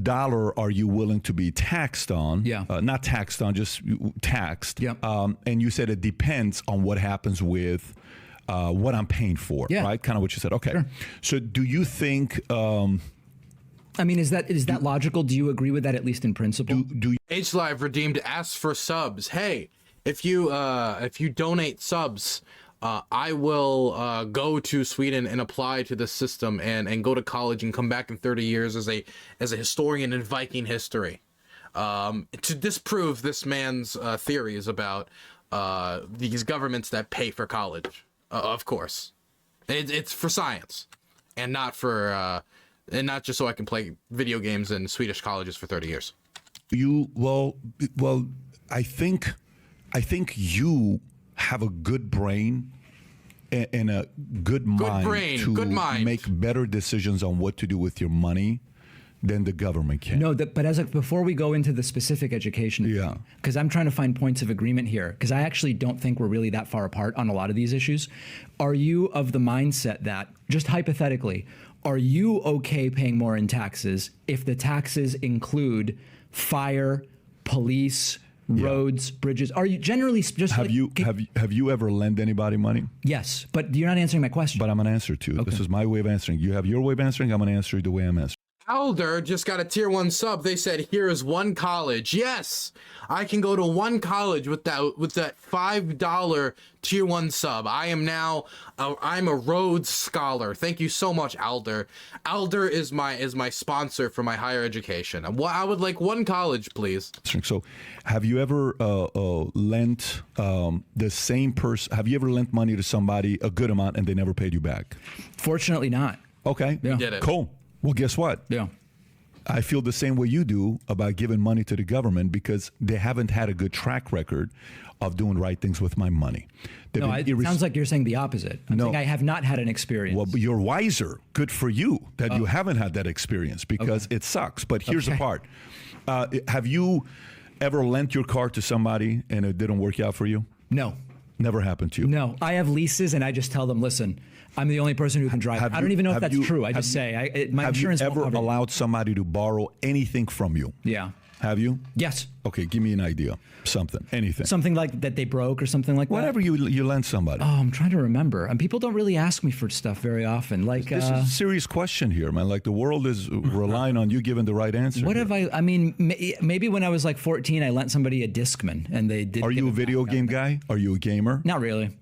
dollar are you willing to be taxed on? Yeah. Not taxed on, just taxed. Yeah. And you said it depends on what happens with what I'm paying for, right? Kind of what you said. Okay. Sure. So do you think... I mean, is that logical? Do you agree with that, at least in principle? H-Live redeemed asks for subs. Hey, if you donate subs, I will go to Sweden and apply to the system and go to college and come back in 30 years as a historian in Viking history, to disprove this man's theories about these governments that pay for college. Of course, it's for science, and not for and not just so I can play video games in Swedish colleges for 30 years. I think you have a good brain and a good mind to make better decisions on what to do with your money than the government can. No, but before we go into the specific education, because I'm trying to find points of agreement here, because I actually don't think we're really that far apart on a lot of these issues. Are you of the mindset that, just hypothetically, are you okay paying more in taxes if the taxes include fire, police, roads, bridges? Are you generally just have you ever lent anybody money? Yes, but you're not answering my question. But I'm gonna answer too. Okay. This is my way of answering. You have your way of answering. I'm gonna answer you the way I'm answering. Alder just got a tier 1 sub. They said, here is one college. Yes, I can go to one college with that $5 tier 1 sub. I'm a Rhodes Scholar. Thank you so much, Alder. Alder is my sponsor for my higher education. I would like one college, please. So have you ever lent the same person? Have you ever lent money to somebody a good amount and they never paid you back? Fortunately not. Okay. Yeah. Did it. Cool. Well, guess what? Yeah. I feel the same way you do about giving money to the government because they haven't had a good track record of doing right things with my money. It sounds like you're saying the opposite. I'm saying I have not had an experience. Well, but you're wiser. Good for you that you haven't had that experience because it sucks. But here's the part. Have you ever lent your car to somebody and it didn't work out for you? No. Never happened to you? No. I have leases, and I just tell them, listen, I'm the only person who can drive. I don't even know if that's true. I just say, my insurance won't cover it. Have you ever allowed somebody to borrow anything from you? Yeah. Have you? Yes. Okay, give me an idea. Something, anything. Something like that they broke or something like Whatever that. Whatever you lent somebody. Oh, I'm trying to remember. And people don't really ask me for stuff very often. Like this is a serious question here, man. Like the world is relying on you giving the right answer. What here. have I mean, maybe when I was like 14, I lent somebody a Discman and they did. Are you a video game guy? Are you a gamer? Not really.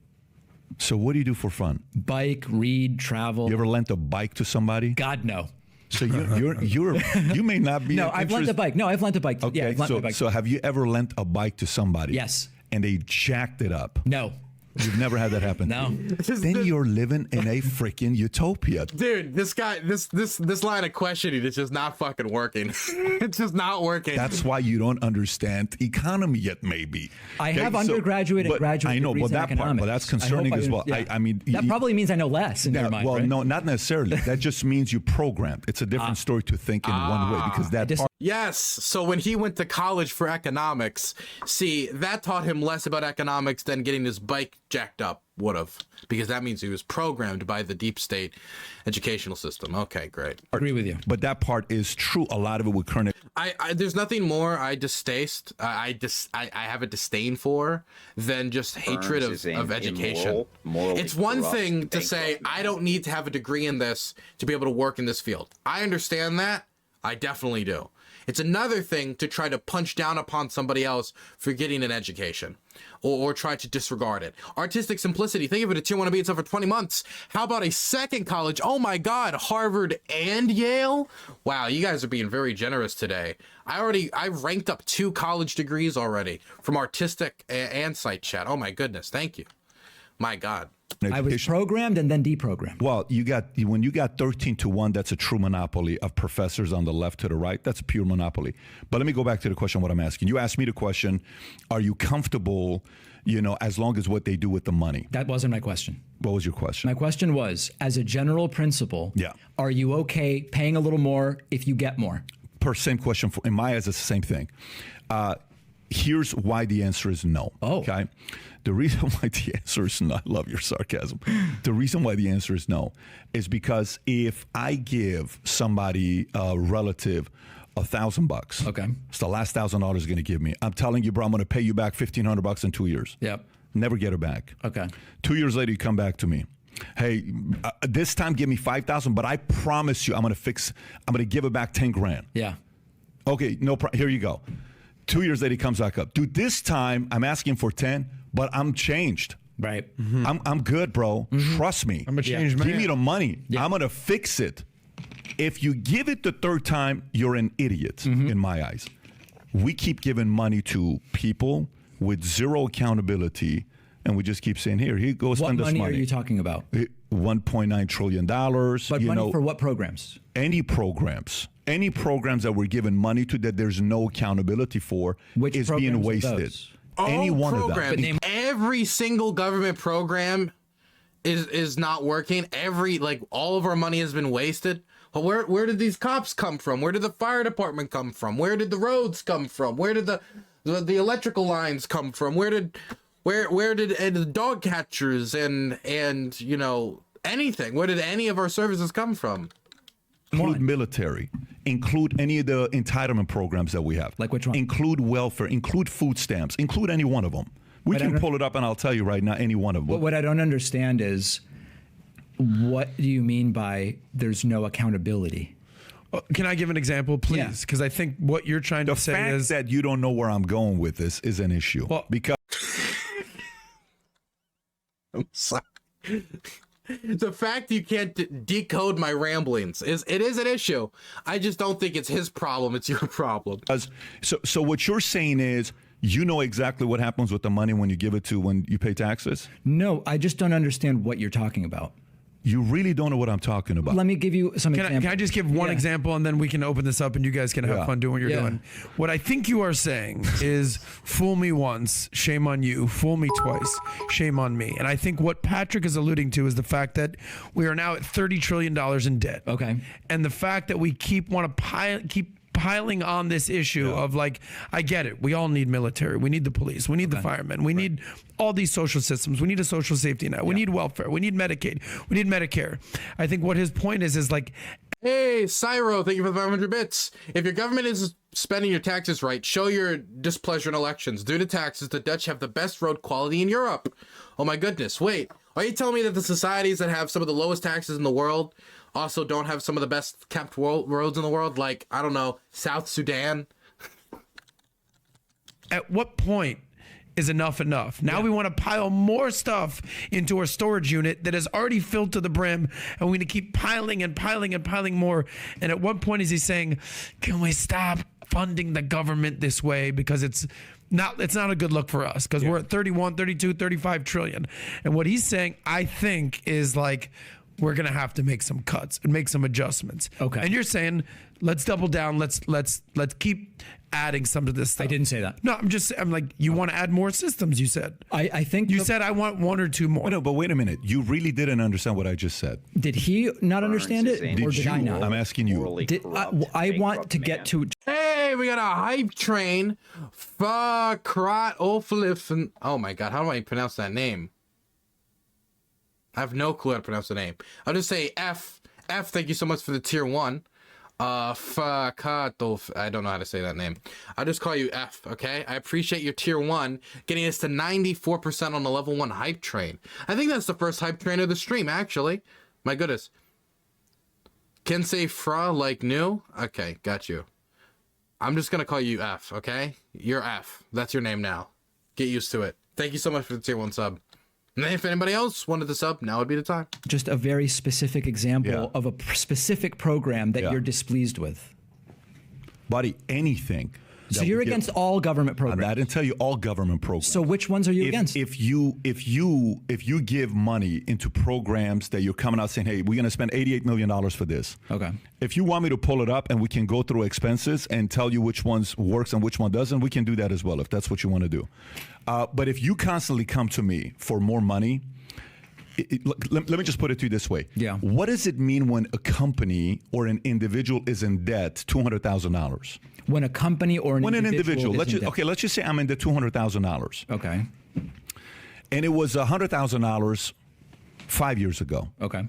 So what do you do for fun? Bike, read, travel. You ever lent a bike to somebody? God, no. So you may not be. No, I've lent a bike. No, I've lent a bike. Okay, Yeah, I've lent a bike. So have you ever lent a bike to somebody? Yes. And they jacked it up? No. You've never had that happen? No. Then you're living in a freaking utopia. Dude, this guy, this line of questioning is just not fucking working. It's just not working. That's why you don't understand economy yet, maybe. I have undergraduate and graduate I know, degrees but that in part, economics. but that's concerning as well. Yeah. I mean, that probably means I know less in your mind, well, right? no, not necessarily. That just means you programmed. It's a different story to think in one way because that part. Yes. So when he went to college for economics, see, that taught him less about economics than getting his bike jacked up would have, because that means he was programmed by the deep state educational system. Okay, great. Agree with you. But that part is true. A lot of it with current. There's nothing more I distaste. I have a disdain for than just hatred of education. It's one thing to say I don't need to have a degree in this to be able to work in this field. I understand that. I definitely do. It's another thing to try to punch down upon somebody else for getting an education or try to disregard it. Artistic simplicity. Think of it, a tier 1B, it's over 20 months. How about a second college? Oh my God, Harvard and Yale? Wow, you guys are being very generous today. I ranked up 2 college degrees already from Artistic and Site Chat. Oh my goodness, thank you. My God. I was programmed and then deprogrammed. Well, when you got 13-1, that's a true monopoly of professors on the left to the right. That's a pure monopoly. But let me go back to the question, what I'm asking. You asked me the question, are you comfortable, as long as what they do with the money? That wasn't my question. What was your question? My question was, as a general principle, are you okay paying a little more if you get more? Same question. In my eyes, it's the same thing. Here's why the answer is no. Oh. Okay. The reason why the answer is no, I love your sarcasm. The reason why the answer is no is because if I give somebody a relative $1,000, okay, it's the last $1,000 going to give me. I'm telling you, bro, I'm going to pay you back $1,500 in 2 years. Yep. Never get it back. Okay. 2 years later, you come back to me. Hey, this time give me $5,000, but I promise you, I'm going to give it back 10 grand. Yeah. Okay. Here you go. 2 years later, he comes back up. Dude, this time I'm asking for 10, but I'm changed. Right. Mm-hmm. I'm good, bro. Mm-hmm. Trust me. I'm a changed man. Give me the money. Yeah. I'm going to fix it. If you give it the third time, you're an idiot in my eyes. We keep giving money to people with zero accountability, and we just keep saying, here, go spend this money. What money are you talking about? $1.9 trillion. But money for what programs? Any programs that we're giving money to that there's no accountability for is being wasted. Any one of them. Every single government program is not working. All of our money has been wasted. But where did these cops come from? Where did the fire department come from? Where did the roads come from? Where did the electrical lines come from? Where did the dog catchers and anything? Where did any of our services come from? Include military, include any of the entitlement programs that we have. Like which one? Include welfare, include food stamps, include any one of them. We can pull it up and I'll tell you right now, any one of them. What I don't understand is, what do you mean by there's no accountability? Can I give an example, please? Because I think what you're trying to say is that you don't know where I'm going with this is an issue. Well, because I'm sorry. The fact you can't decode my ramblings is an issue. I just don't think it's his problem. It's your problem. So what you're saying is you know exactly what happens with the money when you give it to when you pay taxes? No, I just don't understand what you're talking about. You really don't know what I'm talking about. Let me give you some examples. Can I just give one example and then we can open this up and you guys can have fun doing what you're doing? What I think you are saying is fool me once, shame on you. Fool me twice, shame on me. And I think what Patrick is alluding to is the fact that we are now at $30 trillion in debt. Okay. And the fact that we keep piling on this issue of like, I get it. We all need military. We need the police. We need the firemen. We need all these social systems. We need a social safety net. We need welfare. We need Medicaid. We need Medicare. I think what his point is like, hey, Cyro, thank you for the 500 bits. If your government is spending your taxes right, show your displeasure in elections. Due to taxes, the Dutch have the best road quality in Europe. Oh my goodness. Wait, are you telling me that the societies that have some of the lowest taxes in the world also don't have some of the best kept roads in the world? Like, I don't know, South Sudan? At what point is enough enough? Now we want to pile more stuff into our storage unit that is already filled to the brim, and we're going to keep piling and piling and piling more. And at what point is he saying, can we stop funding the government this way? Because it's not a good look for us, because we're at 31, 32, 35 trillion. And what he's saying, I think, is like, we're going to have to make some cuts and make some adjustments. Okay. And you're saying, let's double down. Let's keep adding some to this stuff. I didn't say that. No, I'm like, you want to add more systems, you said. I think you said I want one or two more. No, but wait a minute. You really didn't understand what I just said. Did he not understand it, or did I not? I'm asking you. I want to get to. Hey, we got a hype train. Oh my God, how do I pronounce that name? I have no clue how to pronounce the name. I'll just say F. F, thank you so much for the tier 1. I don't know how to say that name. I'll just call you F, okay? I appreciate your tier 1 getting us to 94% on the level 1 hype train. I think that's the first hype train of the stream, actually. My goodness. Can say fra like new? Okay, got you. I'm just gonna call you F, okay? You're F. That's your name now. Get used to it. Thank you so much for the tier 1 sub. And if anybody else wanted to sub, now would be the time. Just a very specific example of a specific program that you're displeased with. Buddy, anything. So you're against all government programs. I didn't tell you all government programs. So which ones are you against? If you give money into programs that you're coming out saying, hey, we're going to spend $88 million for this. Okay. If you want me to pull it up and we can go through expenses and tell you which ones works and which one doesn't, we can do that as well if that's what you want to do. But if you constantly come to me for more money, let me just put it to you this way. Yeah. What does it mean when a company or an individual is in debt $200,000? When a company or an individual let's just say I'm in the $200,000. Okay. And it was $100,000 5 years ago. Okay.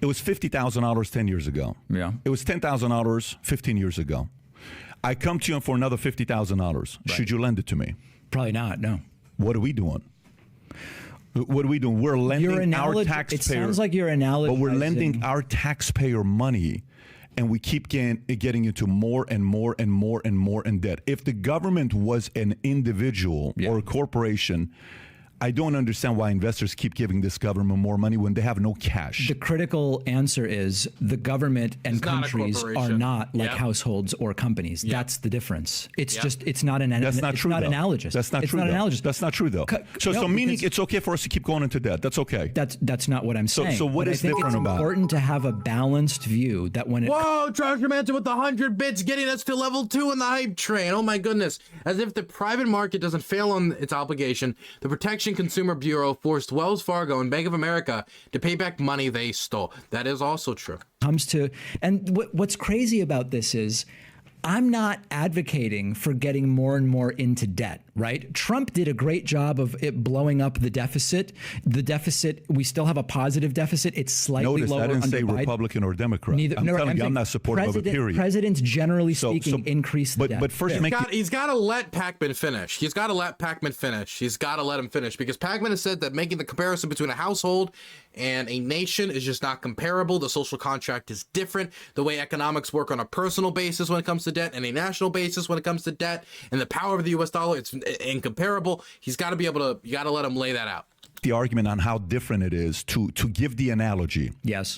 It was $50,000 10 years ago. Yeah. It was $10,000 15 years ago. I come to you for another $50,000. Right. Should you lend it to me? Probably not. No. What are we doing? What are we doing? We're lending our taxpayer. It sounds like you're analogizing. But we're lending our taxpayer money, and we keep getting into more and more and more and more in debt. If the government was an individual or a corporation, I don't understand why investors keep giving this government more money when they have no cash. The critical answer is the government and countries are not like households or companies. That's the difference. It's just, it's not an That's not true. analogous. That's not it's true. Not analogous. That's not true, though. So meaning it's okay for us to keep going into debt. That's okay. That's not what I'm saying. So what is different about it? It's important to have a balanced view that when it... Whoa, Treasure Mansion with the 100 bits getting us to level 2 in the hype train. Oh my goodness. As if the private market doesn't fail on its obligation, the Protection Consumer Bureau forced Wells Fargo and Bank of America to pay back money they stole. That is also true. And what's crazy about this is I'm not advocating for getting more and more into debt, right? Trump did a great job of it blowing up the deficit. The deficit, we still have a positive deficit. It's slightly lower. Notice I didn't say Biden. Republican or Democrat. I'm telling you, I'm not supportive of it, period. Presidents, generally speaking, increase the debt. But first, he's got to let Pakman finish. He's got to let Pakman finish. He's got to let him finish, because Pakman has said that making the comparison between a household and a nation is just not comparable. The social contract is different. The way economics work on a personal basis when it comes to debt and a national basis when it comes to debt and the power of the US dollar, it's incomparable. He's got to be able to, you got to let him lay that out. The argument on how different it is to give the analogy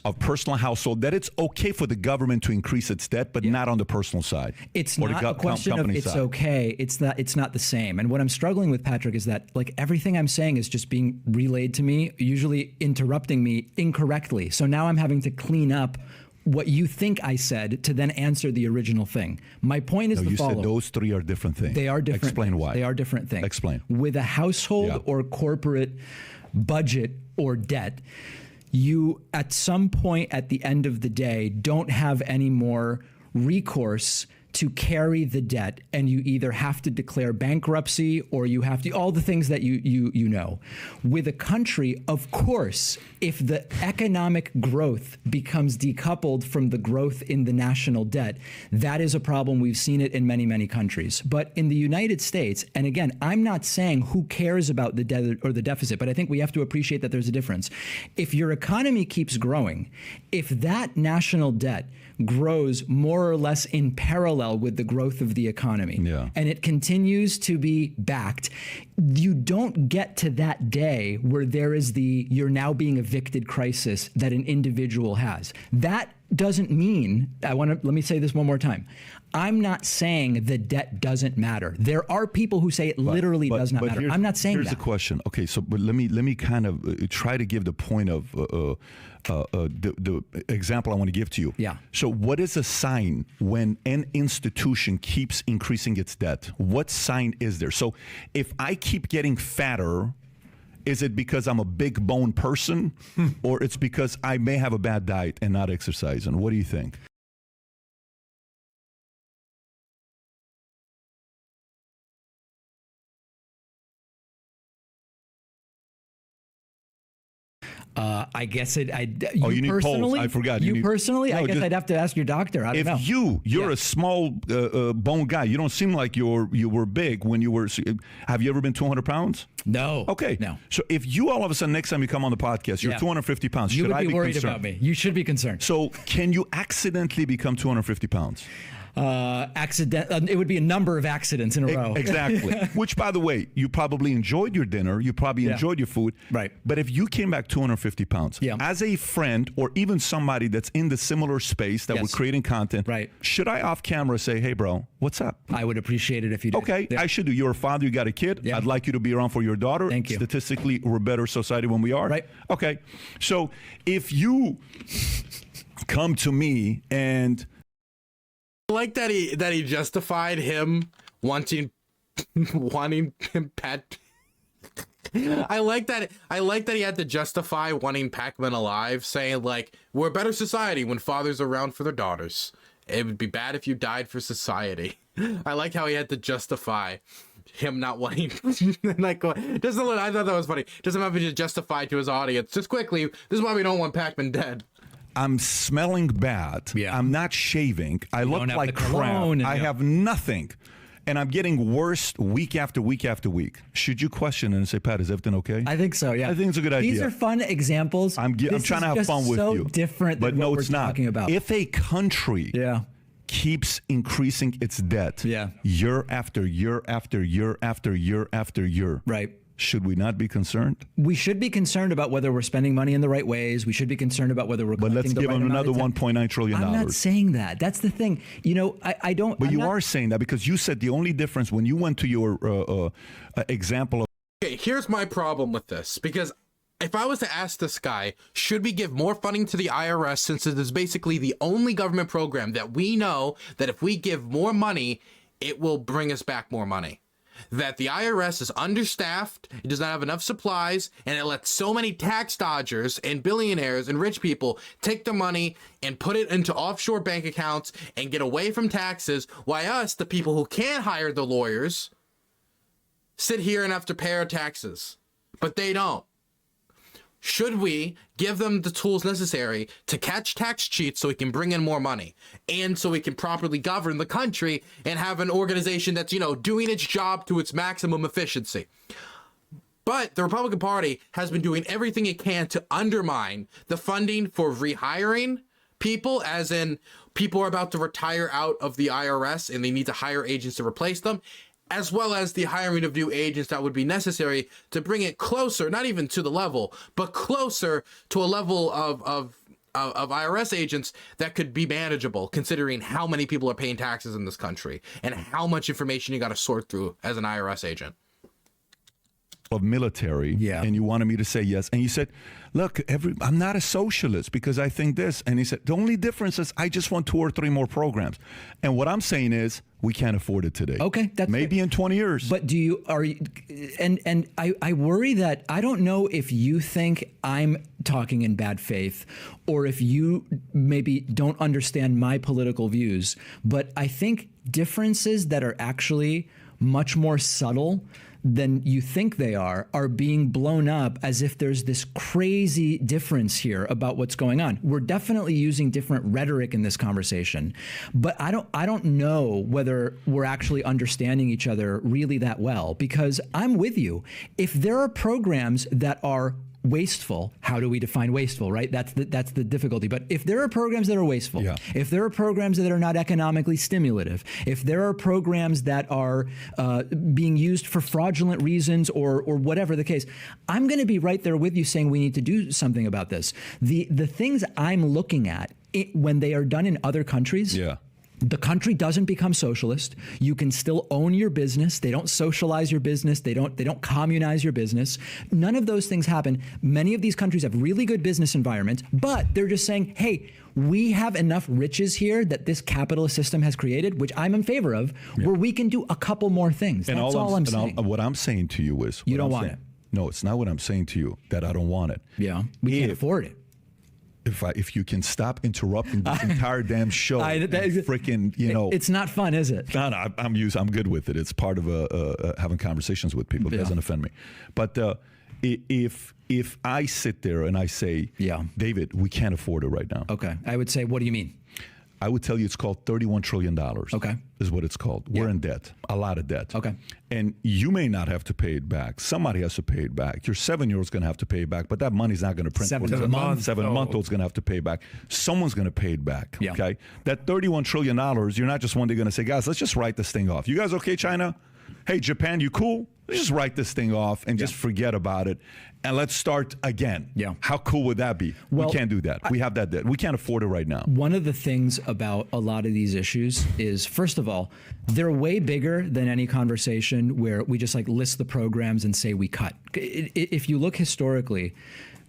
of personal household, that it's okay for the government to increase its debt, but not on the personal side. It's not a question of it's okay. It's not the same. And what I'm struggling with, Patrick, is that like everything I'm saying is just being relayed to me, usually interrupting me incorrectly. So now I'm having to clean up what you think I said to then answer the original thing. My point is the following. You said those three are different things. They are different. Explain things. why. They are different things. Explain. With a household or corporate budget or debt, you at some point at the end of the day don't have any more recourse to carry the debt, and you either have to declare bankruptcy or you have to, all the things that you know. With a country, of course, if the economic growth becomes decoupled from the growth in the national debt, that is a problem. We've seen it in many, many countries. But in the United States, and again, I'm not saying who cares about the debt or the deficit, but I think we have to appreciate that there's a difference. If your economy keeps growing, if that national debt grows more or less in parallel with the growth of the economy, and it continues to be backed, you don't get to that day where there is the you're now being evicted crisis that an individual has. That doesn't mean, let me say this one more time. I'm not saying the debt doesn't matter. There are people who say it literally does not matter. I'm not saying that. Here's the question. Okay, so but let me kind of try to give the point of the example I want to give to you. Yeah. So what is a sign when an institution keeps increasing its debt? What sign is there? So if I keep getting fatter, is it because I'm a big bone person, or it's because I may have a bad diet and not exercising? What do you think? I guess it. You need polls. I forgot. You personally? No, I guess I'd have to ask your doctor. I don't know. If you're a small bone guy, you don't seem like you were big when you were. Have you ever been 200 pounds? No. Okay. No. So if you all of a sudden next time you come on the podcast, you're 250 pounds, you should would I be worried concerned? about me? You should be concerned. So can you accidentally become 250 pounds? It would be a number of accidents in a row. Exactly. Which, by the way, you probably enjoyed your dinner. You probably enjoyed your food. Right. But if you came back 250 pounds, as a friend or even somebody that's in the similar space that we're creating content, should I off camera say, hey, bro, what's up? I would appreciate it if you did. Okay, I should do. You're a father. You got a kid. I'd like you to be around for your daughter. Thank you. Statistically, we're a better society when we are. Right. Okay. So if you come to me and... I like that he justified him wanting him Pat. I like that he had to justify wanting Pakman alive, saying like we're a better society when fathers are around for their daughters. It would be bad if you died for society. I like how he had to justify him not wanting like I thought that was funny. Doesn't have to justify to his audience. Just quickly, this is why we don't want Pakman dead. I'm smelling bad. I'm not shaving. I look like crap. I have nothing. And I'm getting worse week after week after week. Should you question and say, Pat, is everything okay? I think so, yeah. I think it's a good idea. These are fun examples. I'm trying to have fun with you. Different than what we're talking about. If a country keeps increasing its debt year after year after year after year after year, should we not be concerned? We should be concerned about whether we're spending money in the right ways. We should be concerned about whether we're collecting the right amount. But let's give them another $1.9 trillion. I'm not saying that. That's the thing. You know, I don't. But you are saying that because you said the only difference when you went to your example of. Okay, here's my problem with this. Because if I was to ask this guy, should we give more funding to the IRS since it is basically the only government program that we know that if we give more money, it will bring us back more money? That the IRS is understaffed, it does not have enough supplies, and it lets so many tax dodgers and billionaires and rich people take their money and put it into offshore bank accounts and get away from taxes, while us, the people who can't hire the lawyers, sit here and have to pay our taxes. But they don't. Should we give them the tools necessary to catch tax cheats so we can bring in more money and so we can properly govern the country and have an organization that's, you know, doing its job to its maximum efficiency? But the Republican Party has been doing everything it can to undermine the funding for rehiring people, as in people are about to retire out of the IRS and they need to hire agents to replace them, as well as the hiring of new agents that would be necessary to bring it closer, not even to the level, but closer to a level of IRS agents that could be manageable, considering how many people are paying taxes in this country and how much information you got to sort through as an IRS agent. Of military, and you wanted me to say yes, and you said, look, I'm not a socialist because I think this, and he said the only difference is I just want 2 or 3 more programs. And what I'm saying is we can't afford it today. Okay, that's maybe in 20 years. But I worry that I don't know if you think I'm talking in bad faith or if you maybe don't understand my political views, but I think differences that are actually much more subtle than you think they are being blown up as if there's this crazy difference here about what's going on. We're definitely using different rhetoric in this conversation, but I don't know whether we're actually understanding each other really that well, because I'm with you. If there are programs that are wasteful, how do we define wasteful, right? That's the difficulty. But if there are programs that are wasteful, if there are programs that are not economically stimulative, if there are programs that are being used for fraudulent reasons or whatever the case, I'm going to be right there with you saying we need to do something about this. The things I'm looking at when they are done in other countries, the country doesn't become socialist. You can still own your business. They don't socialize your business. They don't communize your business. None of those things happen. Many of these countries have really good business environments, but they're just saying, hey, we have enough riches here that this capitalist system has created, which I'm in favor of, where we can do a couple more things. That's all I'm saying. What I'm saying to you is... You don't want it. No, it's not what I'm saying to you, that I don't want it. Yeah, we can't afford it. If you can stop interrupting this entire damn show, freaking, it's not fun, is it? No, I'm good with it. It's part of having conversations with people. It doesn't offend me. But if I sit there and I say, David, we can't afford it right now. Okay, I would say, what do you mean? I would tell you it's called $31 trillion. Okay. Is what it's called. We're in debt, a lot of debt. Okay. And you may not have to pay it back. Somebody has to pay it back. Your 7-year-old's going to have to pay it back, but that money's not going to print. 7-month-old's going to have to pay it back. Someone's going to pay it back. Yeah. Okay. That $31 trillion, you're not just one day going to say, guys, let's just write this thing off. You guys okay, China? Hey, Japan, you cool? Let's just write this thing off and just forget about it. And let's start again. Yeah. How cool would that be? Well, we can't do that. We have that debt. We can't afford it right now. One of the things about a lot of these issues is, first of all, they're way bigger than any conversation where we just like list the programs and say we cut. If you look historically,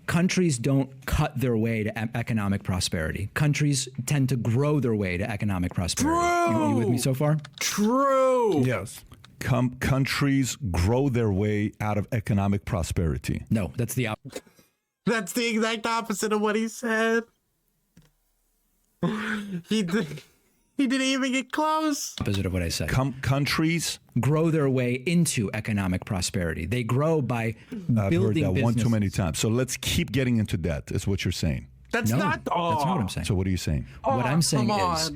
countries don't cut their way to economic prosperity. Countries tend to grow their way to economic prosperity. True. You with me so far? True. Yes. Countries grow their way out of economic prosperity. No, that's the opposite. That's the exact opposite of what he said. He didn't even get close. Opposite of what I said. Countries grow their way into economic prosperity. They grow by building I've heard that businesses. one too many times. So let's keep getting into debt, is what you're saying. That's not. Oh. That's not what I'm saying. So what are you saying? What I'm saying is,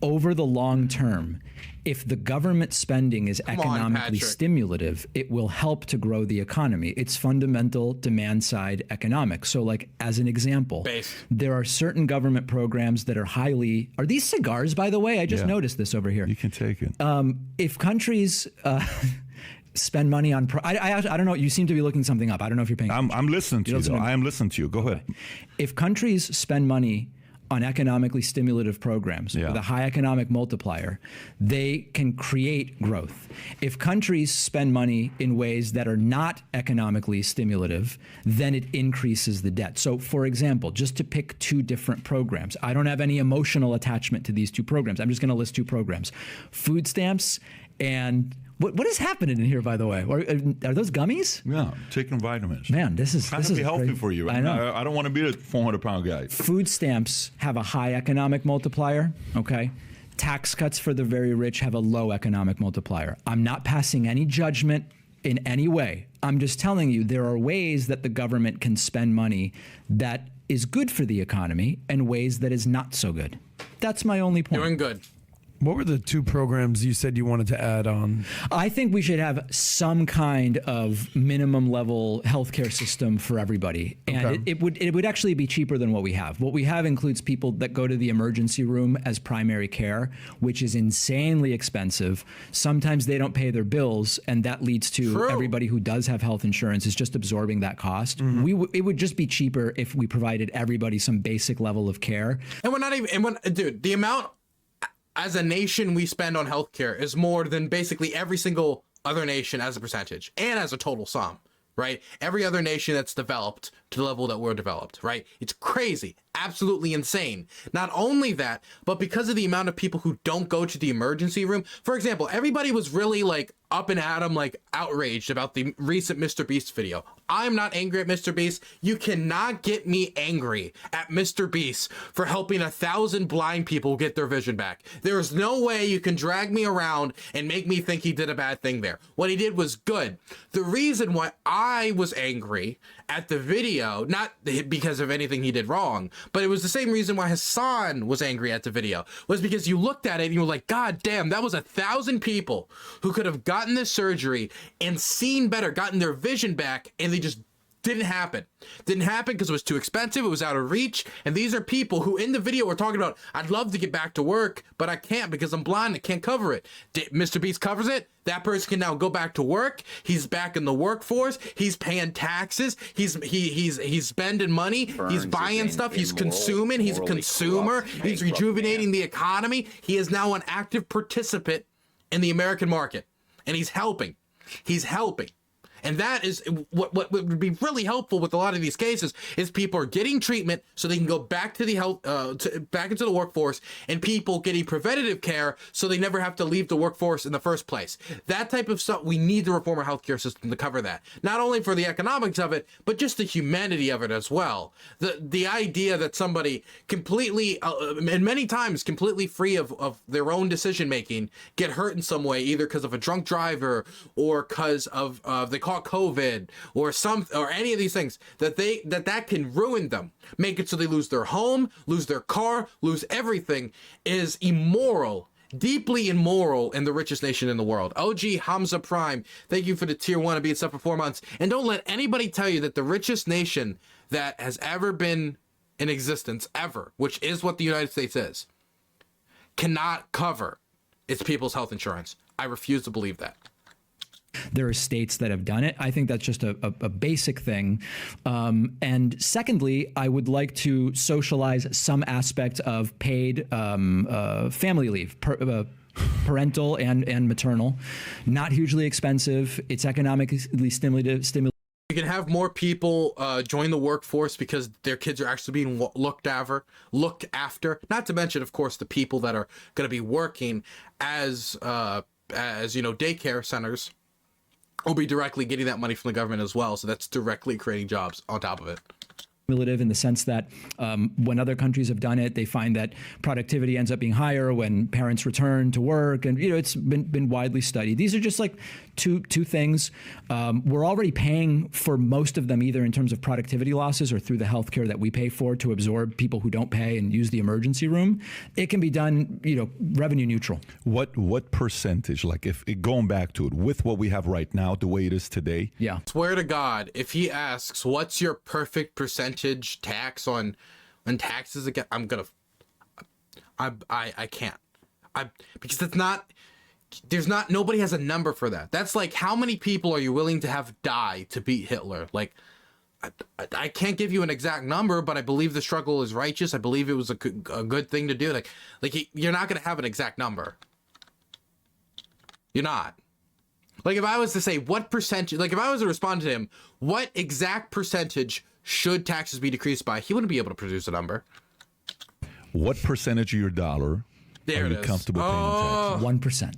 over the long term, if the government spending is economically stimulative, it will help to grow the economy. It's fundamental demand side economics. So like as an example, there are certain government programs that are are these cigars, by the way? I just noticed this over here. You can take it. If countries spend money on, I don't know, you seem to be looking something up. I don't know if you're paying attention. I'm listening to you. I am listening to you. Go ahead. If countries spend money on economically stimulative programs with a high economic multiplier, they can create growth. If countries spend money in ways that are not economically stimulative, then it increases the debt. So for example, just to pick two different programs, I don't have any emotional attachment to these two programs. I'm just going to list two programs. Food stamps and what is happening in here, by the way? Are those gummies? Yeah, taking vitamins. Man, this is trying to be healthy for you. Right? I know. I don't want to be a 400-pound guy. Food stamps have a high economic multiplier. Okay. Tax cuts for the very rich have a low economic multiplier. I'm not passing any judgment in any way. I'm just telling you there are ways that the government can spend money that is good for the economy and ways that is not so good. That's my only point. Doing good. What were the two programs you said you wanted to add on? I think we should have some kind of minimum level healthcare system for everybody. And it would actually be cheaper than what we have. What we have includes people that go to the emergency room as primary care, which is insanely expensive. Sometimes they don't pay their bills, and that leads to everybody who does have health insurance is just absorbing that cost. It would just be cheaper if we provided everybody some basic level of care. And we're not even, dude, the amount as a nation we spend on healthcare is more than basically every single other nation as a percentage and as a total sum, right? Every other nation that's developed to the level that we're developed, right? It's crazy, absolutely insane. Not only that, but because of the amount of people who don't go to the emergency room. For example, everybody was really like up and at 'em, like outraged about the recent Mr. Beast video. I'm not angry at Mr. Beast. You cannot get me angry at Mr. Beast for helping 1,000 blind people get their vision back. There is no way you can drag me around and make me think he did a bad thing there. What he did was good. The reason why I was angry at the video, not because of anything he did wrong, but it was the same reason why Hassan was angry at the video, was because you looked at it and you were like, God damn, that was 1,000 people who could have gotten this surgery and seen better, gotten their vision back, and they just didn't happen. Didn't happen because it was too expensive. It was out of reach. And these are people who in the video were talking about, I'd love to get back to work, but I can't because I'm blind. I can't cover it. Mr. Beast covers it. That person can now go back to work. He's back in the workforce. He's paying taxes. He's spending money. He's buying stuff. He's consuming. He's a consumer. He's rejuvenating the economy. He is now an active participant in the American market. And he's helping. He's helping. And that is what would be really helpful with a lot of these cases is people are getting treatment so they can go back to the health, back into the workforce, and people getting preventative care so they never have to leave the workforce in the first place. That type of stuff, we need to reform our healthcare system to cover that. Not only for the economics of it, but just the humanity of it as well. The idea that somebody completely, and many times completely free of their own decision making, get hurt in some way, either because of a drunk driver or because of they call it COVID or any of these things, that can ruin them, make it so they lose their home, lose their car, lose everything, is immoral, deeply immoral in the richest nation in the world. OG Hamza Prime, thank you for the tier 1 and being sub for 4 months. And don't let anybody tell you that the richest nation that has ever been in existence ever, which is what the United States is, cannot cover its people's health insurance. I refuse to believe that. There are states that have done it. I think that's just a basic thing. And secondly, I would like to socialize some aspect of paid family leave, parental and maternal. Not hugely expensive. It's economically stimulative. You can have more people join the workforce because their kids are actually being looked after. Not to mention, of course, the people that are going to be working as daycare centers will be directly getting that money from the government as well. So that's directly creating jobs on top of it. In the sense that when other countries have done it, they find that productivity ends up being higher when parents return to work, and it's been widely studied. These are just like two things. We're already paying for most of them, either in terms of productivity losses or through the healthcare that we pay for to absorb people who don't pay and use the emergency room. It can be done, revenue neutral. What percentage, like if going back to it, with what we have right now, the way it is today? Yeah. Swear to God, if he asks, what's your perfect percentage tax on taxes again, I can't, because nobody has a number for that. That's like, how many people are you willing to have die to beat Hitler? Like, I can't give you an exact number, but I believe the struggle is righteous. I believe it was a good thing to do. Like you're not going to have an exact number. You're not. Like, if I was to say what percentage, like if I was to respond to him, what exact percentage should taxes be decreased by, he wouldn't be able to produce a number. What percentage of your dollar are you comfortable paying in taxes? 1%.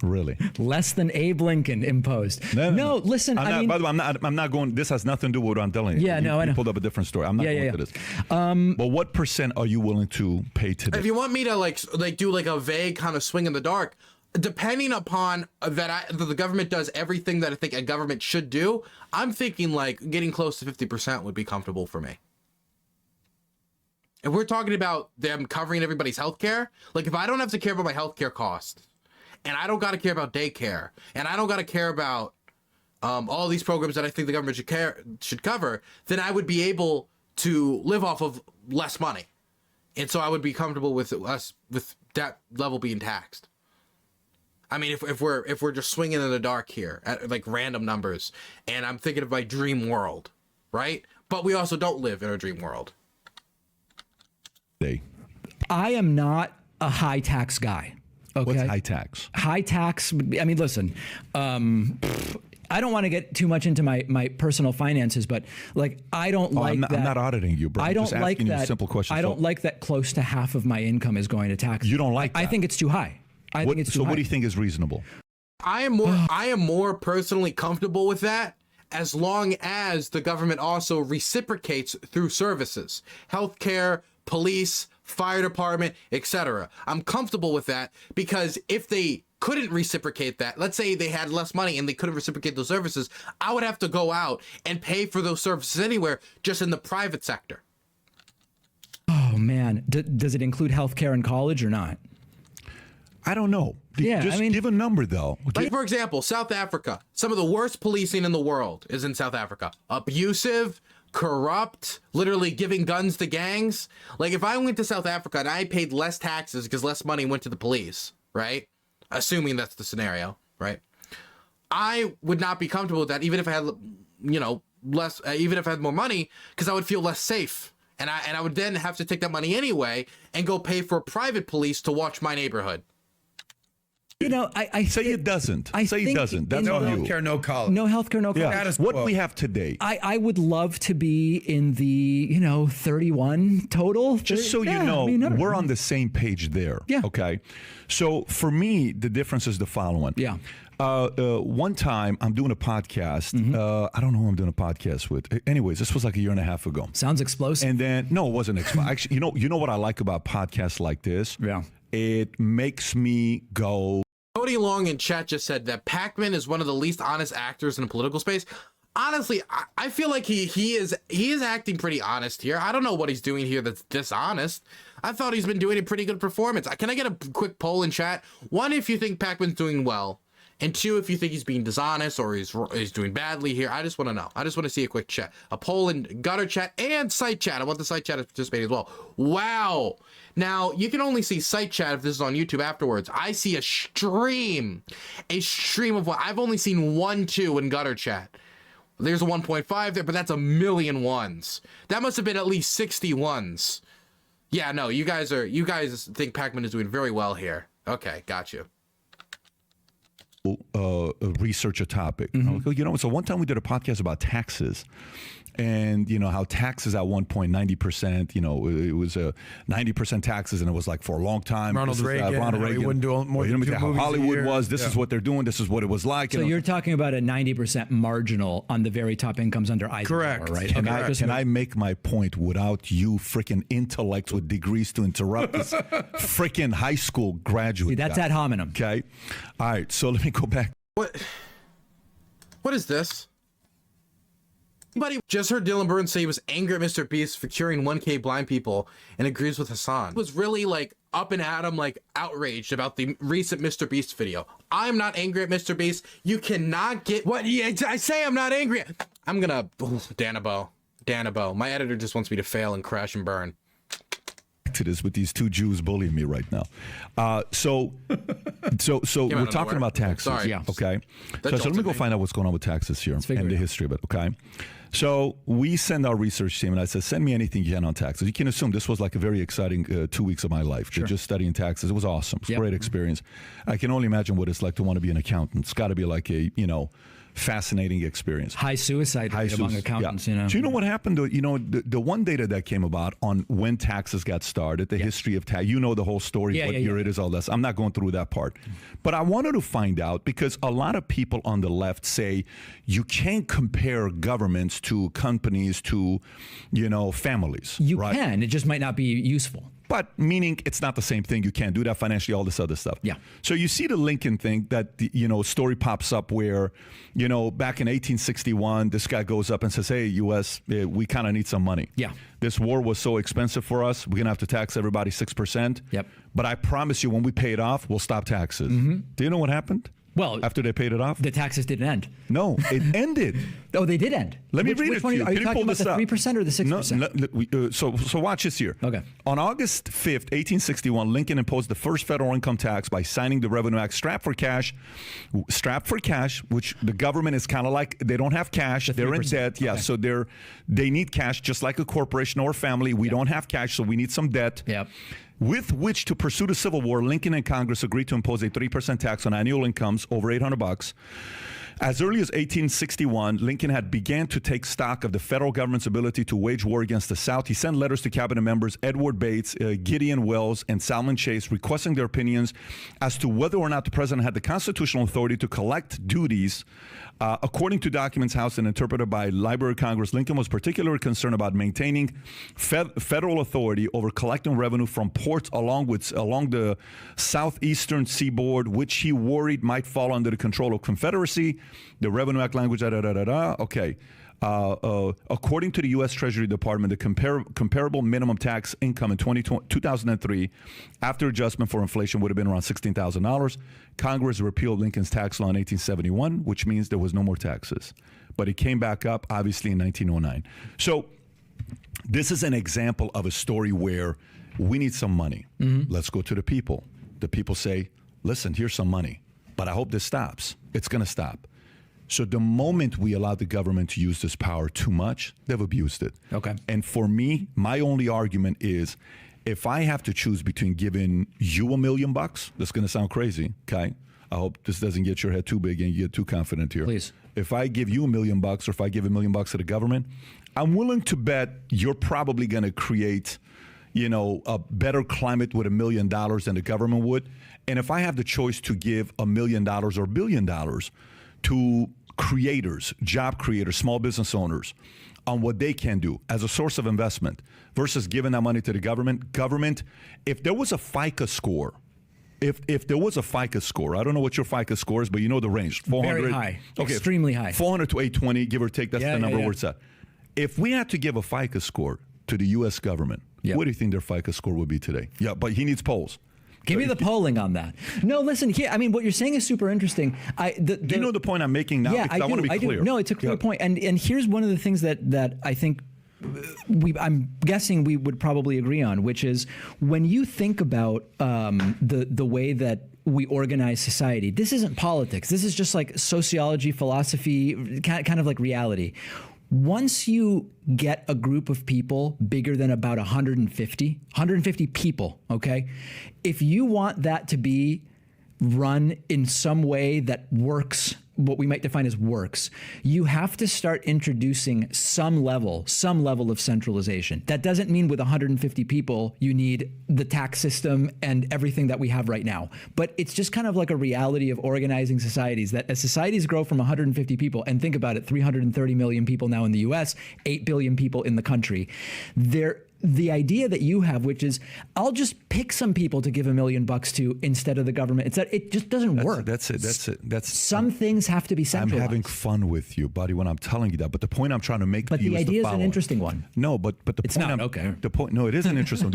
Really? Less than Abe Lincoln imposed. No, listen, by the way, I'm not going, this has nothing to do with what I'm telling you. Yeah, I know. Pulled up a different story. I'm not going to this. But what percent are you willing to pay today? If you want me to like do like a vague kind of swing in the dark, depending upon that the government does everything that I think a government should do, I'm thinking like getting close to 50% would be comfortable for me. If we're talking about them covering everybody's healthcare, like if I don't have to care about my healthcare costs, and I don't got to care about daycare, and I don't got to care about all these programs that I think the government should cover, then I would be able to live off of less money, and so I would be comfortable with that level being taxed. I mean, if we're just swinging in the dark here at like random numbers, and I'm thinking of my dream world, right? But we also don't live in a dream world. I am not a high tax guy. Okay. What's high tax? High tax. I mean, listen, I don't want to get too much into my personal finances, but like I don't like that. I'm not auditing you, bro. I don't just like asking that. You simple questions. I don't like that close to half of my income is going to tax. You don't like that? I think it's too high. I think it's too high. So what do you think is reasonable? I am more personally comfortable with that as long as the government also reciprocates through services, healthcare, police, fire department, etc. I'm comfortable with that because if they couldn't reciprocate that, let's say they had less money and they couldn't reciprocate those services, I would have to go out and pay for those services anywhere, just in the private sector. Oh man, does it include healthcare in college or not? I don't know. Yeah, just give a number though. Like for example, South Africa. Some of the worst policing in the world is in South Africa. Abusive, corrupt, literally giving guns to gangs. Like if I went to South Africa and I paid less taxes because less money went to the police, right? Assuming that's the scenario, right? I would not be comfortable with that, even if I had, you know, less, even if I had more money, because I would feel less safe. And I would then have to take that money anyway and go pay for private police to watch my neighborhood. You know, I say it doesn't. Say it doesn't. That's no on you. healthcare, no college. No healthcare, no college. Yeah. What we have today. I would love to be in the 31 total. Just so you know, we're on the same page there. Yeah. Okay. So for me, the difference is the following. Yeah. One time I'm doing a podcast. I don't know who I'm doing a podcast with. Anyways, this was like a year and a half ago. Sounds explosive. And then no, it wasn't explosive. Actually, you know what I like about podcasts like this? Yeah. It makes me go. Cody Long in chat just said that Pakman is one of the least honest actors in the political space. Honestly, I feel like he is acting pretty honest here. I don't know what he's doing here that's dishonest. I thought he's been doing a pretty good performance. Can I get a quick poll in chat? One, if you think Pakman's doing well, and two, if you think he's being dishonest or he's doing badly here. I just want to know. I just want to see a quick chat, a poll in gutter chat and site chat. I want the site chat to participate as well. Wow. Now, you can only see site chat if this is on YouTube afterwards. I see a stream of what I've only seen 1, 2 in gutter chat. There's a 1.5 there, but that's a million ones. That must have been at least 60 ones. Yeah, no, you guys think Pakman is doing very well here. Okay, got you. Research a topic. So one time we did a podcast about taxes. And how taxes at one point 90%. It was 90% taxes, and it was like for a long time. Ronald Reagan. He wouldn't do more than 2 how movies Hollywood a year. was. This is what they're doing. This is what it was like. So you're talking about a 90% marginal on the very top incomes under Eisenhower, Correct. right? Can I make my point without you freaking intellects with degrees to interrupt this freaking high school graduate? See, that's ad hominem. Okay. All right. So let me go back. What is this? Anybody just heard Dylan Burns say he was angry at Mr. Beast for curing 1K blind people and agrees with Hassan. He was really like up and at him, like outraged about the recent Mr. Beast video. I'm not angry at Mr. Beast. You cannot get what I say. I'm not angry. I'm gonna Danabo. My editor just wants me to fail and crash and burn. To this with these two Jews bullying me right now. So we're talking about taxes. Sorry. Yeah. Okay. So let me go find out what's going on with taxes here and the history of it. Okay. So we send our research team, and I said, send me anything you can on taxes. You can assume this was like a very exciting 2 weeks of my life. Sure. Just studying taxes. It was awesome. It was a great experience. I can only imagine what it's like to want to be an accountant. It's got to be like a, fascinating experience. High suicide rate among accountants, Do you know what happened? The one data that came about on when taxes got started, the history of tax, the whole story, what year it is, all this. I'm not going through that part. But I wanted to find out because a lot of people on the left say you can't compare governments to companies to, families. You right? can. It just might not be useful. But meaning it's not the same thing. You can't do that financially, all this other stuff. Yeah. So you see the Lincoln thing that, story pops up where, back in 1861, this guy goes up and says, hey, U.S., we kind of need some money. Yeah. This war was so expensive for us. We're going to have to tax everybody 6%. Yep. But I promise you, when we pay it off, we'll stop taxes. Mm-hmm. Do you know what happened? Well, after they paid it off? The taxes didn't end. No, it ended. Oh, they did end. Let me read it to you. Are you talking about the 3% or the 6%? So watch this here. Okay. On August 5th, 1861, Lincoln imposed the first federal income tax by signing the Revenue Act. Strapped for cash, which the government is kind of like, they don't have cash. They're in debt. Yeah, so they need cash just like a corporation or family. We don't have cash, so we need some debt. Yep. With which to pursue the Civil War, Lincoln and Congress agreed to impose a 3% tax on annual incomes over $800. As early as 1861, Lincoln had began to take stock of the federal government's ability to wage war against the South. He sent letters to cabinet members Edward Bates, Gideon Welles, and Salmon Chase requesting their opinions as to whether or not the president had the constitutional authority to collect duties. According to documents housed and interpreted by Library of Congress, Lincoln was particularly concerned about maintaining federal authority over collecting revenue from ports along the southeastern seaboard, which he worried might fall under the control of Confederacy. The Revenue Act language, Okay. According to the U.S. Treasury Department, the comparable minimum tax income in 2003, after adjustment for inflation, would have been around $16,000. Congress repealed Lincoln's tax law in 1871, which means there was no more taxes. But it came back up, obviously, in 1909. So this is an example of a story where we need some money. Mm-hmm. Let's go to the people. The people say, listen, here's some money, but I hope this stops. It's going to stop. So the moment we allow the government to use this power too much, they've abused it. Okay. And for me, my only argument is, if I have to choose between giving you $1 million, that's going to sound crazy, okay? I hope this doesn't get your head too big and you get too confident here. Please. If I give you $1 million, or if I give $1 million to the government, I'm willing to bet you're probably going to create, a better climate with $1 million than the government would. And if I have the choice to give $1 million or $1 billion to creators, job creators, small business owners, on what they can do as a source of investment versus giving that money to the government, if there was a FICA score, if there was a FICA score, I don't know what your FICA score is, but you know the range, 400. Very high, okay, extremely high. 400 to 820, give or take, that's the number where it's at. If we had to give a FICA score to the U.S. government, what do you think their FICA score would be today? Yeah, but he needs polls. Give me the polling on that. No, listen, here, I mean, what you're saying is super interesting. Do you know the point I'm making now? Yeah, because I want to be clear. No, it's a clear point. And here's one of the things that I think I'm guessing we would probably agree on, which is when you think about the way that we organize society, this isn't politics. This is just like sociology, philosophy, kind of like reality. Once you get a group of people bigger than about 150 people, okay? If you want that to be run in some way that works, what we might define as works, you have to start introducing some level of centralization. That doesn't mean with 150 people, you need the tax system and everything that we have right now. But it's just kind of like a reality of organizing societies, that as societies grow from 150 people, and think about it, 330 million people now in the US, 8 billion people in the country, the idea that you have, which is, I'll just pick some people to give $1 million to instead of the government. It's that it just doesn't work. That's it. Some things have to be centralized. I'm having fun with you, buddy, when I'm telling you that. But the point I'm trying to make to you is the following. But the idea is an interesting one. No, but the it's point not. Okay. The point. No, it is an interesting.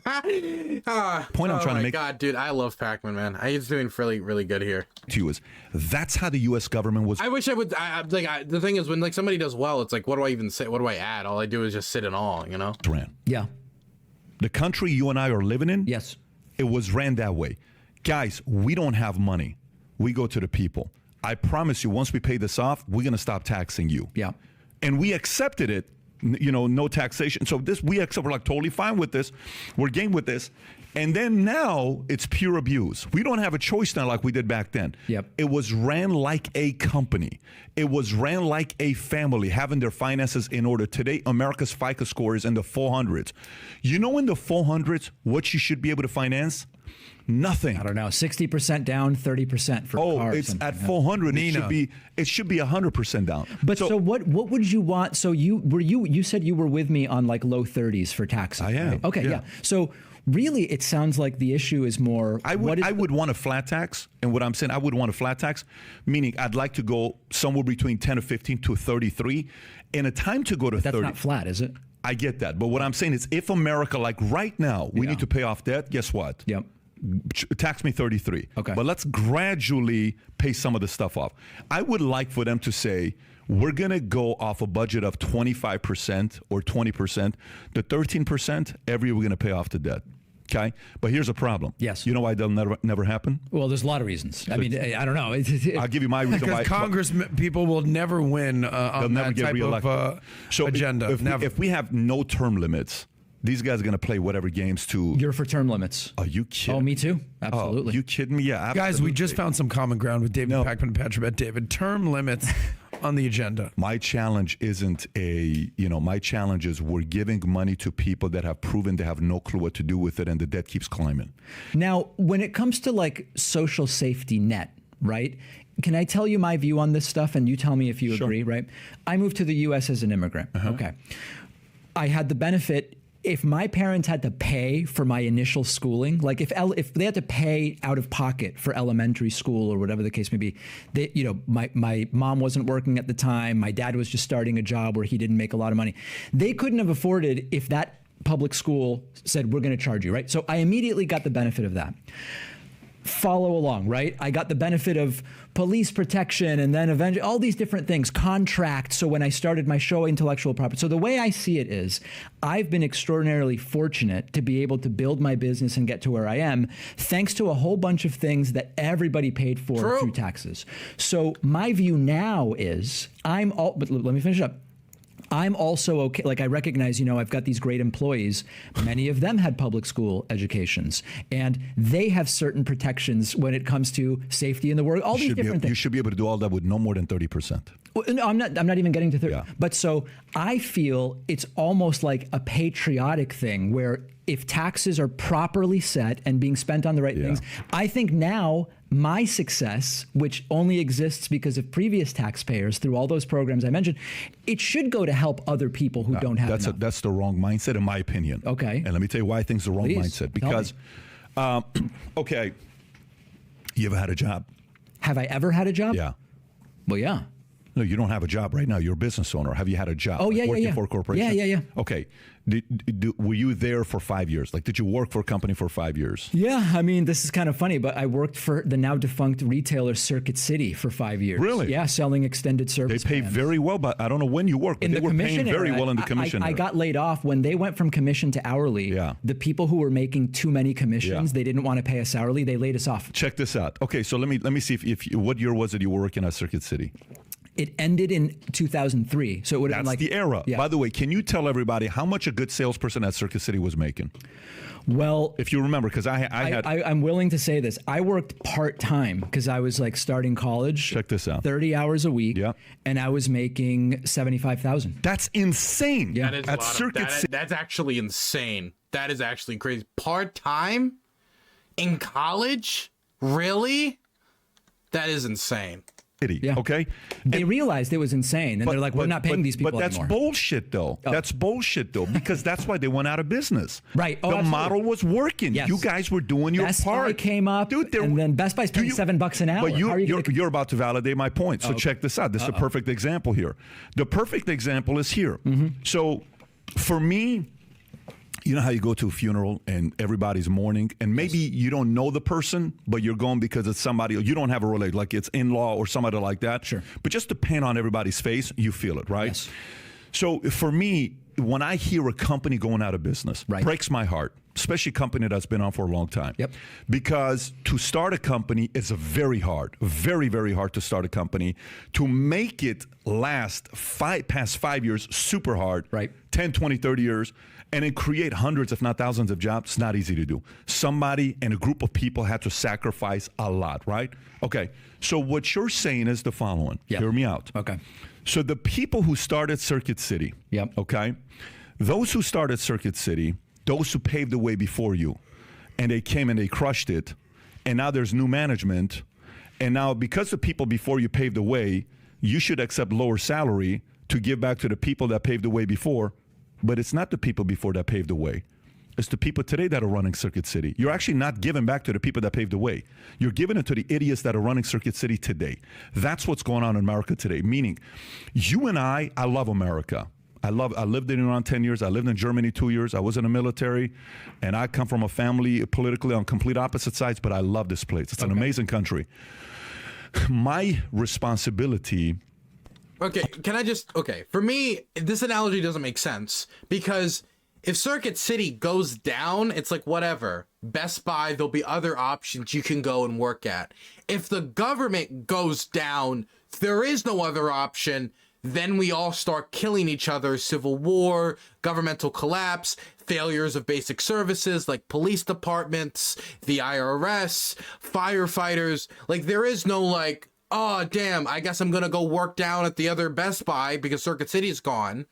Point I'm trying to make. God, dude, I love Pakman, man. He's doing really, really good here. To you is that's how the U.S. government was. I wish I would. The thing is, when like somebody does well, it's like, what do I even say? What do I add? All I do is just sit in awe, Ran. Yeah. The country you and I are living in. Yes. It was ran that way, guys. We don't have money. We go to the people. I promise you, once we pay this off, we're gonna stop taxing you. Yeah. And we accepted it. No taxation. So we're like totally fine with this. We're game with this. And then now it's pure abuse. We don't have a choice now like we did back then. Yep. It was ran like a company. It was ran like a family, having their finances in order. Today, America's FICO score is in the 400s. In the 400s, what you should be able to finance? Nothing. I don't know. 60% down, 30% for cars. It's at 400. Nina. It should be 100% down. But so what would you want? So you said you were with me on like low 30s for taxes. I am. Right? Okay, yeah. So really, it sounds like the issue is more. I would want a flat tax, and what I'm saying, I would want a flat tax, meaning I'd like to go somewhere between 10 or 15 to 33, and a time to go to 30. That's not flat, is it? I get that, but what I'm saying is, if America, like right now, we need to pay off debt. Guess what? Yep. Tax me 33. Okay. But let's gradually pay some of the stuff off. I would like for them to say, we're going to go off a budget of 25% or 20%. The 13%, every year we're going to pay off the debt. Okay? But here's a problem. Yes. You know why that'll never happen? Well, there's a lot of reasons. I mean, I don't know. I'll give you my reason why. Because Congress people will never win on they'll never that get type reelected. of agenda. If we have no term limits, these guys are going to play whatever games to. You're for term limits. Are you kidding? Oh, me too. Absolutely. Oh, you kidding me? Yeah, absolutely. Guys, we just found some common ground with David Pakman and Patrick Bet. David, term limits on the agenda. My challenge isn't my challenge is we're giving money to people that have proven they have no clue what to do with it, and the debt keeps climbing. Now, when it comes to like social safety net, right? Can I tell you my view on this stuff, and you tell me if you agree, right? I moved to the U.S. as an immigrant. Okay. I had the benefit. If my parents had to pay for my initial schooling, like if they had to pay out of pocket for elementary school or whatever the case may be, my mom wasn't working at the time. My dad was just starting a job where he didn't make a lot of money. They couldn't have afforded if that public school said, we're going to charge you, right? So I immediately got the benefit of that. Follow along, right? I got the benefit of police protection and then eventually all these different things, contracts. So when I started my show, intellectual property. So the way I see it is I've been extraordinarily fortunate to be able to build my business and get to where I am, thanks to a whole bunch of things that everybody paid for through taxes. So my view now is but let me finish up. I'm also okay. Like I recognize, I've got these great employees. Many of them had public school educations, and they have certain protections when it comes to safety in the work. All these different things. You should be able to do all that with no more than 30%. Well, no, I'm not even getting to 30. Yeah. But so I feel it's almost like a patriotic thing where if taxes are properly set and being spent on the right things, I think now my success, which only exists because of previous taxpayers through all those programs I mentioned, it should go to help other people who don't have enough. That's the wrong mindset, in my opinion. Okay. And let me tell you why I think it's the wrong mindset. Because, okay, you ever had a job? Have I ever had a job? Yeah. Well, yeah. No, you don't have a job right now. You're a business owner. Have you had a job? Oh, yeah, working for a corporation? Yeah. Okay. Were you there for 5 years? Like, did you work for a company for 5 years? Yeah, I mean, this is kind of funny, but I worked for the now defunct retailer Circuit City for 5 years. Really? Yeah, selling extended service They pay plans. very well, but I don't know when you worked. But they were paying very well in the commission I era. got laid off when they went from commission to hourly. Yeah. The people who were making too many commissions, they didn't want to pay us hourly. They laid us off. Check this out. Okay, so let me see if what year was it you were working at Circuit City? It ended in 2003, so it would have been like the era. Yeah. By the way, can you tell everybody how much a good salesperson at Circuit City was making? Well, if you remember, because I'm willing to say this. I worked part-time because I was like starting college. Check this out. 30 hours a week. Yeah. And I was making $75,000. That's insane. Yeah. That is at Circuit City. That's actually insane. That is actually crazy. Part-time? In college? Really? That is insane. Yeah. Okay. They realized it was insane, and they're like, "We're not paying these people But anymore." that's bullshit, though. That's bullshit, though, because that's why they went out of business. Right. Oh, the absolutely. model was working. Yes. You guys were doing your Best part. Buy came up, dude. And then Best Buy's paying $7 an hour. But you're about to validate my point. So check this out. This is a perfect example here. The perfect example is here. So for me, you know how you go to a funeral and everybody's mourning, and maybe you don't know the person, but you're going because it's somebody you don't have a relation, like it's in-law or somebody like that. Sure. But just the pain on everybody's face, you feel it, right? Yes. So for me, when I hear a company going out of business, breaks my heart, especially a company that's been on for a long time. Yep. Because to start a company is very hard, very, very hard to start a company. To make it last past 5 years, super hard. Right. 10, 20, 30 years. And then create hundreds, if not thousands of jobs. It's not easy to do. Somebody and a group of people had to sacrifice a lot, right? Okay. So what you're saying is the following. Yep. Hear me out. Okay. So the people who started Circuit City, okay, those who started Circuit City, those who paved the way before you, and they came and they crushed it, and now there's new management, and now because the people before you paved the way, you should accept lower salary to give back to the people that paved the way before, but it's not the people before that paved the way. It's the people today that are running Circuit City. You're actually not giving back to the people that paved the way. You're giving it to the idiots that are running Circuit City today. That's what's going on in America today. Meaning, you and I love America. I lived in Iran 10 years. I lived in Germany 2 years. I was in the military, and I come from a family politically on complete opposite sides, but I love this place. It's an amazing country. My responsibility... Okay, for me, this analogy doesn't make sense, because if Circuit City goes down, it's like, whatever. Best Buy, there'll be other options you can go and work at. If the government goes down, there is no other option. then we all start killing each other. Civil war, governmental collapse, failures of basic services like police departments, the IRS, firefighters. Like, there is no like, oh, damn, I guess I'm going to go work down at the other Best Buy because Circuit City is gone.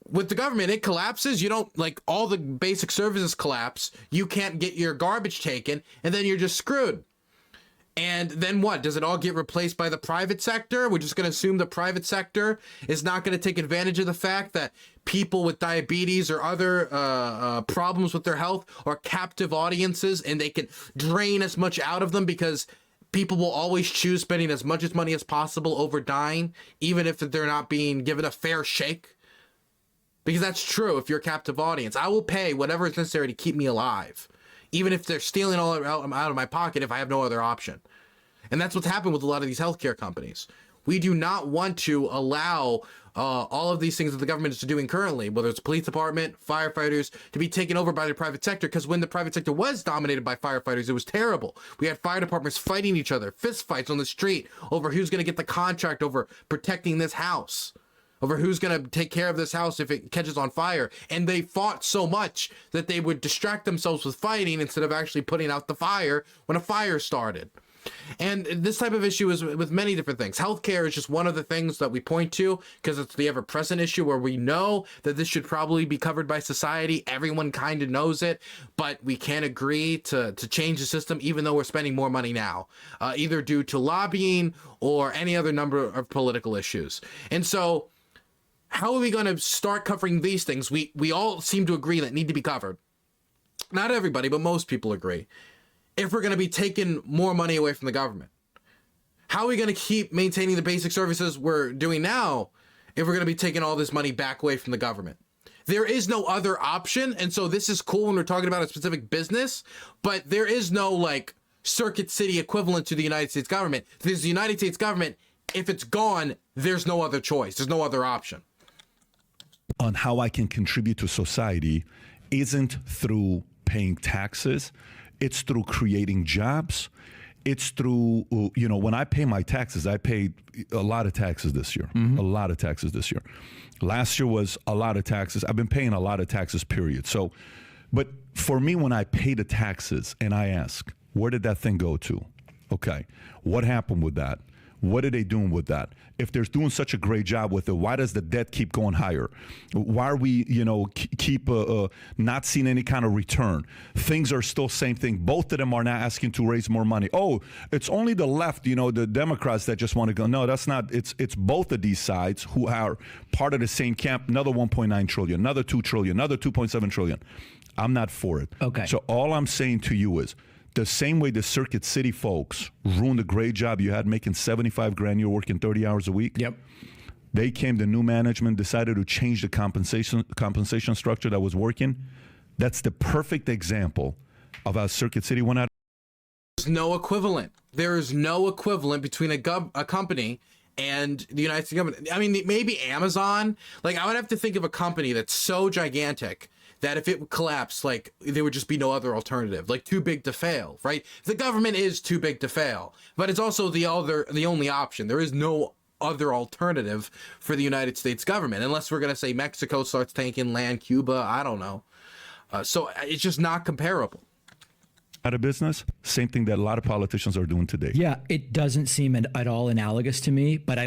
With the government, it collapses. You don't, like, all the basic services collapse. You can't get your garbage taken, and then you're just screwed. And then what? Does it all get replaced by the private sector? We're just going to assume the private sector is not going to take advantage of the fact that people with diabetes or other problems with their health are captive audiences, and they can drain as much out of them because people will always choose spending as much money as possible over dying, even if they're not being given a fair shake. Because that's true. If you're a captive audience, I will pay whatever is necessary to keep me alive, even if they're stealing all out of my pocket if I have no other option. And that's what's happened with a lot of these healthcare companies. We do not want to allow all of these things that the government is doing currently, whether it's police department, firefighters, to be taken over by the private sector. Because when the private sector was dominated by firefighters, it was terrible. We had fire departments fighting each other, fist fights on the street over who's going to get the contract over protecting this house, over who's going to take care of this house if it catches on fire. And they fought so much that they would distract themselves with fighting instead of actually putting out the fire when a fire started. And this type of issue is with many different things. Healthcare is just one of the things that we point to because it's the ever-present issue where we know that this should probably be covered by society. Everyone kind of knows it, but we can't agree to change the system even though we're spending more money now, either due to lobbying or any other number of political issues. And so how are we going to start covering these things? We all seem to agree that need to be covered. Not everybody, but most people agree. If we're going to be taking more money away from the government, how are we going to keep maintaining the basic services we're doing now if we're going to be taking all this money back away from the government? There is no other option. And so this is cool when we're talking about a specific business, but there is no like Circuit City equivalent to the United States government. There's the United States government. If it's gone, there's no other choice. There's no other option. On how I can contribute to society isn't through paying taxes. It's through creating jobs. It's through, when I pay my taxes, I paid a lot of taxes this year, a lot of taxes this year. Last year was a lot of taxes. I've been paying a lot of taxes, period. So, but for me, when I pay the taxes and I ask, where did that thing go to? Okay, what happened with that? What are they doing with that? If they're doing such a great job with it, why does the debt keep going higher? Why are we, keep not seeing any kind of return? Things are still same thing. Both of them are now asking to raise more money. Oh, it's only the left, the Democrats that just want to go. No, that's not. It's both of these sides who are part of the same camp. Another 1.9 trillion, another 2 trillion, another 2.7 trillion. I'm not for it. Okay. So all I'm saying to you is, the same way the Circuit City folks ruined a great job you had making 75 grand, you're working 30 hours a week. Yep. They came, the new management decided to change the compensation structure that was working. That's the perfect example of how Circuit City went out. There's no equivalent. There is no equivalent between a company and the United States government. I mean, maybe Amazon. Like, I would have to think of a company that's so gigantic that if it would collapse, like, there would just be no other alternative, like too big to fail, right? The government is too big to fail, but it's also the only option. There is no other alternative for the United States government, unless we're going to say Mexico starts taking land, Cuba, I don't know. So it's just not comparable. Out of business, same thing that a lot of politicians are doing today. Yeah, it doesn't seem at all analogous to me, but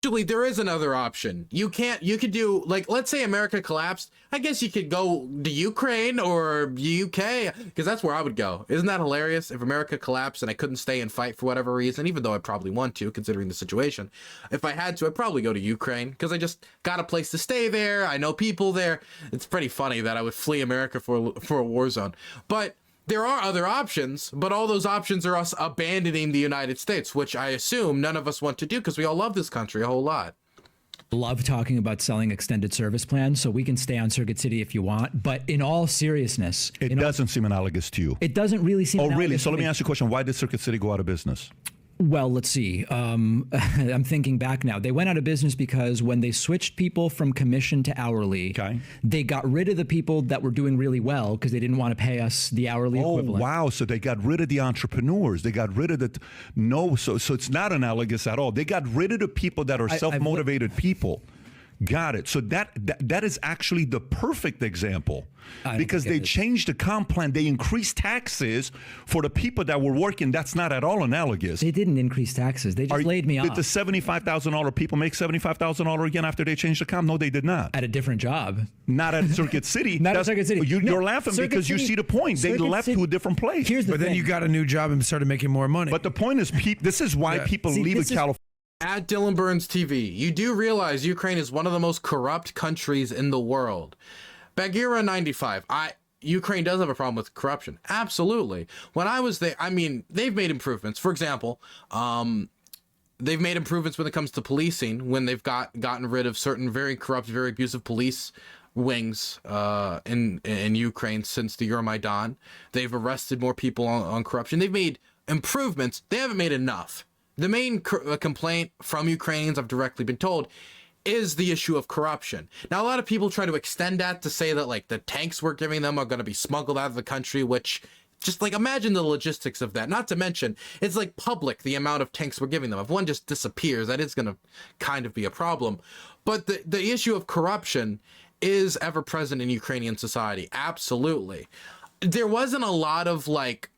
Actually, there is another option. You could do, like, let's say America collapsed. I guess you could go to Ukraine or UK, because that's where I would go. Isn't that hilarious? If America collapsed and I couldn't stay and fight for whatever reason, even though I'd probably want to, considering the situation. If I had to, I'd probably go to Ukraine, because I just got a place to stay there. I know people there. It's pretty funny that I would flee America for a war zone. But there are other options, but all those options are us abandoning the United States, which I assume none of us want to do because we all love this country a whole lot. Love talking about selling extended service plans, so we can stay on Circuit City if you want. But in all seriousness, it doesn't seem analogous to you. It doesn't really seem. Oh, really? So let me ask you a question: why did Circuit City go out of business? Well, let's see. I'm thinking back now. They went out of business because when they switched people from commission to hourly, they got rid of the people that were doing really well because they didn't want to pay us the hourly equivalent. Oh, wow. So they got rid of the entrepreneurs. They got rid of the... So it's not analogous at all. They got rid of the people that are self-motivated people. Got it. So that is actually the perfect example because they changed the comp plan. They increased taxes for the people that were working. That's not at all analogous. They didn't increase taxes. They just laid me off. Did the $75,000 people make $75,000 again after they changed the comp? No, they did not. At a different job. Not at Circuit City. Not at Circuit City. You're laughing because you see the point. They left to a different place. But then you got a new job and started making more money. But the point is, this is why people leave California. At Dylan Burns TV, you do realize Ukraine is one of the most corrupt countries in the world. Bagheera 95, Ukraine does have a problem with corruption. Absolutely. When I was there, I mean, they've made improvements. For example, they've made improvements when it comes to policing, when they've gotten rid of certain very corrupt, very abusive police wings in Ukraine since the Euromaidan. They've arrested more people on corruption. They've made improvements. They haven't made enough. The main complaint from Ukrainians, I've directly been told, is the issue of corruption. Now, a lot of people try to extend that to say that, like, the tanks we're giving them are going to be smuggled out of the country, which, just, like, imagine the logistics of that. Not to mention, it's, like, public, the amount of tanks we're giving them. If one just disappears, that is going to kind of be a problem. But the issue of corruption is ever present in Ukrainian society. Absolutely. There wasn't a lot of, like,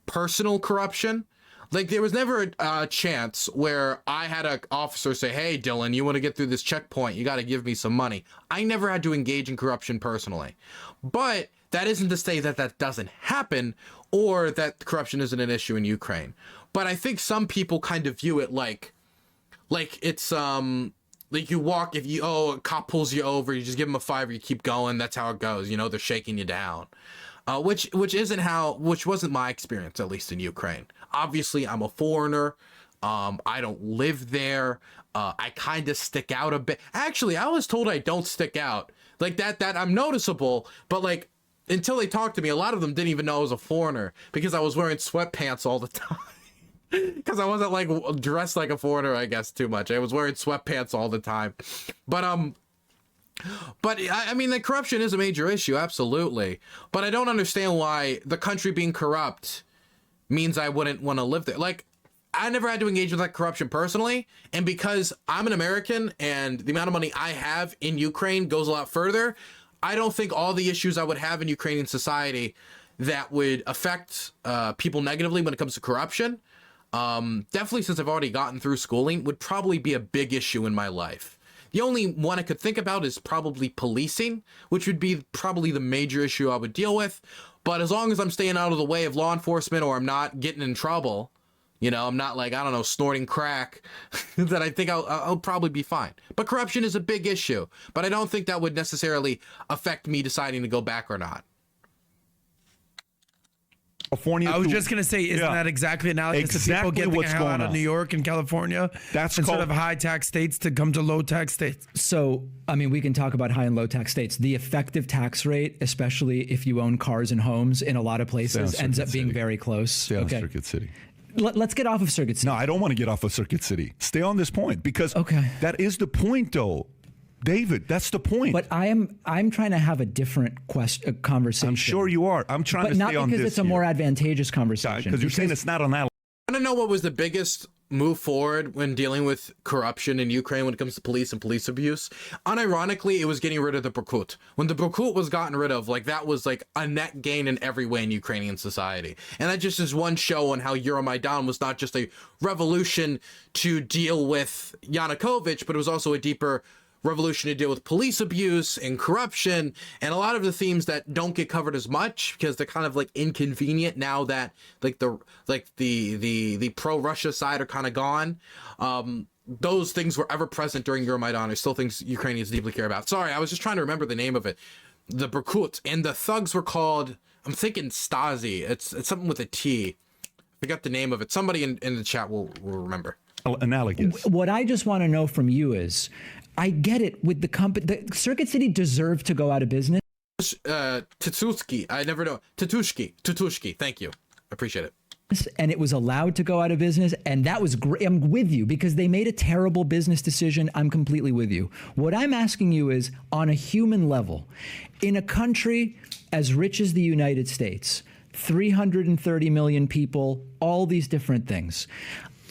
personal corruption. Like, there was never a chance where I had an officer say, hey, Dylan, you want to get through this checkpoint, you got to give me some money. I never had to engage in corruption personally. But that isn't to say that that doesn't happen or that corruption isn't an issue in Ukraine. But I think some people kind of view it like it's, like you walk, if a cop pulls you over, you just give him a $5, you keep going. That's how it goes. You know, they're shaking you down. Which wasn't my experience, at least in Ukraine. Obviously, I'm a foreigner. I don't live there. I kind of stick out a bit. Actually, I was told I don't stick out. Like that I'm noticeable, but like until they talked to me, a lot of them didn't even know I was a foreigner because I was wearing sweatpants all the time. Because I wasn't like dressed like a foreigner, I guess, too much. I was wearing sweatpants all the time. But I mean, the corruption is a major issue, absolutely. But I don't understand why the country being corrupt means I wouldn't want to live there. Like, I never had to engage with that corruption personally. And because I'm an American and the amount of money I have in Ukraine goes a lot further, I don't think all the issues I would have in Ukrainian society that would affect people negatively when it comes to corruption, definitely since I've already gotten through schooling, would probably be a big issue in my life. The only one I could think about is probably policing, which would be probably the major issue I would deal with. But as long as I'm staying out of the way of law enforcement or I'm not getting in trouble, you know, I'm not like, I don't know, snorting crack, then I think I'll probably be fine. But corruption is a big issue, but I don't think that would necessarily affect me deciding to go back or not. California. I was just gonna say, isn't that exactly analogous to people getting the hell out of New York and California? That's instead of high tax states to come to low tax states. So, I mean, we can talk about high and low tax states. The effective tax rate, especially if you own cars and homes in a lot of places, ends up being very close. Stay on Circuit City. Let's get off of Circuit City. No, I don't want to get off of Circuit City. Stay on this point because that is the point, though. David, that's the point. But I'm trying to have a different conversation. I'm sure you are. I'm trying to stay on this. But not because it's a more advantageous conversation. Because you're saying it's not on that. I want to know what was the biggest move forward when dealing with corruption in Ukraine when it comes to police and police abuse. Unironically, it was getting rid of the Berkut. When the Berkut was gotten rid of, like that was like a net gain in every way in Ukrainian society. And that just is one show on how Euromaidan was not just a revolution to deal with Yanukovych, but it was also a deeper revolution to deal with police abuse and corruption and a lot of the themes that don't get covered as much because they're kind of like inconvenient now that like the pro-Russia side are kind of gone. Those things were ever present during Euromaidan are still things Ukrainians deeply care about. Sorry, I was just trying to remember the name of it. The Berkut, and the thugs were called, I'm thinking Stasi. It's something with a T. I forgot the name of it. Somebody in the chat will remember. Analogous. What I just want to know from you is, I get it with the company. The Circuit City deserved to go out of business. Tatushki. I never know. Tatushki. Thank you. I appreciate it. and it was allowed to go out of business, and that was great. I'm with you because they made a terrible business decision. I'm completely with you. What I'm asking you is, on a human level, in a country as rich as the United States, 330 million people, all these different things,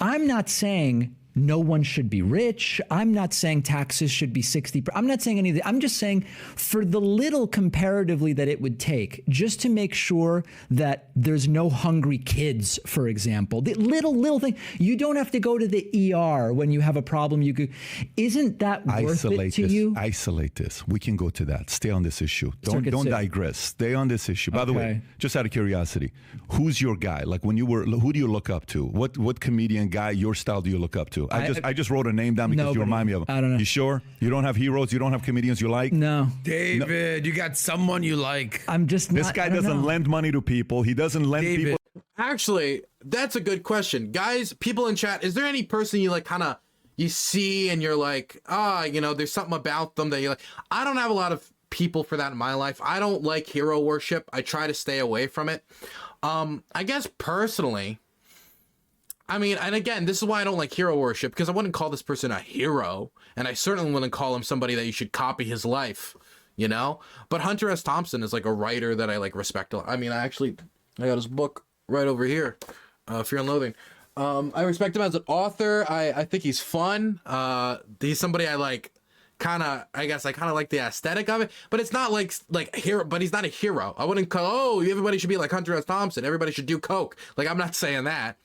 I'm not saying no one should be rich. I'm not saying taxes should be 60%. I'm not saying anything. I'm just saying for the little comparatively that it would take just to make sure that there's no hungry kids, for example, the little thing. You don't have to go to the ER when you have a problem. You could, isn't that worth it to you? Isolate this. We can go to that. Stay on this issue. Don't digress. Stay on this issue. By the way, just out of curiosity, who's your guy? Like when you were, who do you look up to? What comedian guy, your style do you look up to? I just wrote a name down because you remind me of him. I don't know. You sure? You don't have heroes? You don't have comedians you like? No. David, you got someone you like. I'm just This guy doesn't lend money to people. He doesn't lend people. Actually, that's a good question. Guys, people in chat, is there any person you like kind of you see and you're like, there's something about them that you like? I don't have a lot of people for that in my life. I don't like hero worship. I try to stay away from it. I guess personally, I mean, and again, this is why I don't like hero worship, because I wouldn't call this person a hero, and I certainly wouldn't call him somebody that you should copy his life, But Hunter S. Thompson is like a writer that I like respect a lot. I mean, I got his book right over here, Fear and Loathing. I respect him as an author. I think he's fun. He's somebody I like. I guess I kind of like the aesthetic of it, but it's not like hero. But he's not a hero. I wouldn't call. Everybody should be like Hunter S. Thompson. Everybody should do coke. Like, I'm not saying that.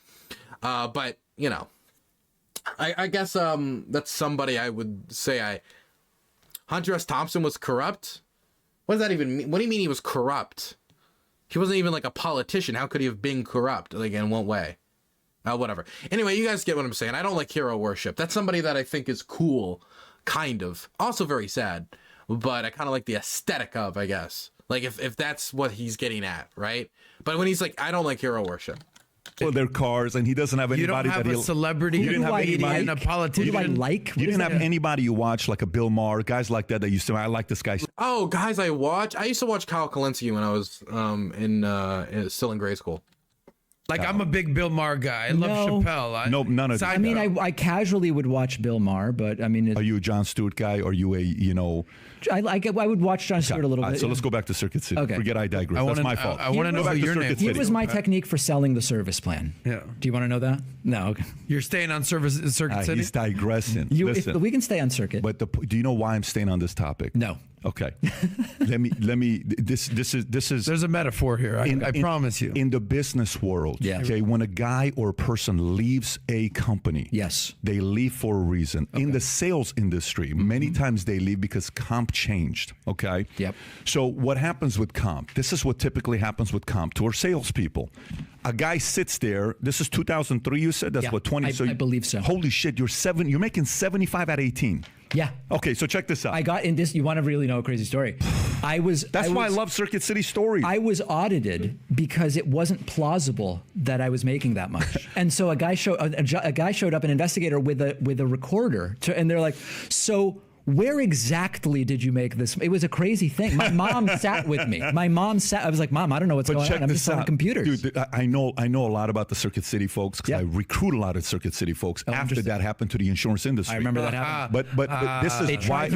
But I guess that's somebody I would say Hunter S. Thompson was corrupt. What does that even mean? What do you mean he was corrupt? He wasn't even like a politician. How could he have been corrupt? Like, in what way? Whatever. Anyway, you guys get what I'm saying. I don't like hero worship. That's somebody that I think is cool, kind of. Also very sad, but I kind of like the aesthetic of, I guess. Like if that's what he's getting at, right? But when he's like, I don't like hero worship. Well, their cars, and he doesn't have anybody. You don't have a celebrity. You didn't have anybody, a politician. Who do I like? You didn't have anybody you watch, like a Bill Maher, guys like that used to. I like this guy. Oh, guys, I used to watch Kyle Kalinske when I was still in grade school. Like, I'm a big Bill Maher guy. I love Chappelle. Nope, none of that. I mean, I casually would watch Bill Maher, but I mean, are you a Jon Stewart guy? Or are you I would watch Jon Stewart a little bit. So let's go back to Circuit City. Okay. Forget I digress. That's my fault. I want to know your name. Here was my technique for selling the service plan. Yeah. Do you want to know that? No. Okay. You're staying on Circuit City? He's digressing. Listen, we can stay on Circuit. But do you know why I'm staying on this topic? No. Okay. let me. This is. There's a metaphor here. I promise you. In the business world, yeah. Okay, when a guy or a person leaves a company, yes, they leave for a reason. Okay. In the sales industry, many times they leave because comp changed. Okay. Yep. So what happens with comp? This is what typically happens with comp to our salespeople. A guy sits there. This is 2003. You said that's what 20. I believe so. Holy shit! You're making 75 at 18. Yeah. Okay, so check this out. I got in this. You want to really know a crazy story? That's why I love Circuit City stories. I was audited because it wasn't plausible that I was making that much, and so a guy showed up, an investigator with a recorder, and they're like, so. Where exactly did you make this? It was a crazy thing. My mom sat with me. I was like, Mom, I don't know what's going on. I'm just selling computers. Dude, I know a lot about the Circuit City folks because I recruit a lot of Circuit City folks after that happened to the insurance industry. I remember that happened. But this is why.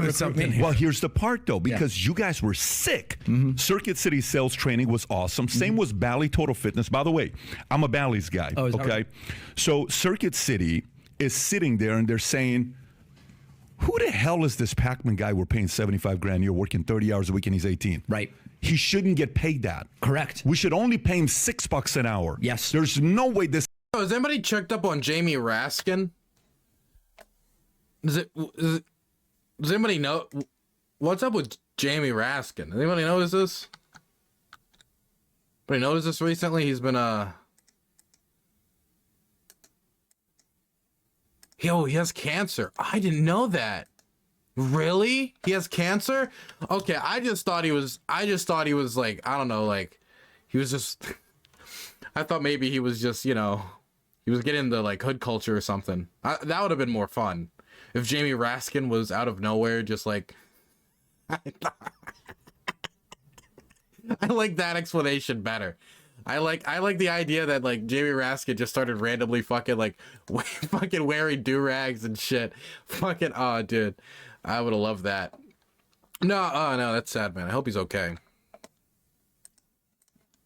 Well, here's the part though, because you guys were sick. Mm-hmm. Circuit City sales training was awesome. Same was Bally Total Fitness. By the way, I'm a Bally's guy. Oh, okay. Right? So Circuit City is sitting there and they're saying, who the hell is this Pakman guy we're paying $75,000 a year, working 30 hours a week, and he's 18? Right. He shouldn't get paid that. Correct. We should only pay him $6 an hour. Yes. There's no way this. Oh, has anybody checked up on Jamie Raskin? Does anybody know what's up with Jamie Raskin? Anybody notice this? Anybody notice this recently? He's been Yo, he has cancer. I didn't know that. Really? He has cancer? Okay, I just thought he was like, I don't know, like he was just I thought maybe he was just, he was getting into like hood culture or something. That would have been more fun if Jamie Raskin was out of nowhere just like I like that explanation better. I like the idea that like Jamie Raskin just started randomly fucking wearing do-rags and shit. Fucking, oh dude, I would have loved that. No, oh no, that's sad, man. I hope he's okay.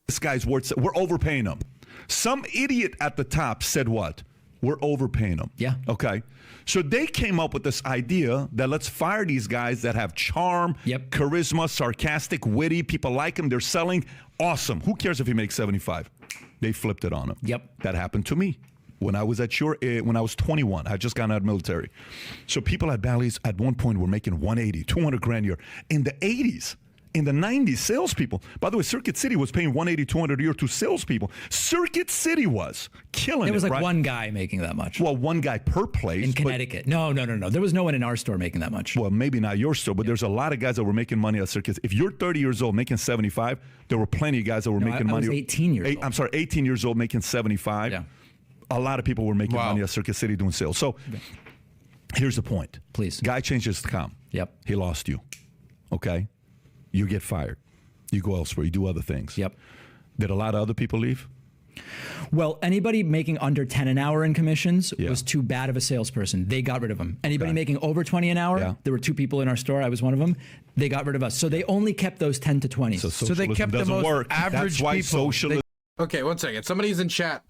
This guy's worth, we're overpaying him. Some idiot at the top said what? We're overpaying them. Yeah. Okay. So they came up with this idea that let's fire these guys that have charm, charisma, sarcastic, witty. People like them. They're selling. Awesome. Who cares if he makes 75? They flipped it on him. Yep. That happened to me when I was when I was 21. I had just gotten out of the military. So people at Bally's at one point were making 180, 200 grand a year. In the 80s. In the 90s, salespeople. By the way, Circuit City was paying 180, 200 a year to salespeople. Circuit City was killing it. It was like right? one guy making that much. Well, one guy per place. In Connecticut. No. There was no one in our store making that much. Well, maybe not your store, but there's a lot of guys that were making money at Circuit. If you're 30 years old making 75, there were plenty of guys that were making money. I was 18 years old. I'm sorry, 18 years old making 75. Yeah. A lot of people were making money at Circuit City doing sales. So here's the point. Please. Guy changes the com. Yep. He lost you. Okay? You get fired. You go elsewhere. You do other things. Yep. Did a lot of other people leave? Well, anybody making under 10 an hour in commissions was too bad of a salesperson. They got rid of them. Anybody making over 20 an hour, there were 2 people in our store. I was one of them. They got rid of us. So they only kept those 10 to 20. So they kept the most average That's why people. socialism. Okay, one second. Somebody's in chat.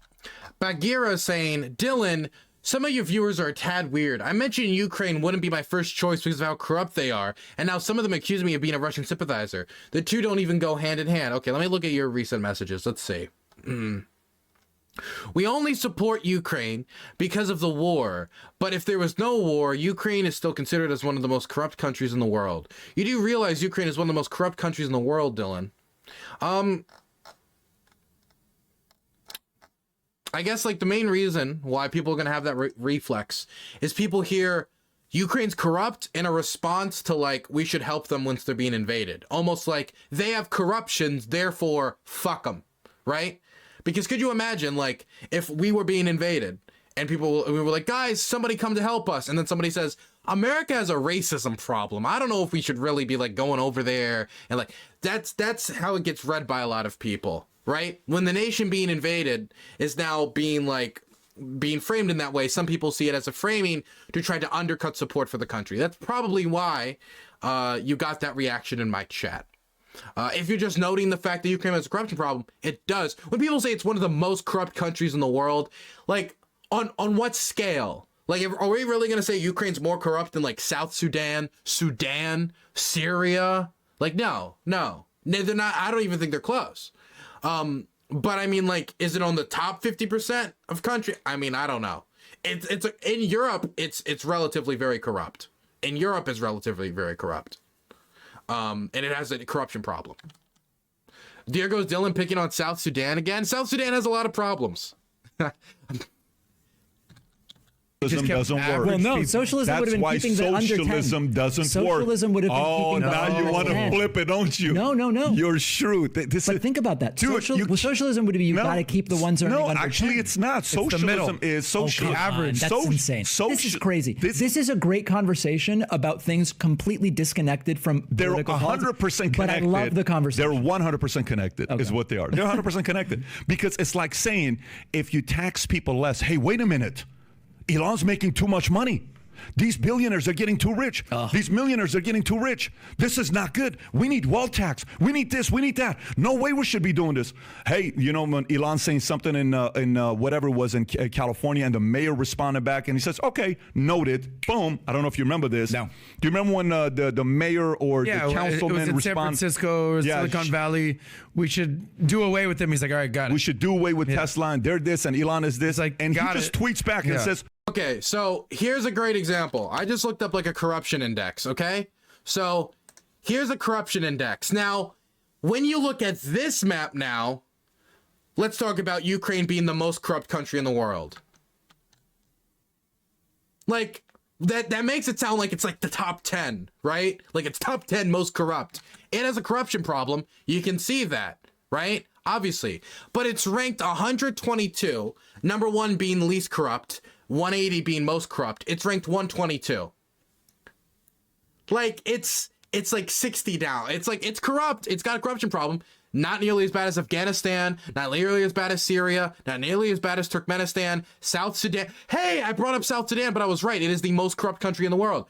Bagheera saying, Dylan, some of your viewers are a tad weird. I mentioned Ukraine wouldn't be my first choice because of how corrupt they are, and now some of them accuse me of being a Russian sympathizer. The two don't even go hand in hand. Okay, let me look at your recent messages. Let's see. We only support Ukraine because of the war, but if there was no war, Ukraine is still considered as one of the most corrupt countries in the world. You do realize Ukraine is one of the most corrupt countries in the world, Dylan. I guess like the main reason why people are going to have that reflex is people hear Ukraine's corrupt in a response to like, we should help them once they're being invaded. Almost like they have corruptions, therefore fuck them, right? Because could you imagine like if we were being invaded and we were like, guys, somebody come to help us. And then somebody says, America has a racism problem. I don't know if we should really be like going over there. And like, that's how it gets read by a lot of people. Right? When the nation being invaded is now being framed in that way, some people see it as a framing to try to undercut support for the country. That's probably why you got that reaction in my chat. If you're just noting the fact that Ukraine has a corruption problem, it does. When people say it's one of the most corrupt countries in the world, like on what scale? Like, are we really going to say Ukraine's more corrupt than like South Sudan, Syria? Like, no, they're not. I don't even think they're close. But I mean, like, is it on the top 50% of country? I mean, I don't know. In Europe, it's relatively very corrupt. In Europe, it's relatively very corrupt. And it has a corruption problem. There goes Dylan picking on South Sudan again. South Sudan has a lot of problems. Doesn't work. Well, no, socialism would have been keeping the under 10. Socialism doesn't work. Socialism would have been keeping the now you want to flip it, don't you? No. You're shrewd. But think about that. Dude, socialism would be you got to keep the ones earning under 10. No, actually, it's not. Socialism is social average. That's insane. This is crazy. This is a great conversation about things completely disconnected from they're political 100% connected. But I love the conversation. They're 100% connected is what they are. They're 100% connected. Because it's like saying, if you tax people less, hey, wait a minute. Elon's making too much money. These billionaires are getting too rich. These millionaires are getting too rich. This is not good. We need wealth tax. We need this. We need that. No way we should be doing this. Hey, you know, when Elon's saying something in whatever it was in California, and the mayor responded back, and he says, "Okay, noted." Boom. I don't know if you remember this. No. Do you remember when the mayor or the councilman it was in San Francisco or Silicon Valley? We should do away with them. He's like, "All right, got it." We should do away with Tesla, and they're this, and Elon is this. Like, and he just tweets back and says, okay, so here's a great example. I just looked up like a corruption index, okay? So here's a corruption index. Now, when you look at this map now, let's talk about Ukraine being the most corrupt country in the world. Like, that makes it sound like it's like the top 10, right? Like it's top 10 most corrupt. It has a corruption problem. You can see that, right? Obviously. But it's ranked 122, number 1 being least corrupt, 180 being most corrupt. It's ranked 122. Like, it's it's like 60 down. It's like, it's corrupt. It's got a corruption problem. Not nearly as bad as Afghanistan, not nearly as bad as Syria, not nearly as bad as Turkmenistan, South Sudan. Hey, I brought up South Sudan, but I was right. It is the most corrupt country in the world.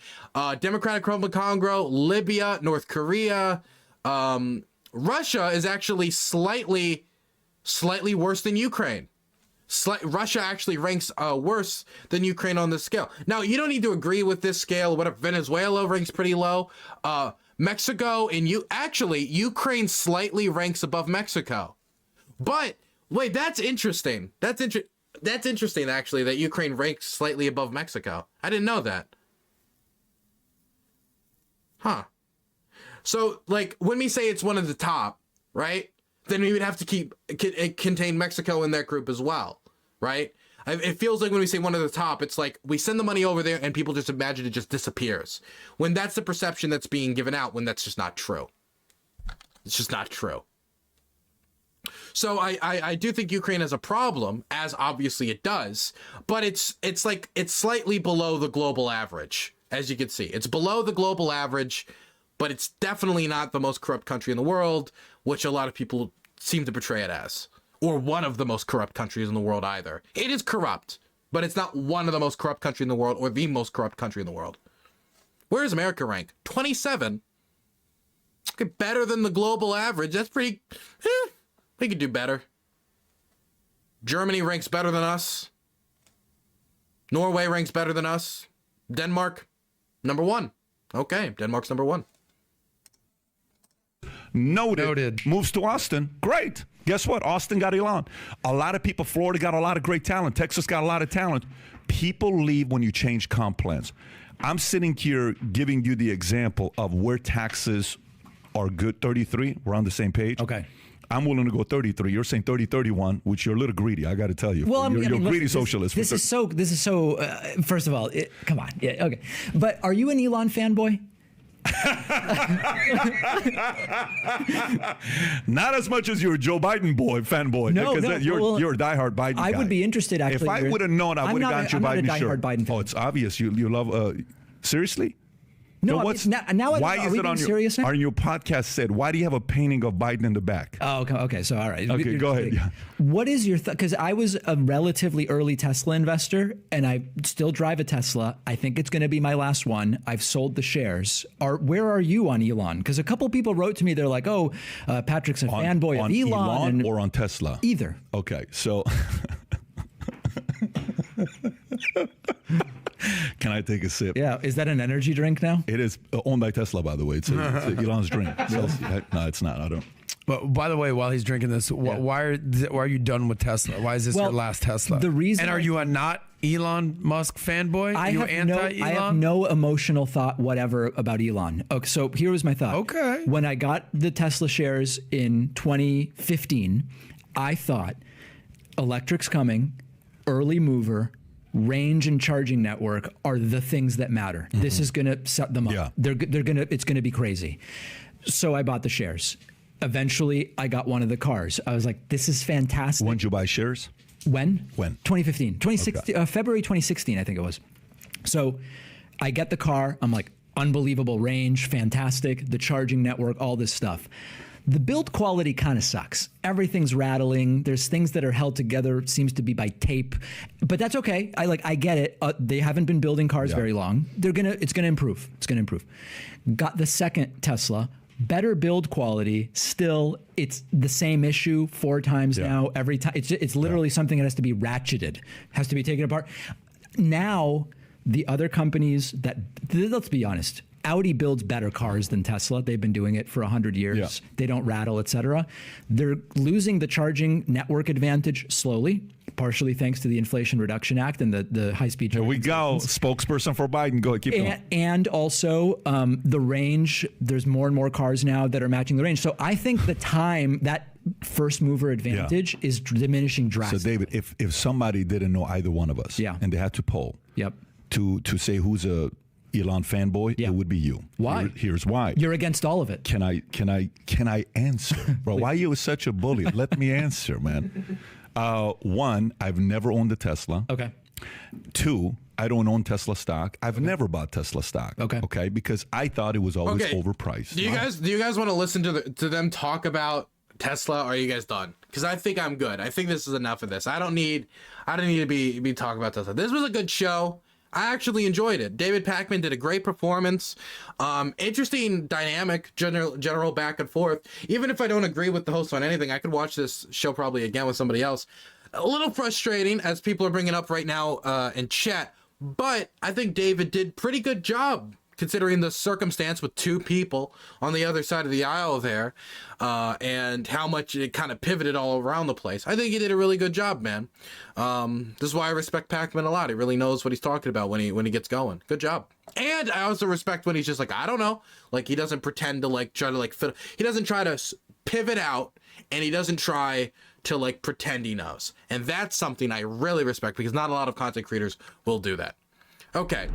Democratic Republic of Congo, Libya, North Korea. Russia is actually slightly worse than Ukraine. Russia actually ranks worse than Ukraine on this scale. Now, you don't need to agree with this scale. What if Venezuela ranks pretty low? Mexico and Ukraine slightly ranks above Mexico. But wait, that's interesting. That's interesting actually that Ukraine ranks slightly above Mexico. I didn't know that. Huh. So like when we say it's one of the top, right? Then we would have to contain Mexico in that group as well, right? It feels like when we say one of the top, it's like we send the money over there and people just imagine it just disappears. When that's the perception that's being given out, when that's just not true. It's just not true. So I do think Ukraine has a problem, as obviously it does, but it's slightly below the global average, as you can see. It's below the global average, but it's definitely not the most corrupt country in the world, which a lot of people seem to portray it as. Or one of the most corrupt countries in the world either. It is corrupt, but it's not one of the most corrupt countries in the world or the most corrupt country in the world. Where does America rank? 27. Okay, better than the global average. That's pretty... we could do better. Germany ranks better than us. Norway ranks better than us. Denmark, number 1. Okay, Denmark's number 1. Noted. Moves to Austin. Great. Guess what? Austin got Elon. A lot of people, Florida got a lot of great talent. Texas got a lot of talent. People leave when you change comp plans. I'm sitting here giving you the example of where taxes are good. 33. We're on the same page. Okay. I'm willing to go 33. You're saying 30, 31, which you're a little greedy. I got to tell you. Well, you're a greedy socialist. This is so. First of all, come on. Yeah. Okay. But are you an Elon fanboy? Not as much as you're a Joe Biden fanboy. No, you're a diehard Biden guy. I would be interested, actually. If I would have known, I would have gotten Joe Biden. I'm not a diehard Biden fan. Oh, it's obvious. You love. Seriously? No, now why are is we it being serious now? On your podcast said, why do you have a painting of Biden in the back? Oh, okay. So, all right. Okay, go ahead. Yeah. What is your because I was a relatively early Tesla investor, and I still drive a Tesla. I think it's going to be my last one. I've sold the shares. Where are you on Elon? Because a couple people wrote to me. They're like, "Oh, Patrick's a fanboy of Elon or on Tesla." Either. Okay, so. Can I take a sip? Yeah. Is that an energy drink now? It is owned by Tesla, by the way. It's Elon's drink. So, no, it's not. I don't. But by the way, while he's drinking this, why are you done with Tesla? Why is this your last Tesla? The reason. And are you a not Elon Musk fanboy? I have no emotional thought whatever about Elon. Okay, so here was my thought. Okay. When I got the Tesla shares in 2015, I thought electric's coming, early mover, range and charging network are the things that matter. Mm-hmm. This is going to set them up. Yeah. It's going to be crazy. So I bought the shares. Eventually, I got one of the cars. I was like, this is fantastic. When did you buy shares? When? 2015. 2016, Okay. February 2016, I think it was. So I get the car. I'm like, unbelievable range, fantastic. The charging network, all this stuff. The build quality kind of sucks. Everything's rattling. There's things that are held together. It seems to be by tape, but that's okay. I get it. They haven't been building cars very long. It's gonna improve. It's gonna improve. Got the second Tesla. Better build quality. Still, it's the same issue 4 times now. Every time, it's literally something that has to be ratcheted, has to be taken apart. Now, the other companies that, let's be honest, Audi builds better cars than Tesla. They've been doing it for 100 years. Yeah. They don't rattle, etc. They're losing the charging network advantage slowly, partially thanks to the Inflation Reduction Act and the high-speed charging. Here we go. Spokesperson for Biden. Go ahead, keep going. And also the range. There's more and more cars now that are matching the range. So I think the time, that first mover advantage is diminishing drastically. So David, if somebody didn't know either one of us, and they had to poll to say who's a Elon fanboy, it would be you. Why? Here's why. You're against all of it. Can I answer? Bro, why are you such a bully? Let me answer, man. One, I've never owned a Tesla. Okay. Two, I don't own Tesla stock. I've never bought Tesla stock. Okay, because I thought it was always overpriced. Do you guys want to listen to them talk about Tesla, or are you guys done? Because I think I'm good. I think this is enough of this. I don't need to be talking about Tesla. This was a good show. I actually enjoyed it. David Pakman did a great performance. Interesting dynamic, general back and forth. Even if I don't agree with the host on anything, I could watch this show probably again with somebody else. A little frustrating, as people are bringing up right now in chat, but I think David did pretty good job considering the circumstance with two people on the other side of the aisle there, and how much it kind of pivoted all around the place. I think he did a really good job, man. This is why I respect Pakman a lot. He really knows what he's talking about when he gets going. Good job. And I also respect when he's just like, I don't know. Like, he doesn't pretend to like try to like fit. He doesn't try to pivot out, and he doesn't try to like pretend he knows. And that's something I really respect, because not a lot of content creators will do that. Okay.